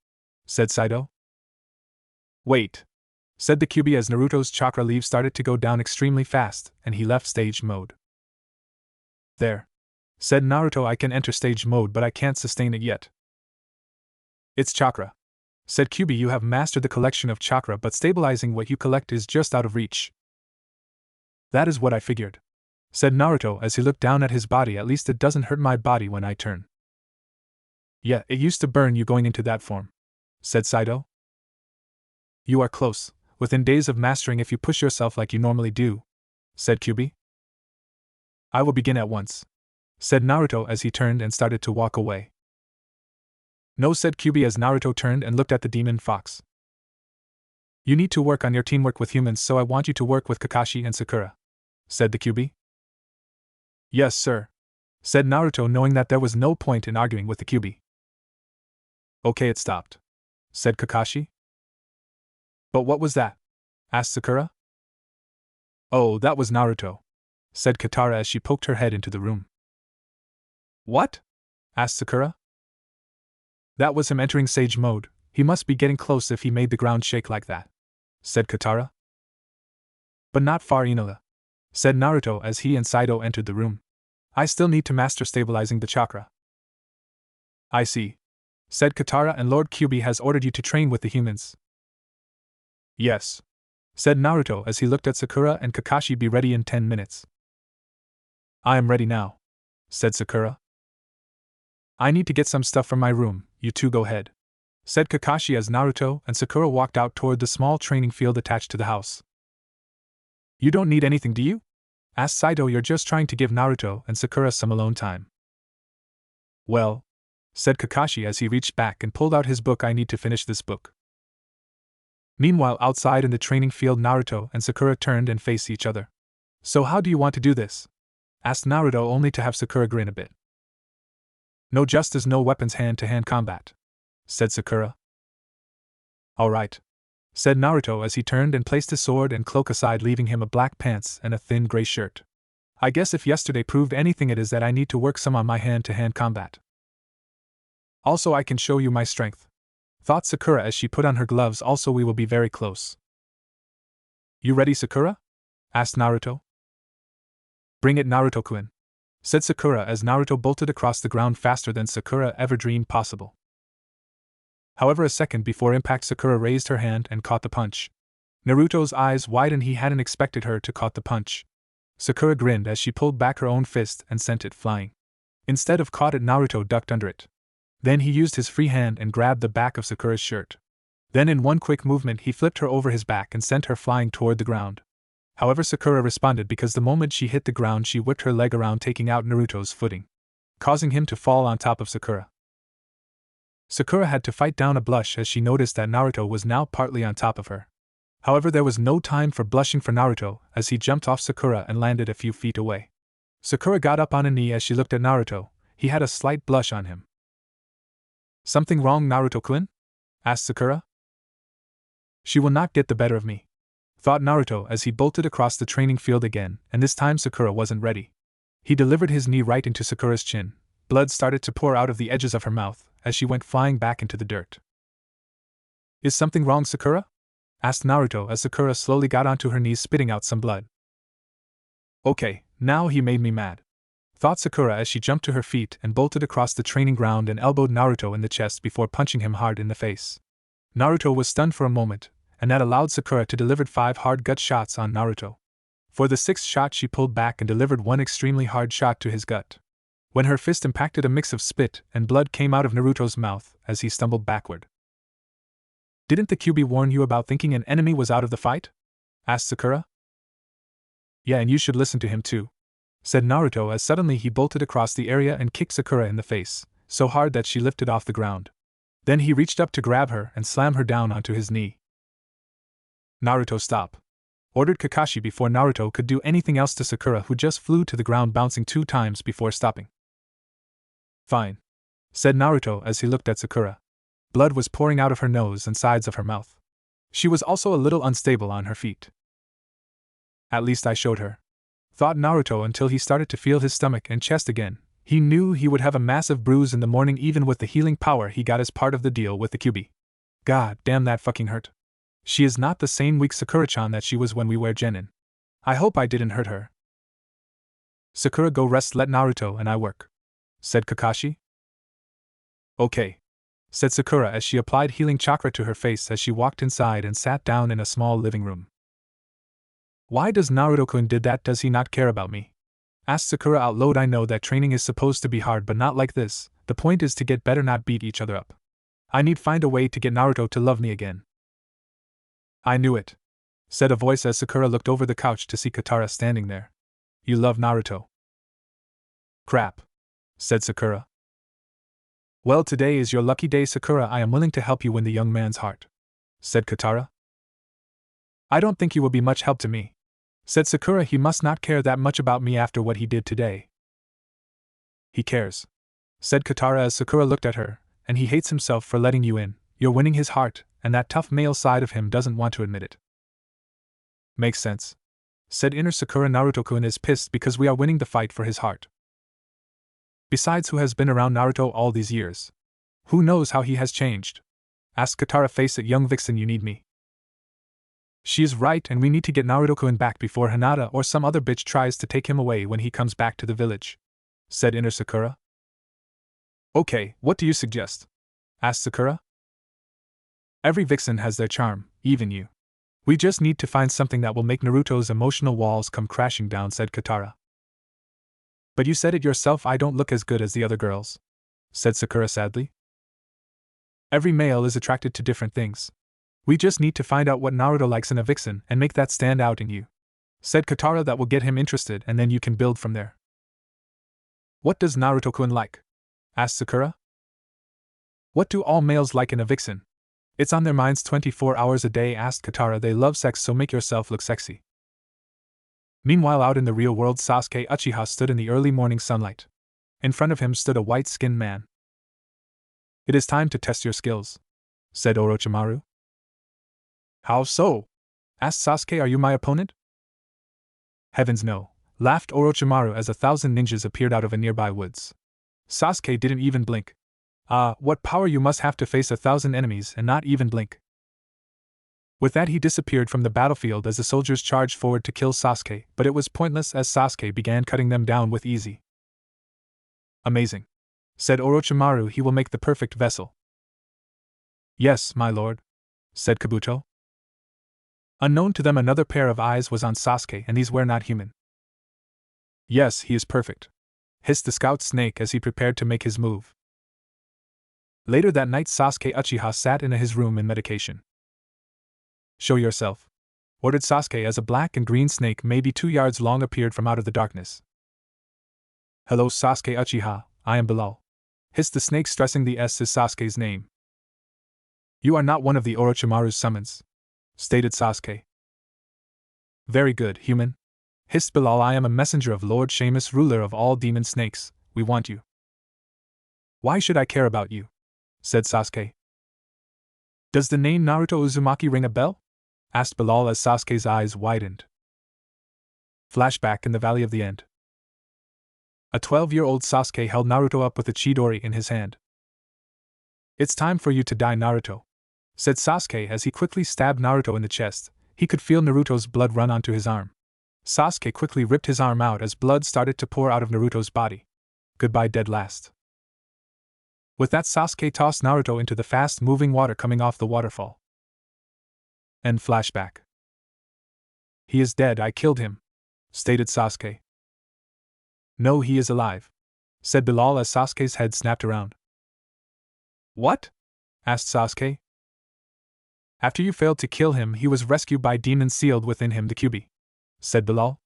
said Saito. Wait, said the Kyubi as Naruto's chakra leave started to go down extremely fast and he left Stage Mode. There, said Naruto. I can enter Stage Mode but I can't sustain it yet. It's chakra, said Kyubi. You have mastered the collection of chakra but stabilizing what you collect is just out of reach. That is what I figured, said Naruto as he looked down at his body. At least it doesn't hurt my body when I turn. Yeah, it used to burn you going into that form, said Saito. You are close, within days of mastering if you push yourself like you normally do, said Kyubi. I will begin at once, said Naruto as he turned and started to walk away. No, said Kyubi as Naruto turned and looked at the demon fox. You need to work on your teamwork with humans, so I want you to work with Kakashi and Sakura, said the Kyubi. Yes, sir, said Naruto, knowing that there was no point in arguing with the Kyubi. Okay, it stopped, said Kakashi. But what was that? Asked Sakura. Oh, that was Naruto, said Katara as she poked her head into the room. What? Asked Sakura. That was him entering Sage Mode. He must be getting close if he made the ground shake like that, said Katara. But not far, Inola, said Naruto as he and Saito entered the room. I still need to master stabilizing the chakra. I see, said Katara, and Lord Kyubi has ordered you to train with the humans. Yes, said Naruto as he looked at Sakura and Kakashi. Be ready in 10 minutes. I am ready now, said Sakura. I need to get some stuff from my room, you two go ahead, said Kakashi as Naruto and Sakura walked out toward the small training field attached to the house. You don't need anything, do you? Asked Saito. You're just trying to give Naruto and Sakura some alone time. Well, said Kakashi as he reached back and pulled out his book. I need to finish this book. Meanwhile, outside in the training field, Naruto and Sakura turned and faced each other. So how do you want to do this? Asked Naruto, only to have Sakura grin a bit. No justice, no weapons, hand-to-hand combat, said Sakura. Alright, said Naruto as he turned and placed his sword and cloak aside, leaving him a black pants and a thin gray shirt. I guess if yesterday proved anything, it is that I need to work some on my hand-to-hand combat. Also, I can show you my strength, thought Sakura as she put on her gloves. Also, we will be very close. You ready, Sakura? Asked Naruto. Bring it, Naruto-kun, said Sakura as Naruto bolted across the ground faster than Sakura ever dreamed possible. However, a second before impact, Sakura raised her hand and caught the punch. Naruto's eyes widened. He hadn't expected her to caught the punch. Sakura grinned as she pulled back her own fist and sent it flying. Instead of caught it, Naruto ducked under it. Then he used his free hand and grabbed the back of Sakura's shirt. Then in one quick movement he flipped her over his back and sent her flying toward the ground. However, Sakura responded because the moment she hit the ground she whipped her leg around, taking out Naruto's footing, causing him to fall on top of Sakura. Sakura had to fight down a blush as she noticed that Naruto was now partly on top of her. However, there was no time for blushing for Naruto as he jumped off Sakura and landed a few feet away. Sakura got up on a knee as she looked at Naruto. He had a slight blush on him. Something wrong, Naruto-kun? Asked Sakura. She will not get the better of me, thought Naruto as he bolted across the training field again, and this time Sakura wasn't ready. He delivered his knee right into Sakura's chin. Blood started to pour out of the edges of her mouth as she went flying back into the dirt. Is something wrong, Sakura? Asked Naruto as Sakura slowly got onto her knees, spitting out some blood. Okay, now he made me mad, thought Sakura as she jumped to her feet and bolted across the training ground and elbowed Naruto in the chest before punching him hard in the face. Naruto was stunned for a moment, and that allowed Sakura to deliver 5 hard gut shots on Naruto. For the 6th shot she pulled back and delivered one extremely hard shot to his gut. When her fist impacted, a mix of spit and blood came out of Naruto's mouth as he stumbled backward. Didn't the Kyubi warn you about thinking an enemy was out of the fight? Asked Sakura. Yeah, and you should listen to him too, said Naruto as suddenly he bolted across the area and kicked Sakura in the face, so hard that she lifted off the ground. Then he reached up to grab her and slam her down onto his knee. Naruto, stop, ordered Kakashi before Naruto could do anything else to Sakura, who just flew to the ground, bouncing 2 times before stopping. Fine, said Naruto as he looked at Sakura. Blood was pouring out of her nose and sides of her mouth. She was also a little unstable on her feet. At least I showed her, thought Naruto until he started to feel his stomach and chest again. He knew he would have a massive bruise in the morning even with the healing power he got as part of the deal with the Kyubi. God damn, that fucking hurt. She is not the same weak Sakura-chan that she was when we were genin. I hope I didn't hurt her. Sakura, go rest, let Naruto and I work, said Kakashi. Okay, said Sakura as she applied healing chakra to her face as she walked inside and sat down in a small living room. Why does Naruto-kun did that? Does he not care about me? Asked Sakura out loud. I know that training is supposed to be hard, but not like this. The point is to get better, not beat each other up. I need find a way to get Naruto to love me again. I knew it, said a voice as Sakura looked over the couch to see Katara standing there. You love Naruto? Crap, said Sakura. Well, today is your lucky day, Sakura. I am willing to help you win the young man's heart, said Katara. I don't think you will be much help to me, said Sakura. He must not care that much about me after what he did today. He cares, said Katara as Sakura looked at her, and he hates himself for letting you in. You're winning his heart, and that tough male side of him doesn't want to admit it. Makes sense, said inner Sakura. Naruto-kun is pissed because we are winning the fight for his heart. Besides, who has been around Naruto all these years? Who knows how he has changed? Asked Katara. Face it, young vixen, you need me. She is right, and we need to get Naruto-kun back before Hinata or some other bitch tries to take him away when he comes back to the village, said inner Sakura. Okay, what do you suggest? Asked Sakura. Every vixen has their charm, even you. We just need to find something that will make Naruto's emotional walls come crashing down, said Katara. But you said it yourself, I don't look as good as the other girls, said Sakura sadly. Every male is attracted to different things. We just need to find out what Naruto likes in a vixen and make that stand out in you, said Katara. That will get him interested and then you can build from there. What does Naruto-kun like? Asked Sakura. What do all males like in a vixen? It's on their minds 24 hours a day, asked Katara. They love sex, so make yourself look sexy. Meanwhile, out in the real world, Sasuke Uchiha stood in the early morning sunlight. In front of him stood a white-skinned man. It is time to test your skills, said Orochimaru. How so? Asked Sasuke. Are you my opponent? Heavens no, laughed Orochimaru as 1,000 ninjas appeared out of a nearby woods. Sasuke didn't even blink. Ah, what power you must have to face 1,000 enemies and not even blink. With that he disappeared from the battlefield as the soldiers charged forward to kill Sasuke, but it was pointless as Sasuke began cutting them down with ease. Amazing, said Orochimaru. He will make the perfect vessel. Yes, my lord, said Kabuto. Unknown to them, another pair of eyes was on Sasuke, and these were not human. Yes, he is perfect, hissed the scout snake as he prepared to make his move. Later that night, Sasuke Uchiha sat in his room in meditation. Show yourself, ordered Sasuke as a black and green snake maybe 2 yards long appeared from out of the darkness. Hello Sasuke Uchiha, I am Bilal, hissed the snake, stressing the S as Sasuke's name. You are not one of the Orochimaru's summons, stated Sasuke. Very good, human, hissed Bilal. I am a messenger of Lord Seamus, ruler of all demon snakes. We want you. Why should I care about you? Said Sasuke. Does the name Naruto Uzumaki ring a bell? Asked Bilal as Sasuke's eyes widened. Flashback in the Valley of the End. A 12-year-old Sasuke held Naruto up with a Chidori in his hand. It's time for you to die, Naruto, said Sasuke as he quickly stabbed Naruto in the chest. He could feel Naruto's blood run onto his arm. Sasuke quickly ripped his arm out as blood started to pour out of Naruto's body. Goodbye, dead last. With that, Sasuke tossed Naruto into the fast-moving water coming off the waterfall. End flashback. He is dead, I killed him, stated Sasuke. No, he is alive, said Bilal as Sasuke's head snapped around. What? Asked Sasuke. After you failed to kill him, he was rescued by demons sealed within him, the Kyubi, said Bilal.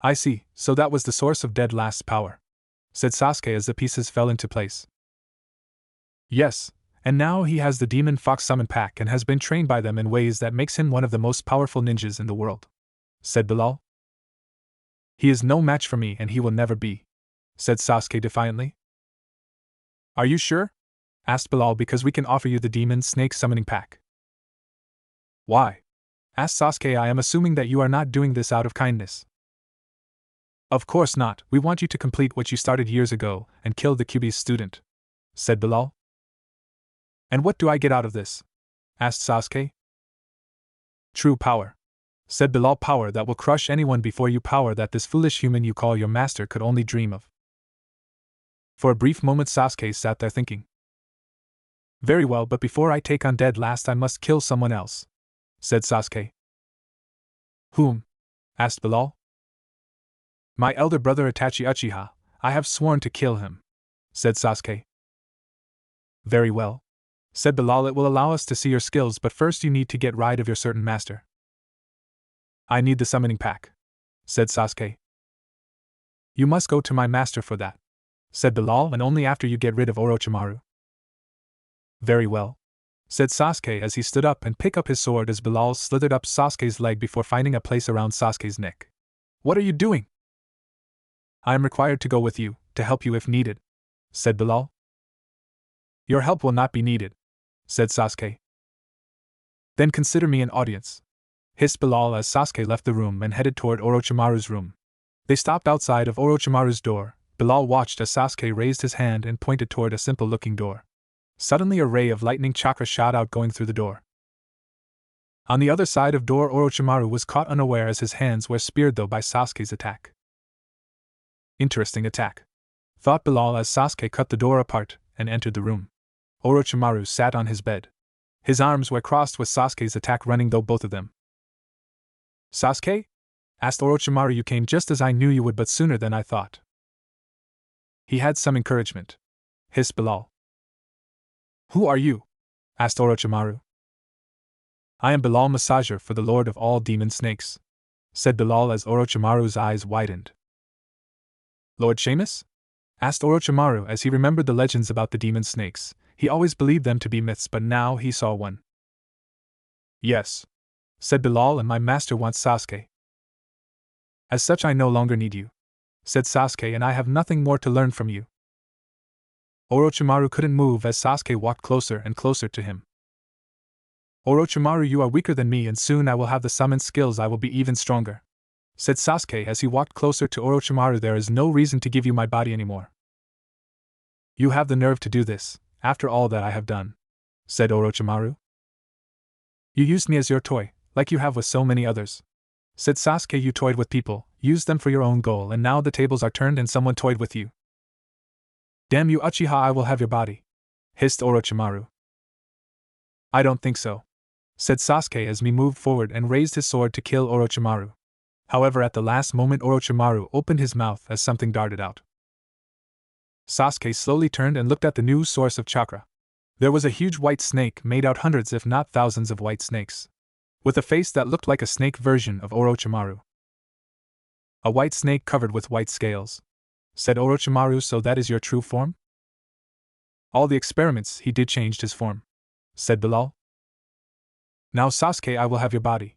I see, so that was the source of Dead Last's power, said Sasuke as the pieces fell into place. Yes, and now he has the Demon Fox Summon Pack and has been trained by them in ways that makes him one of the most powerful ninjas in the world, said Bilal. He is no match for me and he will never be, said Sasuke defiantly. Are you sure? Asked Bilal. Because we can offer you the Demon Snake Summoning Pack. Why? Asked Sasuke. I am assuming that you are not doing this out of kindness. Of course not, we want you to complete what you started years ago and kill the Kyubi's student, said Bilal. And what do I get out of this? Asked Sasuke. True power, said Bilal. Power that will crush anyone before you, power that this foolish human you call your master could only dream of. For a brief moment Sasuke sat there thinking. Very well, but before I take on Dead Last I must kill someone else, said Sasuke. Whom? Asked Bilal. My elder brother Itachi Uchiha. I have sworn to kill him, said Sasuke. Very well, said Bilal. It will allow us to see your skills, but first you need to get rid of your certain master. I need the summoning pack, said Sasuke. You must go to my master for that, said Bilal, and only after you get rid of Orochimaru. Very well, said Sasuke as he stood up and picked up his sword as Bilal slithered up Sasuke's leg before finding a place around Sasuke's neck. What are you doing? I am required to go with you, to help you if needed, said Bilal. Your help will not be needed, said Sasuke. Then consider me an audience, hissed Bilal as Sasuke left the room and headed toward Orochimaru's room. They stopped outside of Orochimaru's door. Bilal watched as Sasuke raised his hand and pointed toward a simple-looking door. Suddenly a ray of lightning chakra shot out going through the door. On the other side of door, Orochimaru was caught unaware as his hands were speared though by Sasuke's attack. Interesting attack, thought Bilal as Sasuke cut the door apart and entered the room. Orochimaru sat on his bed. His arms were crossed with Sasuke's attack running through both of them. Sasuke? Asked Orochimaru. You came just as I knew you would, but sooner than I thought. He had some encouragement, hissed Bilal. Who are you? Asked Orochimaru. I am Bilal Massager for the Lord of all Demon Snakes, said Bilal as Orochimaru's eyes widened. Lord Seamus? Asked Orochimaru as he remembered the legends about the demon snakes. He always believed them to be myths, but now he saw one. Yes, said Bilal, and my master wants Sasuke. As such, I no longer need you, said Sasuke, and I have nothing more to learn from you. Orochimaru couldn't move as Sasuke walked closer and closer to him. Orochimaru, you are weaker than me, and soon I will have the summon skills. I will be even stronger, said Sasuke as he walked closer to Orochimaru. There is no reason to give you my body anymore. You have the nerve to do this, after all that I have done, said Orochimaru. You used me as your toy, like you have with so many others, said Sasuke. You toyed with people, used them for your own goal, and now the tables are turned and someone toyed with you. Damn you, Uchiha, I will have your body, hissed Orochimaru. I don't think so, said Sasuke as he moved forward and raised his sword to kill Orochimaru. However, at the last moment, Orochimaru opened his mouth as something darted out. Sasuke slowly turned and looked at the new source of chakra. There was a huge white snake made out hundreds if not thousands of white snakes, with a face that looked like a snake version of Orochimaru. A white snake covered with white scales, said Orochimaru. So that is your true form? All the experiments he did changed his form, said Bilal. Now Sasuke, I will have your body,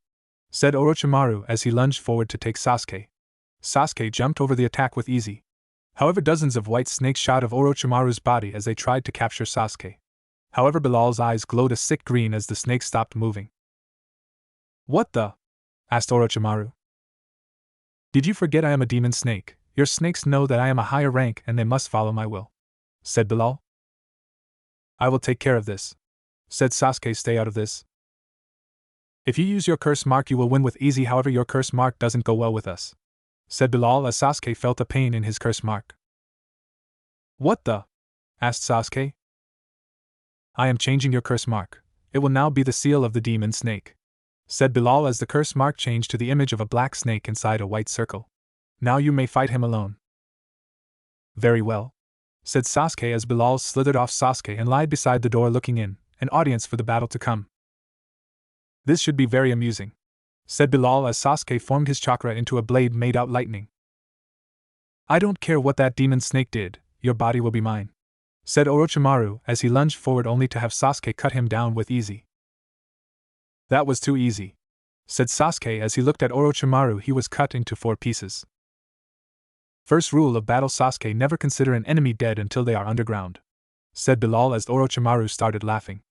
said Orochimaru as he lunged forward to take Sasuke. Sasuke jumped over the attack with ease. However, dozens of white snakes shot of Orochimaru's body as they tried to capture Sasuke. However, Bilal's eyes glowed a sick green as the snakes stopped moving. What the? Asked Orochimaru. Did you forget I am a demon snake? Your snakes know that I am a higher rank and they must follow my will, said Bilal. I will take care of this, said Sasuke. Stay out of this. If you use your curse mark, you will win with easy. However, your curse mark doesn't go well with us, said Bilal as Sasuke felt a pain in his curse mark. What the? Asked Sasuke. I am changing your curse mark. It will now be the seal of the demon snake, said Bilal as the curse mark changed to the image of a black snake inside a white circle. Now you may fight him alone. Very well, said Sasuke as Bilal slithered off Sasuke and lied beside the door looking in, an audience for the battle to come. This should be very amusing, said Bilal as Sasuke formed his chakra into a blade made out lightning. I don't care what that demon snake did, your body will be mine, said Orochimaru as he lunged forward only to have Sasuke cut him down with ease. That was too easy, said Sasuke as he looked at Orochimaru. He was cut into 4 pieces. First rule of battle, Sasuke, never consider an enemy dead until they are underground, said Bilal as Orochimaru started laughing.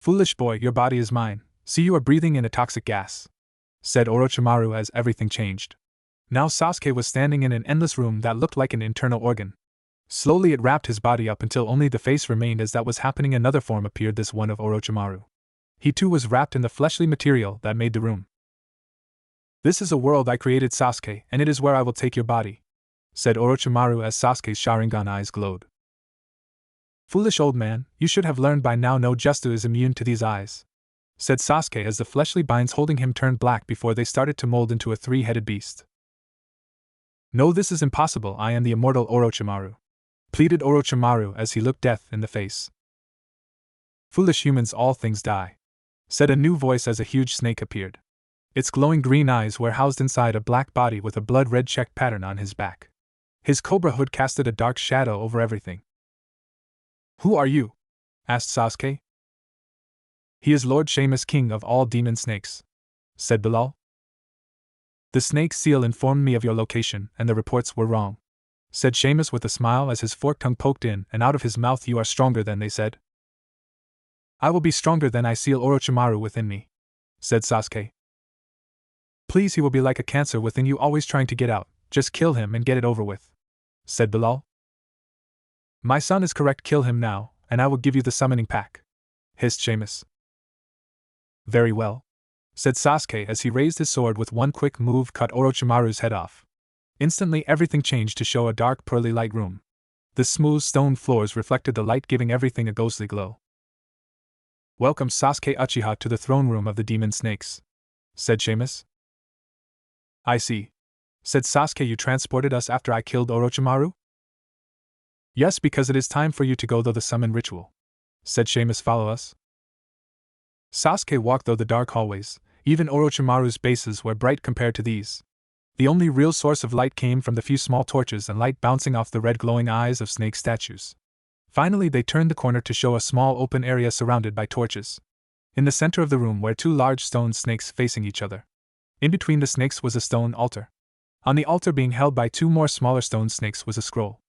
Foolish boy, your body is mine. See, you are breathing in a toxic gas, said Orochimaru as everything changed. Now Sasuke was standing in an endless room that looked like an internal organ. Slowly it wrapped his body up until only the face remained. As that was happening, another form appeared, this one of Orochimaru. He too was wrapped in the fleshly material that made the room. This is a world I created, Sasuke, and it is where I will take your body, said Orochimaru as Sasuke's Sharingan eyes glowed. Foolish old man, you should have learned by now. No Justu is immune to these eyes, said Sasuke as the fleshly binds holding him turned black before they started to mold into a 3-headed beast. No, this is impossible. I am the immortal Orochimaru, pleaded Orochimaru as he looked death in the face. Foolish humans, all things die, said a new voice as a huge snake appeared. Its glowing green eyes were housed inside a black body with a blood-red check pattern on his back. His cobra hood casted a dark shadow over everything. Who are you? Asked Sasuke. He is Lord Seamus, king of all demon snakes, said Bilal. The snake seal informed me of your location, and the reports were wrong, said Seamus with a smile as his forked tongue poked in and out of his mouth. You are stronger than they said. I will be stronger than I seal Orochimaru within me, said Sasuke. Please, he will be like a cancer within you, always trying to get out. Just kill him and get it over with, said Bilal. My son is correct, kill him now, and I will give you the summoning pack, hissed Seamus. Very well, said Sasuke as he raised his sword with one quick move cut Orochimaru's head off. Instantly everything changed to show a dark pearly light room. The smooth stone floors reflected the light, giving everything a ghostly glow. Welcome Sasuke Uchiha to the throne room of the demon snakes, said Seamus. I see, said Sasuke. You transported us after I killed Orochimaru? Yes, because it is time for you to go through the summon ritual, said Seamus. Follow us. Sasuke walked through the dark hallways. Even Orochimaru's bases were bright compared to these. The only real source of light came from the few small torches and light bouncing off the red glowing eyes of snake statues. Finally they turned the corner to show a small open area surrounded by torches. In the center of the room were 2 large stone snakes facing each other. In between the snakes was a stone altar. On the altar being held by 2 more smaller stone snakes was a scroll.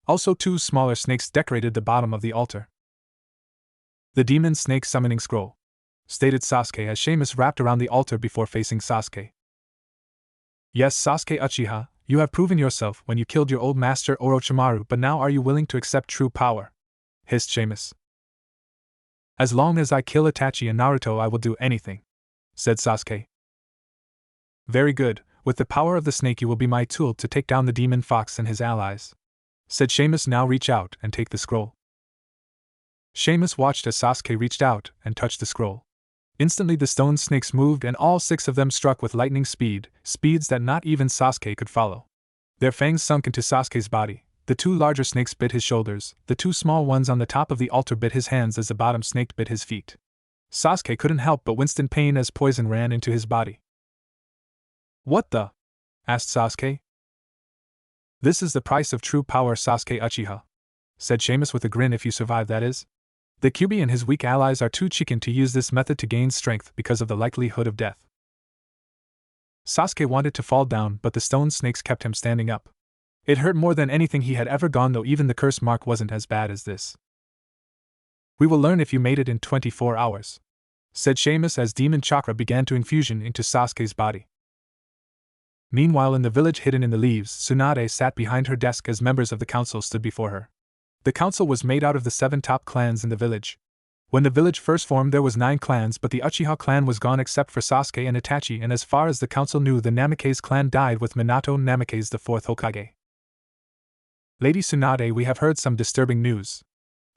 Also 2 smaller snakes decorated the bottom of the altar. The Demon Snake Summoning Scroll, stated Sasuke as Seamus wrapped around the altar before facing Sasuke. Yes, Sasuke Uchiha, you have proven yourself when you killed your old master Orochimaru, but now are you willing to accept true power? Hissed Seamus. As long as I kill Itachi and Naruto I will do anything, said Sasuke. Very good, with the power of the snake you will be my tool to take down the demon fox and his allies, said Seamus. Now reach out and take the scroll. Seamus watched as Sasuke reached out and touched the scroll. Instantly the stone snakes moved and all 6 of them struck with lightning speed, speeds that not even Sasuke could follow. Their fangs sunk into Sasuke's body. The 2 larger snakes bit his shoulders, the 2 small ones on the top of the altar bit his hands as the bottom snake bit his feet. Sasuke couldn't help but wince in pain as poison ran into his body. What the? Asked Sasuke. This is the price of true power, Sasuke Uchiha, said Seamus with a grin. If you survive, that is. The Kyubi and his weak allies are too chicken to use this method to gain strength because of the likelihood of death. Sasuke wanted to fall down, but the stone snakes kept him standing up. It hurt more than anything he had ever gone, though even the curse mark wasn't as bad as this. We will learn if you made it in 24 hours, said Seamus as demon chakra began to infusion into Sasuke's body. Meanwhile, in the village hidden in the leaves, Tsunade sat behind her desk as members of the council stood before her. The council was made out of the 7 top clans in the village. When the village first formed there was 9 clans, but the Uchiha clan was gone except for Sasuke and Itachi, and as far as the council knew the Namikaze clan died with Minato Namikaze, the 4th Hokage. Lady Tsunade, we have heard some disturbing news,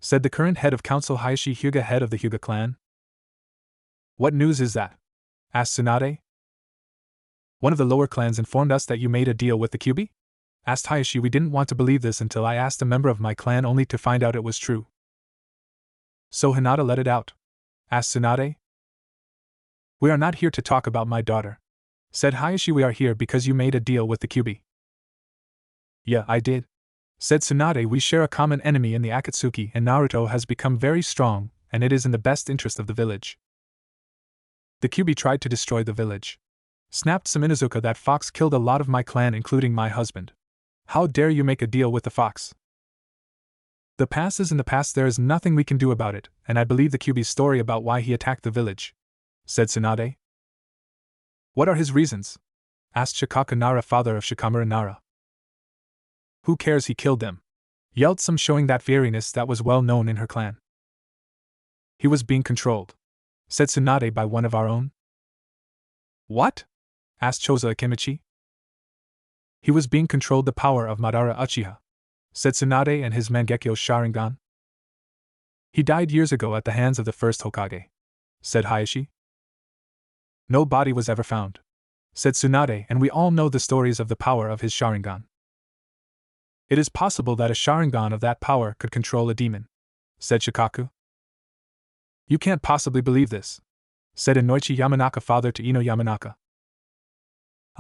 said the current head of council Hayashi Hyuga, head of the Hyuga clan. What news is that? Asked Tsunade. One of the lower clans informed us that you made a deal with the Kyubi? Asked Hayashi. We didn't want to believe this until I asked a member of my clan, only to find out it was true. So Hinata let it out? Asked Tsunade. We are not here to talk about my daughter, said Hayashi. We are here because you made a deal with the Kyubi. Yeah, I did, said Tsunade. We share a common enemy in the Akatsuki, and Naruto has become very strong, and it is in the best interest of the village. The Kyubi tried to destroy the village. Snapped Saminuzuka. That fox killed a lot of my clan, including my husband. How dare you make a deal with the fox? The past is in the past, there is nothing we can do about it, and I believe the Kyubi's story about why he attacked the village, said Tsunade. What are his reasons? Asked Shikaku Nara, father of Shikamaru Nara. Who cares, he killed them, yelled Some, showing that fierceness that was well known in her clan. He was being controlled, said Tsunade, by one of our own. What? Asked Choza Akimichi. He was being controlled the power of Madara Uchiha, said Tsunade, and his Mangekyo Sharingan. He died years ago at the hands of the first Hokage, said Hayashi. No body was ever found, said Tsunade, and we all know the stories of the power of his Sharingan. It is possible that a Sharingan of that power could control a demon, said Shikaku. You can't possibly believe this, said Inoichi Yamanaka, father to Ino Yamanaka.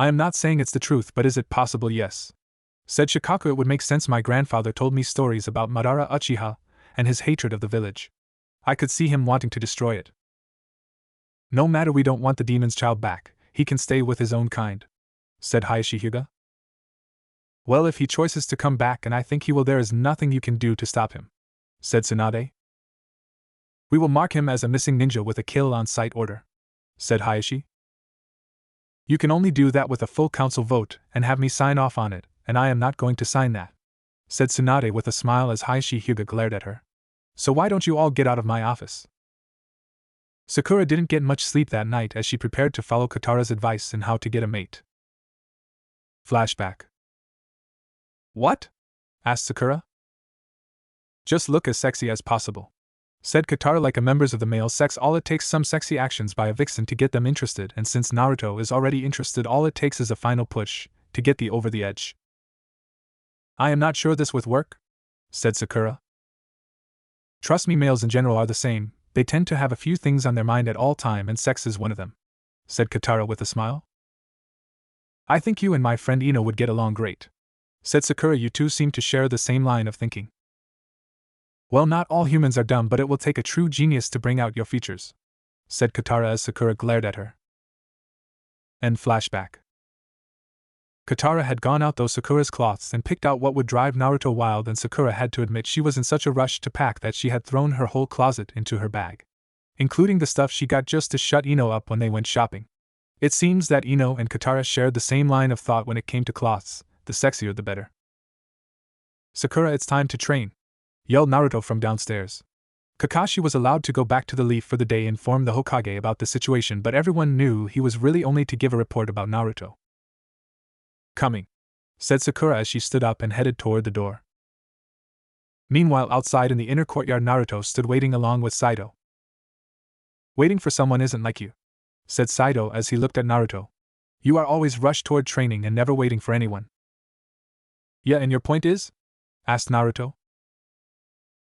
I am not saying it's the truth, but is it possible? Yes, said Shikaku. It would make sense. My grandfather told me stories about Madara Uchiha and his hatred of the village. I could see him wanting to destroy it. No matter, we don't want the demon's child back, he can stay with his own kind, said Hayashi Hyuga. Well, if he chooses to come back, and I think he will, there is nothing you can do to stop him, said Tsunade. We will mark him as a missing ninja with a kill on sight order, said Hayashi. You can only do that with a full council vote and have me sign off on it, and I am not going to sign that, said Tsunade with a smile as Hayashi Hyuga glared at her. So why don't you all get out of my office? Sakura didn't get much sleep that night as she prepared to follow Katara's advice in how to get a mate. Flashback. What? Asked Sakura. Just look as sexy as possible, said Katara. Like a members of the male sex, all it takes some sexy actions by a vixen to get them interested, and since Naruto is already interested, all it takes is a final push to get the over the edge. I am not sure this would work, said Sakura. Trust me, males in general are the same, they tend to have a few things on their mind at all time and sex is one of them, said Katara with a smile. I think you and my friend Ino would get along great, said Sakura. You two seem to share the same line of thinking. Well, not all humans are dumb, but it will take a true genius to bring out your features, said Katara as Sakura glared at her. End flashback. Katara had gone out those Sakura's cloths and picked out what would drive Naruto wild, and Sakura had to admit she was in such a rush to pack that she had thrown her whole closet into her bag, including the stuff she got just to shut Ino up when they went shopping. It seems that Ino and Katara shared the same line of thought when it came to cloths, the sexier the better. Sakura, it's time to train, yelled Naruto from downstairs. Kakashi was allowed to go back to the Leaf for the day and inform the Hokage about the situation, but everyone knew he was really only to give a report about Naruto. Coming, said Sakura as she stood up and headed toward the door. Meanwhile, outside in the inner courtyard, Naruto stood waiting along with Saito. Waiting for someone isn't like you, said Saito as he looked at Naruto. You are always rushed toward training and never waiting for anyone. Yeah, and your point is? Asked Naruto.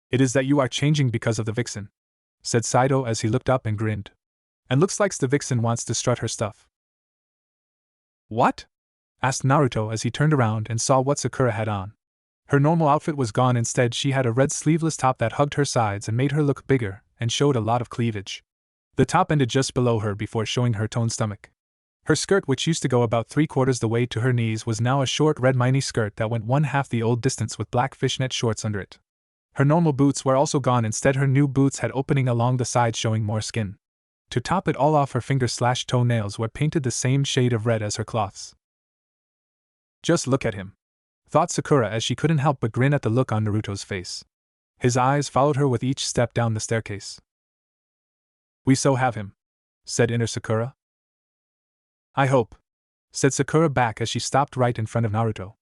It is that you are changing because of the vixen, said Saito as he looked up and grinned. And looks like the vixen wants to strut her stuff. What? Asked Naruto as he turned around and saw what Sakura had on. Her normal outfit was gone. Instead, she had a red sleeveless top that hugged her sides and made her look bigger and showed a lot of cleavage. The top ended just below her before showing her toned stomach. Her skirt, which used to go about 3/4 the way to her knees, was now a short red mini skirt that went 1/2 the old distance with black fishnet shorts under it. Her normal boots were also gone. Instead, her new boots had opening along the side showing more skin. To top it all off, her finger/toenails were painted the same shade of red as her cloths. Just look at him, thought Sakura as she couldn't help but grin at the look on Naruto's face. His eyes followed her with each step down the staircase. We so have him, said inner Sakura. I hope, said Sakura back as she stopped right in front of Naruto.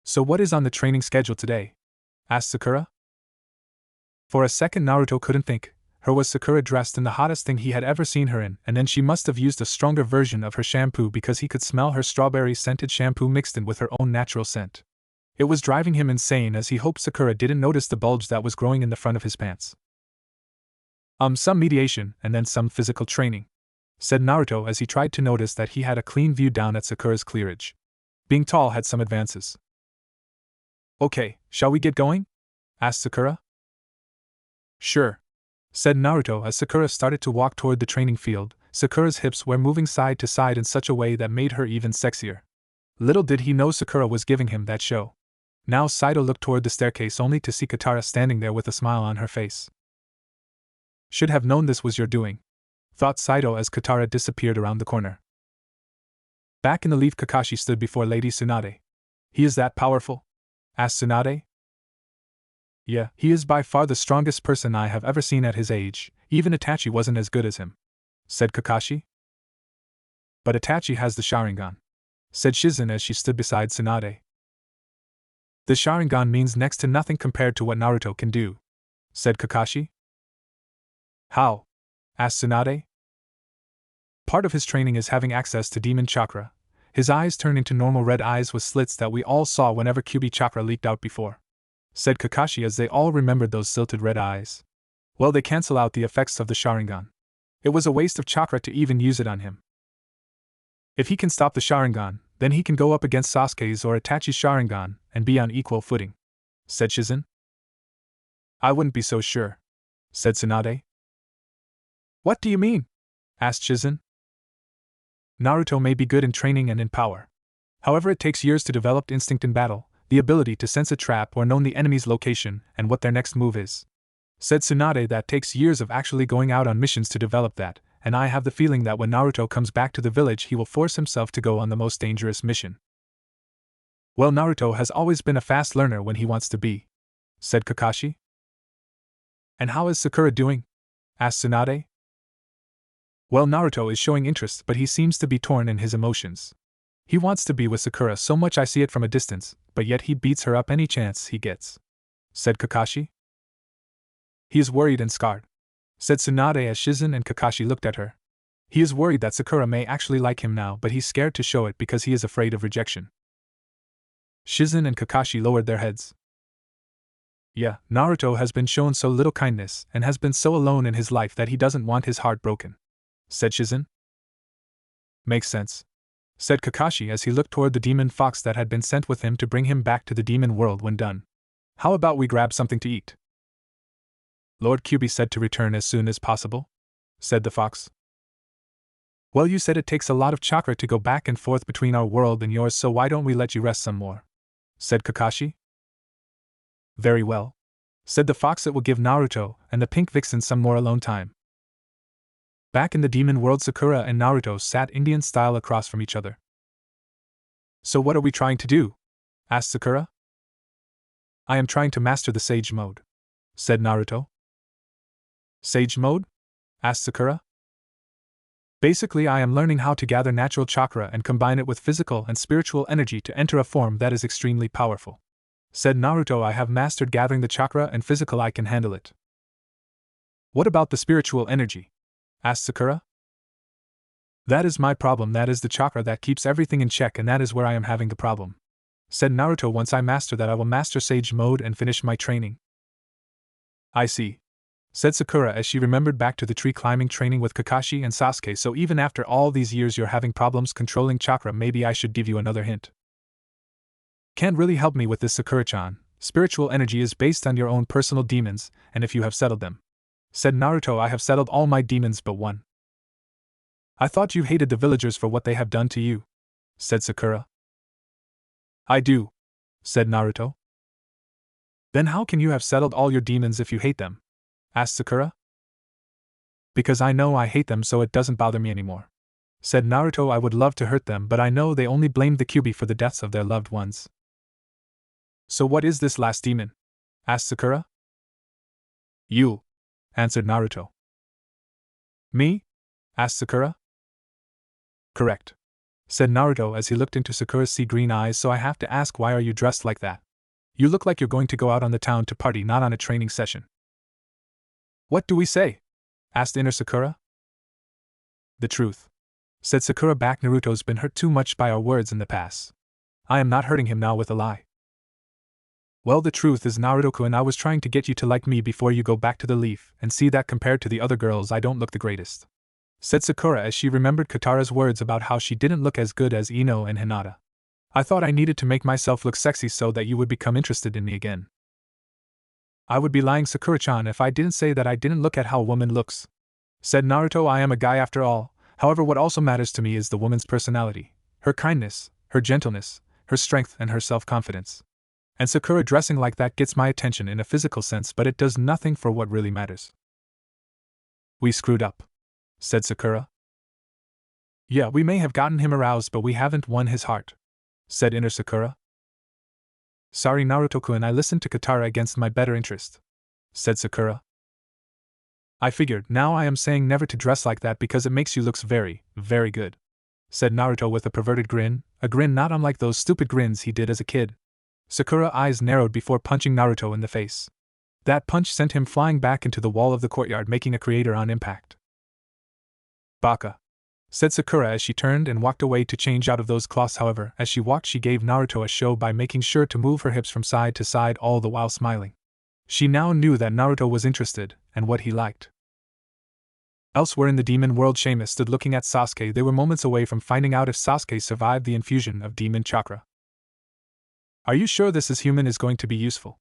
So what is on the training schedule today? Asked Sakura. For a second Naruto couldn't think. Her was Sakura dressed in the hottest thing he had ever seen her in, and then she must have used a stronger version of her shampoo because he could smell her strawberry-scented shampoo mixed in with her own natural scent. It was driving him insane as he hoped Sakura didn't notice the bulge that was growing in the front of his pants. Some mediation and then some physical training, said Naruto as he tried to notice that he had a clean view down at Sakura's cleavage. Being tall had some advances. Okay, shall we get going? Asked Sakura. Sure, said Naruto as Sakura started to walk toward the training field. Sakura's hips were moving side to side in such a way that made her even sexier. Little did he know Sakura was giving him that show. Now Saito looked toward the staircase only to see Katara standing there with a smile on her face. Should have known this was your doing, thought Saito as Katara disappeared around the corner. Back in the Leaf, Kakashi stood before Lady Tsunade. He is that powerful? Asked Tsunade. Yeah, he is by far the strongest person I have ever seen at his age. Even Itachi wasn't as good as him, said Kakashi. But Itachi has the Sharingan, said Shizen as she stood beside Tsunade. The Sharingan means next to nothing compared to what Naruto can do, said Kakashi. How? Asked Tsunade. Part of his training is having access to demon chakra. His eyes turn into normal red eyes with slits that we all saw whenever Kyubi chakra leaked out before, said Kakashi as they all remembered those silted red eyes. Well, they cancel out the effects of the Sharingan. It was a waste of chakra to even use it on him. If he can stop the Sharingan, then he can go up against Sasuke's or Itachi's Sharingan and be on equal footing, said Shizen. I wouldn't be so sure, said Tsunade. What do you mean? Asked Shizen. Naruto may be good in training and in power. However, it takes years to develop instinct in battle, the ability to sense a trap or know the enemy's location and what their next move is, said Tsunade. That takes years of actually going out on missions to develop that, and I have the feeling that when Naruto comes back to the village he will force himself to go on the most dangerous mission. Well, Naruto has always been a fast learner when he wants to be, said Kakashi. And how is Sakura doing? Asked Tsunade. Well, Naruto is showing interest, but he seems to be torn in his emotions. He wants to be with Sakura so much I see it from a distance, but yet he beats her up any chance he gets, said Kakashi. He is worried and scarred, said Tsunade as Shizen and Kakashi looked at her. He is worried that Sakura may actually like him now, but he's scared to show it because he is afraid of rejection. Shizen and Kakashi lowered their heads. Yeah, Naruto has been shown so little kindness and has been so alone in his life that he doesn't want his heart broken, said Shizen. Makes sense, said Kakashi as he looked toward the demon fox that had been sent with him to bring him back to the demon world when done. How about we grab something to eat? Lord Kyubi said to return as soon as possible, said the fox. Well, you said it takes a lot of chakra to go back and forth between our world and yours, so why don't we let you rest some more? Said Kakashi. Very well, said the fox, it will give Naruto and the pink vixen some more alone time. Back in the demon world, Sakura and Naruto sat Indian style across from each other. So what are we trying to do? Asked Sakura. I am trying to master the Sage Mode, said Naruto. Sage Mode? Asked Sakura. Basically, I am learning how to gather natural chakra and combine it with physical and spiritual energy to enter a form that is extremely powerful. Said Naruto, I have mastered gathering the chakra and physical, I can handle it. What about the spiritual energy? Asked Sakura. That is my problem, that is the chakra that keeps everything in check, and that is where I am having the problem. Said Naruto, once I master that I will master Sage Mode and finish my training. I see, said Sakura as she remembered back to the tree climbing training with Kakashi and Sasuke. So even after all these years you're having problems controlling chakra, maybe I should give you another hint. Can't really help me with this, Sakura-chan. Spiritual energy is based on your own personal demons, and if you have settled them. Said Naruto, I have settled all my demons but one. I thought you hated the villagers for what they have done to you, said Sakura. I do, said Naruto. Then how can you have settled all your demons if you hate them? Asked Sakura. Because I know I hate them, so it doesn't bother me anymore. Said Naruto, I would love to hurt them, but I know they only blamed the Kyubi for the deaths of their loved ones. So what is this last demon? Asked Sakura. You, answered Naruto. Me? Asked Sakura. Correct, said Naruto as he looked into Sakura's sea green eyes. So I have to ask, why are you dressed like that? You look like you're going to go out on the town to party, not on a training session. What do we say? Asked inner Sakura. The truth, said Sakura back. Naruto's been hurt too much by our words in the past. I am not hurting him now with a lie. Well, the truth is, Naruto-kun, I was trying to get you to like me before you go back to the leaf and see that compared to the other girls I don't look the greatest, said Sakura as she remembered Katara's words about how she didn't look as good as Ino and Hinata. I thought I needed to make myself look sexy so that you would become interested in me again. I would be lying, Sakura-chan, if I didn't say that I didn't look at how a woman looks, said Naruto. I am a guy after all. However, what also matters to me is the woman's personality, her kindness, her gentleness, her strength, and her self-confidence. And Sakura dressing like that gets my attention in a physical sense, but it does nothing for what really matters. We screwed up, said Sakura. Yeah, we may have gotten him aroused, but we haven't won his heart, said inner Sakura. Sorry, Naruto-kun, I listened to Katara against my better interest, said Sakura. I figured. Now I am saying never to dress like that because it makes you look very, very good, said Naruto with a perverted grin, a grin not unlike those stupid grins he did as a kid. Sakura's eyes narrowed before punching Naruto in the face. That punch sent him flying back into the wall of the courtyard, making a crater on impact. Baka, said Sakura as she turned and walked away to change out of those cloths. However, as she walked, she gave Naruto a show by making sure to move her hips from side to side, all the while smiling. She now knew that Naruto was interested, and what he liked. Elsewhere in the demon world, Seamus stood looking at Sasuke. They were moments away from finding out if Sasuke survived the infusion of demon chakra. Are you sure this is human is going to be useful?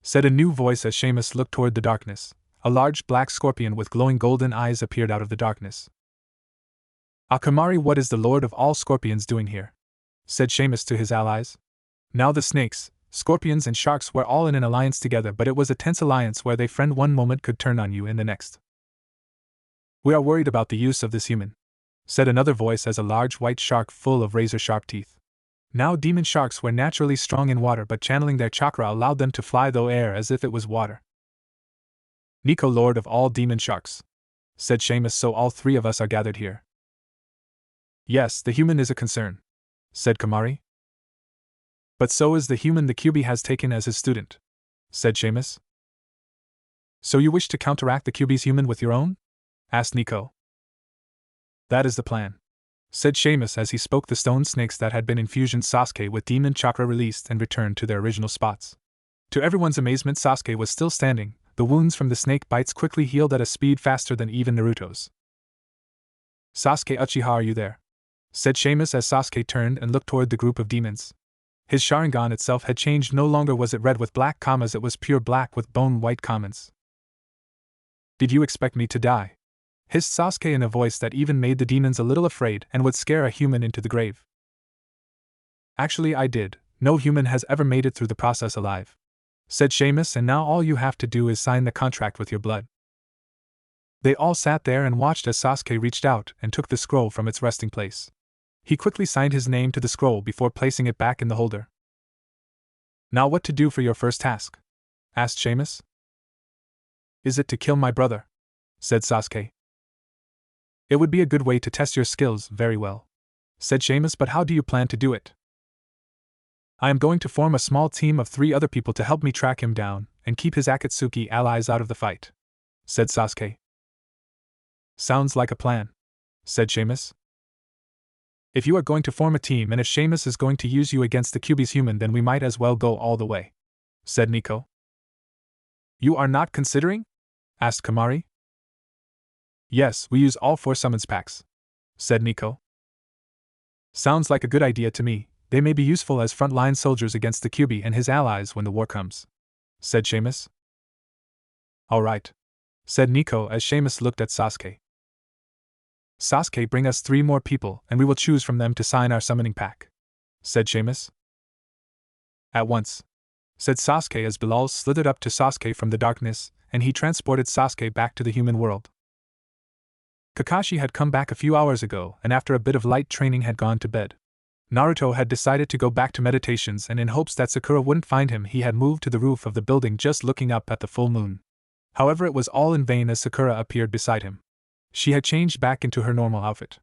Said a new voice as Seamus looked toward the darkness. A large black scorpion with glowing golden eyes appeared out of the darkness. Akamari, what is the Lord of all Scorpions doing here? Said Seamus to his allies. Now the snakes, scorpions and sharks were all in an alliance together, but it was a tense alliance where they friend one moment could turn on you in the next. We are worried about the use of this human, said another voice as a large white shark full of razor-sharp teeth. Now demon sharks were naturally strong in water, but channeling their chakra allowed them to fly through air as if it was water. Nico, Lord of all demon sharks, said Seamus, so all three of us are gathered here. Yes, the human is a concern, said Kamari. But so is the human the Kyubi has taken as his student, said Seamus. So you wish to counteract the Kyubi's human with your own? Asked Nico. That is the plan, said Seamus as he spoke. The stone snakes that had been infusioned Sasuke with demon chakra released and returned to their original spots. To everyone's amazement, Sasuke was still standing. The wounds from the snake bites quickly healed at a speed faster than even Naruto's. Sasuke Uchiha, are you there? Said Seamus as Sasuke turned and looked toward the group of demons. His Sharingan itself had changed. No longer was it red with black commas, it was pure black with bone-white commas. Did you expect me to die? Hissed Sasuke in a voice that even made the demons a little afraid and would scare a human into the grave. Actually, I did. No human has ever made it through the process alive, said Seamus, and now all you have to do is sign the contract with your blood. They all sat there and watched as Sasuke reached out and took the scroll from its resting place. He quickly signed his name to the scroll before placing it back in the holder. Now what to do for your first task? Asked Seamus. Is it to kill my brother? Said Sasuke. It would be a good way to test your skills. Very well, said Seamus, but how do you plan to do it? I am going to form a small team of 3 other people to help me track him down and keep his Akatsuki allies out of the fight, said Sasuke. Sounds like a plan, said Seamus. If you are going to form a team and if Seamus is going to use you against the Kyubi's human, then we might as well go all the way, said Nico. You are not considering? Asked Kamari. Yes, we use all 4 summons packs, said Nico. Sounds like a good idea to me. They may be useful as front-line soldiers against the Kyubi and his allies when the war comes, said Seamus. All right, said Nico as Seamus looked at Sasuke. Sasuke, bring us 3 more people and we will choose from them to sign our summoning pack, said Seamus. At once, said Sasuke as Bilal slithered up to Sasuke from the darkness and he transported Sasuke back to the human world. Kakashi had come back a few hours ago and after a bit of light training had gone to bed. Naruto had decided to go back to meditations, and in hopes that Sakura wouldn't find him, he had moved to the roof of the building just looking up at the full moon. However, it was all in vain as Sakura appeared beside him. She had changed back into her normal outfit.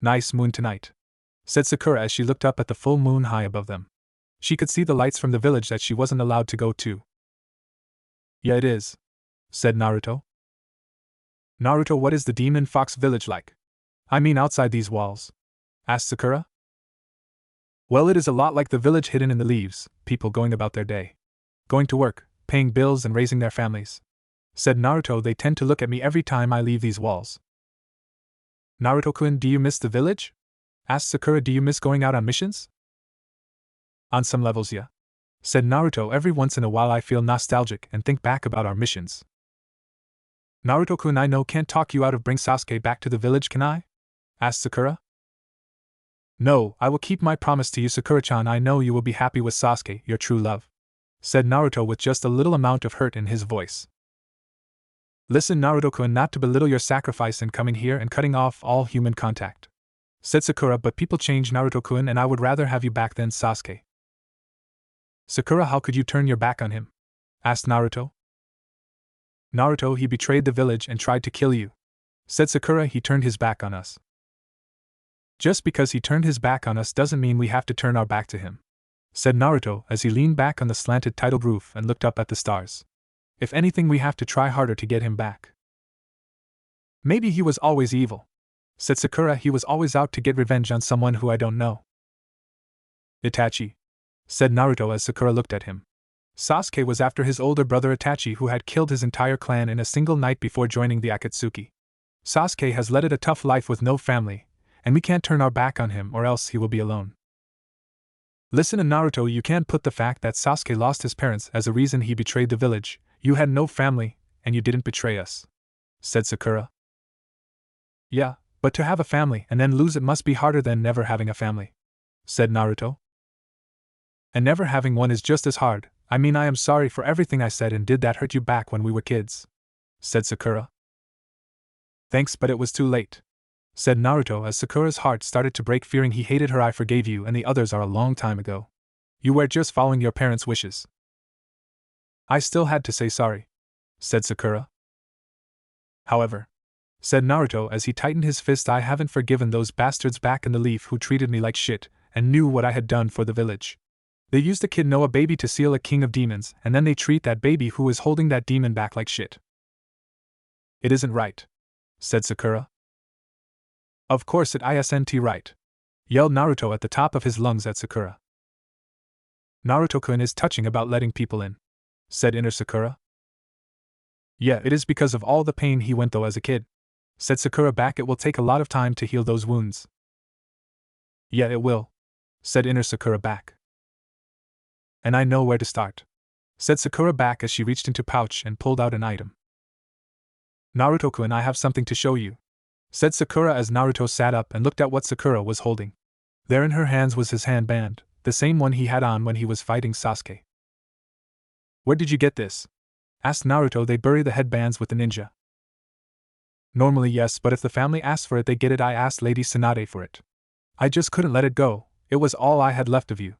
Nice moon tonight, said Sakura as she looked up at the full moon high above them. She could see the lights from the village that she wasn't allowed to go to. Yeah, it is, said Naruto. Naruto, what is the Demon Fox village like? I mean outside these walls, asked Sakura. Well, it is a lot like the village hidden in the leaves, people going about their day. Going to work, paying bills and raising their families, said Naruto. They tend to look at me every time I leave these walls. Naruto-kun, do you miss the village? Asked Sakura. Do you miss going out on missions? On some levels, yeah, said Naruto. Every once in a while I feel nostalgic and think back about our missions. Naruto-kun, I know can't talk you out of bring Sasuke back to the village, can I? Asked Sakura. No, I will keep my promise to you, Sakura-chan. I know you will be happy with Sasuke, your true love, said Naruto with just a little amount of hurt in his voice. Listen, Naruto-kun, not to belittle your sacrifice in coming here and cutting off all human contact, said Sakura, but people change, Naruto-kun, and I would rather have you back than Sasuke. Sakura, how could you turn your back on him? Asked Naruto. Naruto, he betrayed the village and tried to kill you, said Sakura. He turned his back on us. Just because he turned his back on us doesn't mean we have to turn our back to him, said Naruto as he leaned back on the slanted tiled roof and looked up at the stars. If anything, we have to try harder to get him back. Maybe he was always evil, said Sakura. He was always out to get revenge on someone who I don't know. Itachi, said Naruto as Sakura looked at him. Sasuke was after his older brother Itachi, who had killed his entire clan in a single night before joining the Akatsuki. Sasuke has led a tough life with no family, and we can't turn our back on him or else he will be alone. Listen, Naruto, you can't put the fact that Sasuke lost his parents as a reason he betrayed the village. You had no family, and you didn't betray us, said Sakura. Yeah, but to have a family and then lose it must be harder than never having a family, said Naruto. And never having one is just as hard. I mean, I am sorry for everything I said and did that hurt you back when we were kids, said Sakura. Thanks, but it was too late, said Naruto as Sakura's heart started to break, fearing he hated her. I forgave you and the others are a long time ago. You were just following your parents' wishes. I still had to say sorry, said Sakura. However, said Naruto as he tightened his fist, I haven't forgiven those bastards back in the leaf who treated me like shit and knew what I had done for the village. They used a kid, no, a baby, to seal a king of demons, and then they treat that baby who is holding that demon back like shit. It isn't right, said Sakura. Of course it isn't right, yelled Naruto at the top of his lungs at Sakura. Naruto-kun is touching about letting people in, said inner Sakura. Yeah, it is because of all the pain he went through as a kid, said Sakura back. It will take a lot of time to heal those wounds. Yeah, it will, said inner Sakura back. And I know where to start, said Sakura back as she reached into pouch and pulled out an item. Naruto-kun, I have something to show you, said Sakura as Naruto sat up and looked at what Sakura was holding. There in her hands was his handband, the same one he had on when he was fighting Sasuke. Where did you get this? Asked Naruto. They bury the headbands with the ninja. Normally yes, but if the family asks for it they get it. I asked Lady Tsunade for it. I just couldn't let it go, it was all I had left of you,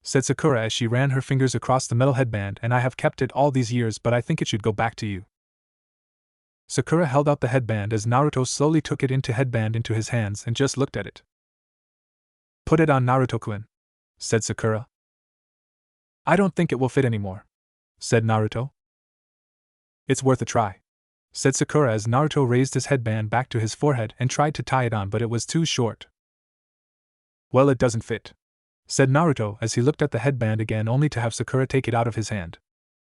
said Sakura as she ran her fingers across the metal headband. And I have kept it all these years, but I think it should go back to you. Sakura held out the headband as Naruto slowly took it into his hands and just looked at it. Put it on, Naruto-kun, said Sakura. I don't think it will fit anymore, said Naruto. It's worth a try, said Sakura as Naruto raised his headband back to his forehead and tried to tie it on, but it was too short. Well, it doesn't fit, said Naruto as he looked at the headband again only to have Sakura take it out of his hand.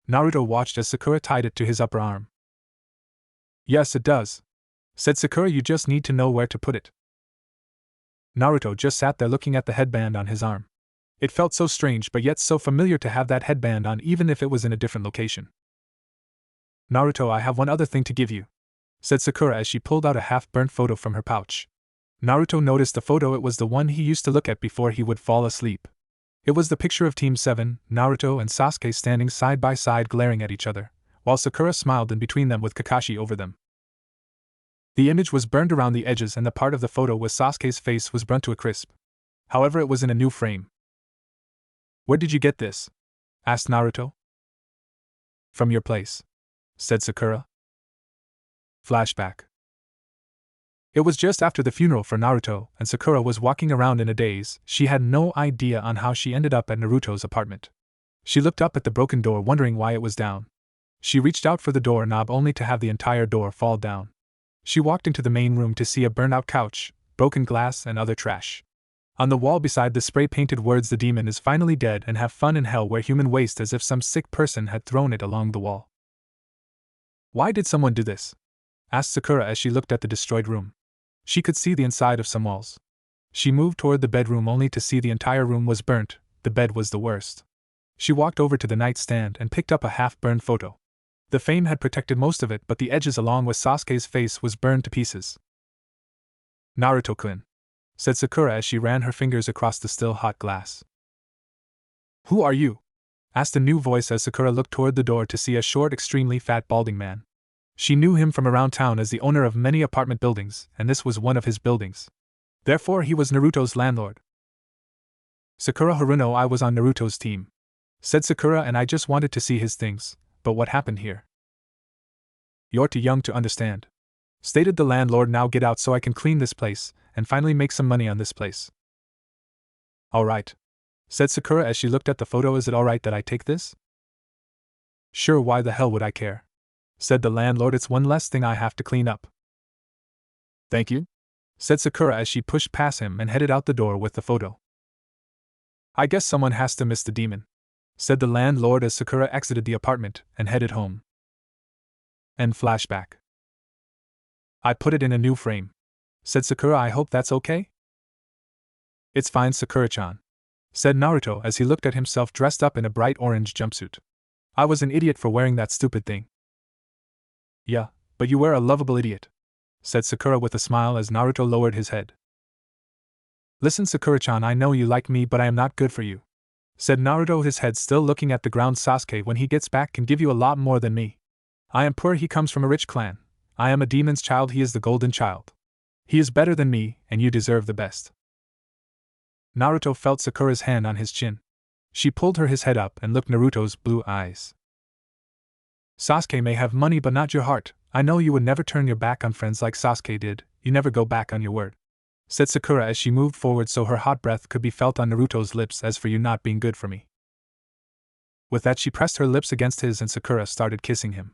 Naruto watched as Sakura tied it to his upper arm. Yes, it does, said Sakura. You just need to know where to put it. Naruto just sat there looking at the headband on his arm. It felt so strange but yet so familiar to have that headband on even if it was in a different location. Naruto, I have one other thing to give you, said Sakura as she pulled out a half-burnt photo from her pouch. Naruto noticed the photo. It was the one he used to look at before he would fall asleep. It was the picture of Team 7, Naruto and Sasuke standing side by side glaring at each other, while Sakura smiled in between them with Kakashi over them. The image was burned around the edges and the part of the photo with Sasuke's face was burnt to a crisp. However, it was in a new frame. Where did you get this? Asked Naruto. From your place, said Sakura. Flashback. It was just after the funeral for Naruto, and Sakura was walking around in a daze. She had no idea on how she ended up at Naruto's apartment. She looked up at the broken door wondering why it was down. She reached out for the door knob only to have the entire door fall down. She walked into the main room to see a burnt-out couch, broken glass and other trash. On the wall beside the spray-painted words, "The demon is finally dead and have fun in hell," where human waste, as if some sick person had thrown it along the wall. Why did someone do this? Asked Sakura as she looked at the destroyed room. She could see the inside of some walls. She moved toward the bedroom only to see the entire room was burnt. The bed was the worst. She walked over to the nightstand and picked up a half-burned photo. The frame had protected most of it, but the edges along with Sasuke's face was burned to pieces. Naruto-kun, said Sakura as she ran her fingers across the still hot glass. Who are you? Asked a new voice as Sakura looked toward the door to see a short, extremely fat, balding man. She knew him from around town as the owner of many apartment buildings, and this was one of his buildings. Therefore he was Naruto's landlord. Sakura Haruno, I was on Naruto's team, said Sakura, and I just wanted to see his things, but what happened here? You're too young to understand, stated the landlord. Now get out so I can clean this place, and finally make some money on this place. Alright, said Sakura as she looked at the photo. Is it alright that I take this? Sure, why the hell would I care? Said the landlord. It's one less thing I have to clean up. Thank you, said Sakura as she pushed past him and headed out the door with the photo. I guess someone has to miss the demon, said the landlord as Sakura exited the apartment and headed home. And flashback. I put it in a new frame, said Sakura. I hope that's okay? It's fine, Sakura-chan, said Naruto as he looked at himself dressed up in a bright orange jumpsuit. I was an idiot for wearing that stupid thing. Yeah, but you were a lovable idiot, said Sakura with a smile as Naruto lowered his head. Listen, Sakura-chan, I know you like me, but I am not good for you, said Naruto, his head still looking at the ground. Sasuke, when he gets back, can give you a lot more than me. I am poor, he comes from a rich clan. I am a demon's child, he is the golden child. He is better than me, and you deserve the best. Naruto felt Sakura's hand on his chin. She pulled his head up and looked Naruto's blue eyes. Sasuke may have money but not your heart. I know you would never turn your back on friends like Sasuke did. You never go back on your word, said Sakura as she moved forward so her hot breath could be felt on Naruto's lips. As for you not being good for me. With that she pressed her lips against his and Sakura started kissing him.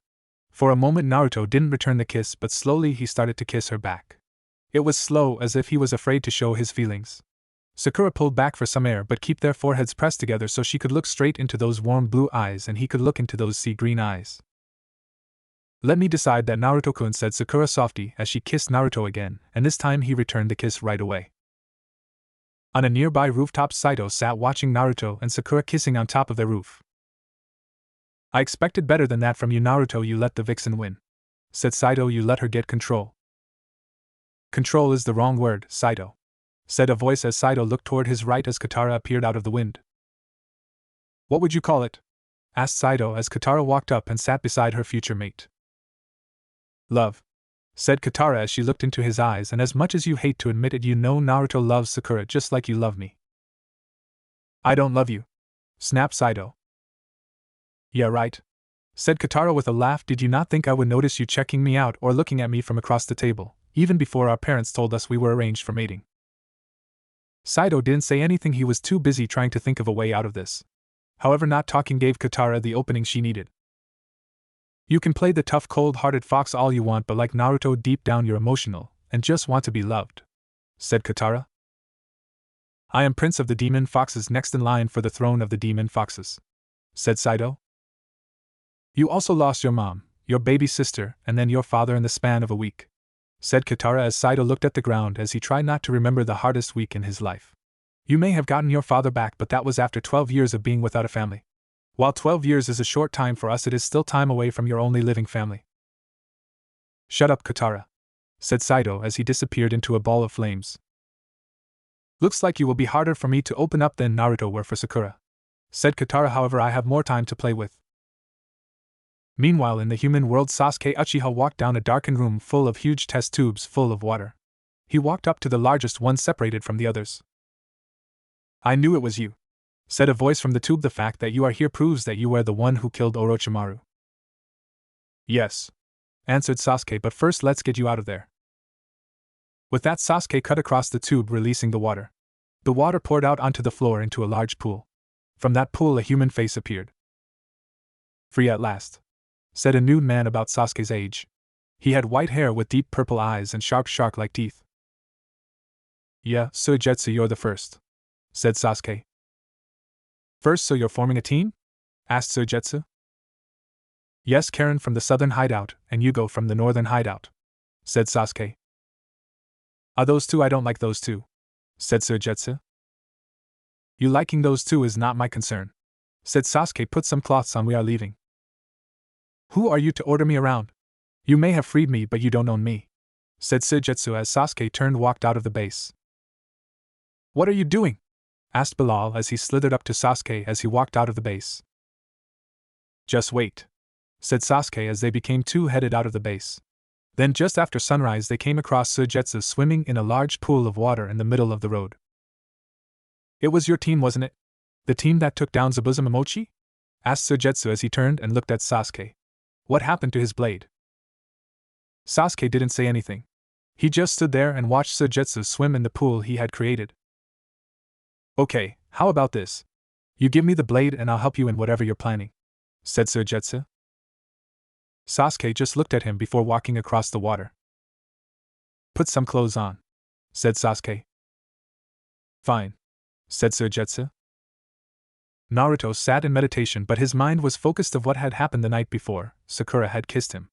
For a moment Naruto didn't return the kiss, but slowly he started to kiss her back. It was slow, as if he was afraid to show his feelings. Sakura pulled back for some air but kept their foreheads pressed together so she could look straight into those warm blue eyes and he could look into those sea green eyes. Let me decide that, Naruto-kun, said Sakura softly as she kissed Naruto again, and this time he returned the kiss right away. On a nearby rooftop, Saito sat watching Naruto and Sakura kissing on top of their roof. I expected better than that from you, Naruto. You let the vixen win, said Saito. You let her get control. Control is the wrong word, Saito, said a voice as Saito looked toward his right as Katara appeared out of the wind. What would you call it? Asked Saito as Katara walked up and sat beside her future mate. Love, said Katara as she looked into his eyes, and as much as you hate to admit it, you know Naruto loves Sakura just like you love me. I don't love you, snapped Saito. Yeah, right, said Katara with a laugh. Did you not think I would notice you checking me out or looking at me from across the table, even before our parents told us we were arranged for mating? Saito didn't say anything. He was too busy trying to think of a way out of this. However, not talking gave Katara the opening she needed. You can play the tough, cold-hearted fox all you want, but like Naruto, deep down you're emotional and just want to be loved, said Katara. I am Prince of the Demon Foxes, next in line for the throne of the Demon Foxes, said Saito. You also lost your mom, your baby sister, and then your father in the span of a week, said Katara as Saito looked at the ground as he tried not to remember the hardest week in his life. You may have gotten your father back, but that was after 12 years of being without a family. While 12 years is a short time for us, it is still time away from your only living family. Shut up, Katara, said Saito as he disappeared into a ball of flames. Looks like you will be harder for me to open up than Naruto were for Sakura, said Katara. However, I have more time to play with. Meanwhile, in the human world, Sasuke Uchiha walked down a darkened room full of huge test tubes full of water. He walked up to the largest one, separated from the others. I knew it was you, said a voice from the tube. The fact that you are here proves that you were the one who killed Orochimaru. Yes, answered Sasuke, but first let's get you out of there. With that, Sasuke cut across the tube, releasing the water. The water poured out onto the floor into a large pool. From that pool a human face appeared. Free at last, said a nude man about Sasuke's age. He had white hair with deep purple eyes and sharp shark-like teeth. Yeah, Suigetsu, you're the first, said Sasuke. First, so you're forming a team? Asked Suigetsu. Yes, Karen from the southern hideout, and Yugo from the northern hideout, said Sasuke. Are those two? I don't like those two, said Suigetsu. You liking those two is not my concern, said Sasuke. Put some cloths on, we are leaving. Who are you to order me around? You may have freed me, but you don't own me, said Suigetsu as Sasuke turned walked out of the base. What are you doing? Asked Bilal as he slithered up to Sasuke as he walked out of the base. Just wait, said Sasuke as they became two headed out of the base. Then just after sunrise they came across Suigetsu swimming in a large pool of water in the middle of the road. It was your team, wasn't it? The team that took down Zabuza Momochi? Asked Suigetsu as he turned and looked at Sasuke. What happened to his blade? Sasuke didn't say anything. He just stood there and watched Suigetsu swim in the pool he had created. Okay, how about this? You give me the blade and I'll help you in whatever you're planning, said Suigetsu. Sasuke just looked at him before walking across the water. Put some clothes on, said Sasuke. Fine, said Suigetsu. Naruto sat in meditation, but his mind was focused of what had happened the night before. Sakura had kissed him.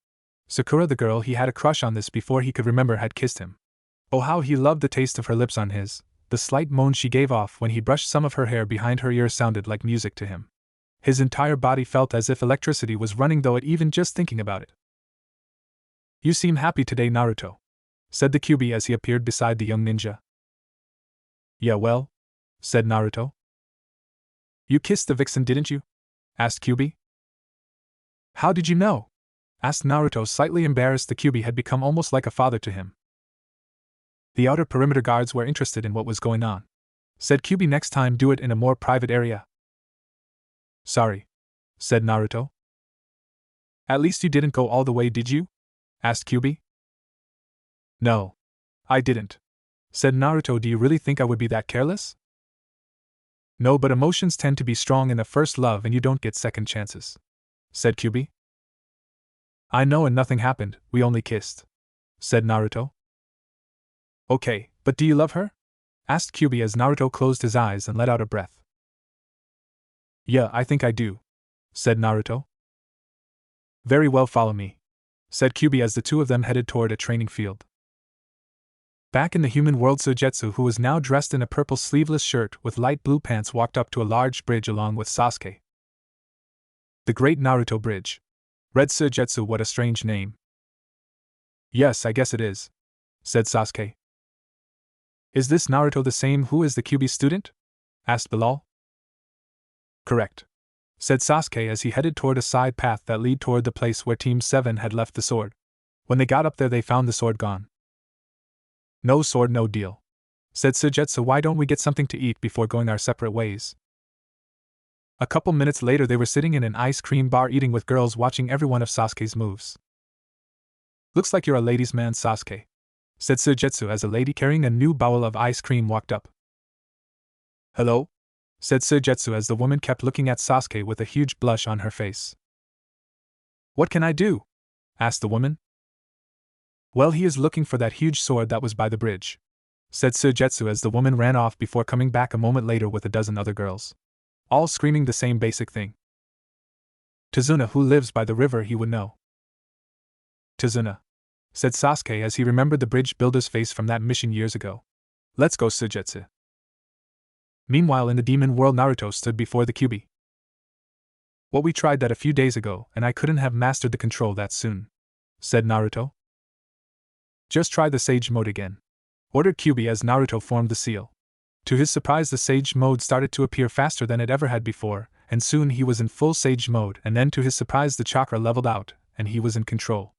Sakura, the girl he had a crush on this before he could remember, had kissed him. Oh, how he loved the taste of her lips on his. The slight moan she gave off when he brushed some of her hair behind her ear sounded like music to him. His entire body felt as if electricity was running through it even just thinking about it. You seem happy today, Naruto, said the Kyubi as he appeared beside the young ninja. Yeah, well, said Naruto. You kissed the vixen, didn't you? Asked Kyubi. How did you know? Asked Naruto, slightly embarrassed. The Kyubi had become almost like a father to him. The outer perimeter guards were interested in what was going on, said Kyubi. Next time do it in a more private area. Sorry, said Naruto. At least you didn't go all the way, did you? Asked Kyubi. No, I didn't, said Naruto. Do you really think I would be that careless? No, but emotions tend to be strong in the first love and you don't get second chances, said Kyubi. I know, and nothing happened, we only kissed, said Naruto. Okay, but do you love her? asked Kyubi as Naruto closed his eyes and let out a breath. Yeah, I think I do, said Naruto. Very well, follow me, said Kyubi as the two of them headed toward a training field. Back in the human world, Suigetsu, who was now dressed in a purple sleeveless shirt with light blue pants, walked up to a large bridge along with Sasuke. The Great Naruto Bridge, read Suigetsu. What a strange name. Yes, I guess it is, said Sasuke. Is this Naruto the same who is the Kyubi student? Asked Bilal. Correct, said Sasuke as he headed toward a side path that led toward the place where Team 7 had left the sword. When they got up there, they found the sword gone. No sword, no deal, said Suigetsu. Why don't we get something to eat before going our separate ways? A couple minutes later, they were sitting in an ice cream bar eating with girls watching every one of Sasuke's moves. Looks like you're a ladies' man, Sasuke, said Suigetsu as a lady carrying a new bowl of ice cream walked up. Hello? Said Suigetsu as the woman kept looking at Sasuke with a huge blush on her face. What can I do? Asked the woman. Well, he is looking for that huge sword that was by the bridge, said Suigetsu as the woman ran off before coming back a moment later with a dozen other girls, all screaming the same basic thing. Tsunade, who lives by the river, he would know. Tsunade, said Sasuke as he remembered the bridge builder's face from that mission years ago. Let's go, Suigetsu. Meanwhile, in the demon world, Naruto stood before the Kyubi. What, we tried that a few days ago, and I couldn't have mastered the control that soon, said Naruto. Just try the Sage Mode again, ordered Kyubi as Naruto formed the seal. To his surprise, the Sage Mode started to appear faster than it ever had before, and soon he was in full Sage Mode, and then to his surprise the chakra leveled out, and he was in control.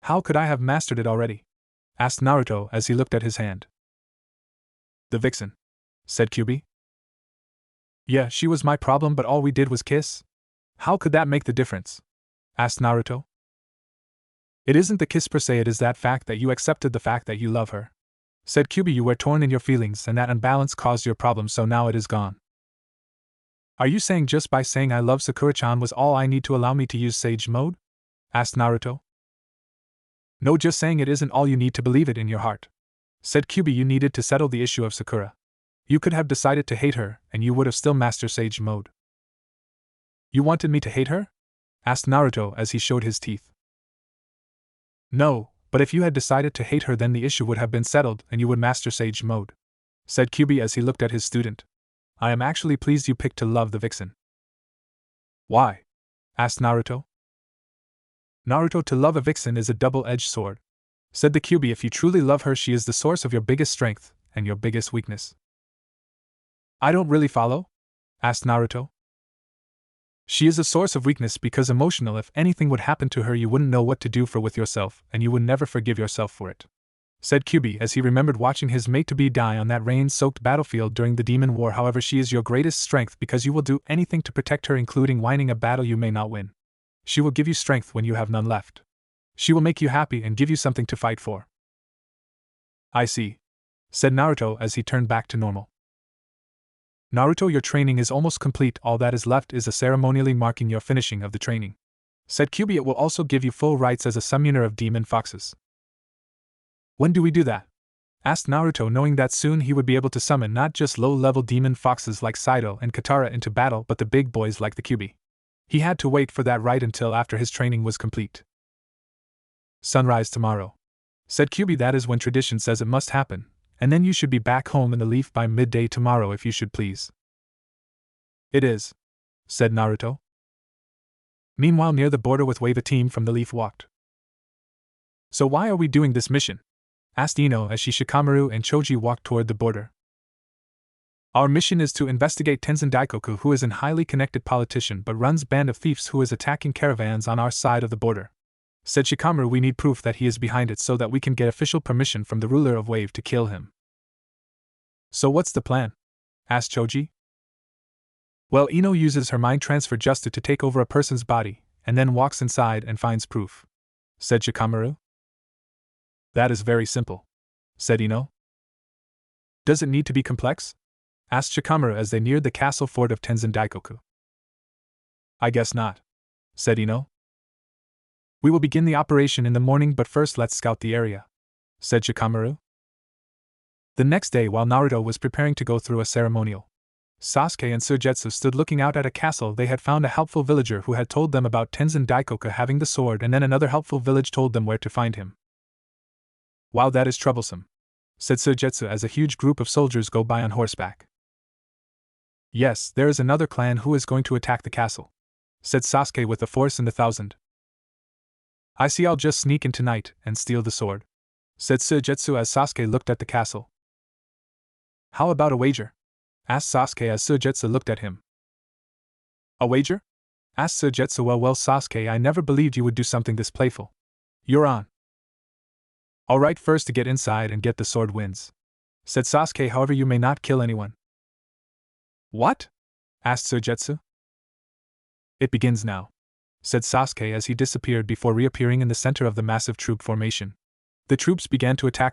How could I have mastered it already? Asked Naruto as he looked at his hand. The vixen, said Kyubi. Yeah, she was my problem, but all we did was kiss. How could that make the difference? Asked Naruto. It isn't the kiss per se, it is that fact that you accepted the fact that you love her, said Kyubi. You were torn in your feelings and that unbalance caused your problem, so now it is gone. Are you saying just by saying I love Sakura-chan was all I need to allow me to use Sage Mode? Asked Naruto. No, just saying it isn't all you need to believe it in your heart, said Kyubi. You needed to settle the issue of Sakura. You could have decided to hate her, and you would have still mastered Sage Mode. You wanted me to hate her? Asked Naruto as he showed his teeth. No, but if you had decided to hate her, then the issue would have been settled and you would master Sage Mode, said Kyubi as he looked at his student. I am actually pleased you picked to love the vixen. Why? Asked Naruto. Naruto, to love a vixen is a double-edged sword, said the Kyubi. If you truly love her, she is the source of your biggest strength and your biggest weakness. I don't really follow? Asked Naruto. She is a source of weakness because emotional. If anything would happen to her, you wouldn't know what to do with yourself, and you would never forgive yourself for it, said Kyubi as he remembered watching his mate-to-be die on that rain-soaked battlefield during the Demon War. However, she is your greatest strength because you will do anything to protect her, including winning a battle you may not win. She will give you strength when you have none left. She will make you happy and give you something to fight for. I see, said Naruto as he turned back to normal. Naruto, your training is almost complete. All that is left is a ceremonially marking your finishing of the training, said Kyubi. It will also give you full rights as a summoner of demon foxes. When do we do that? Asked Naruto, knowing that soon he would be able to summon not just low-level demon foxes like Saido and Katara into battle, but the big boys like the Kyubi. He had to wait for that right until after his training was complete. Sunrise tomorrow, said Kyubi. That is when tradition says it must happen, and then you should be back home in the Leaf by midday tomorrow if you should please. It is, said Naruto. Meanwhile, near the border with Wave, a team from the Leaf walked. So why are we doing this mission? Asked Ino as Shikamaru and Choji walked toward the border. Our mission is to investigate Tenzin Daikoku, who is an highly connected politician but runs a band of thieves who is attacking caravans on our side of the border, said Shikamaru. We need proof that he is behind it so that we can get official permission from the ruler of Wave to kill him. So what's the plan? Asked Choji. Well, Ino uses her mind transfer just to take over a person's body, and then walks inside and finds proof, said Shikamaru. That is very simple, said Ino. Does it need to be complex? Asked Shikamaru as they neared the castle fort of Tenzin Daikoku. I guess not, said Ino. We will begin the operation in the morning, but first let's scout the area, said Shikamaru. The next day, while Naruto was preparing to go through a ceremonial, Sasuke and Suigetsu stood looking out at a castle. They had found a helpful villager who had told them about Tenzin Daikoku having the sword, and then another helpful village told them where to find him. "Wow, that is troublesome," said Suigetsu as a huge group of soldiers go by on horseback. "Yes, there is another clan who is going to attack the castle," said Sasuke with a force in the 1,000. "I see, I'll just sneak in tonight and steal the sword," said Suigetsu as Sasuke looked at the castle. "How about a wager?" asked Sasuke as Suigetsu looked at him. "A wager?" asked Suigetsu. Well, Sasuke, I never believed you would do something this playful. You're on." "Alright, first to get inside and get the sword wins," said Sasuke. "However, you may not kill anyone." "What?" asked Suigetsu. "It begins now," said Sasuke as he disappeared before reappearing in the center of the massive troop formation. The troops began to attack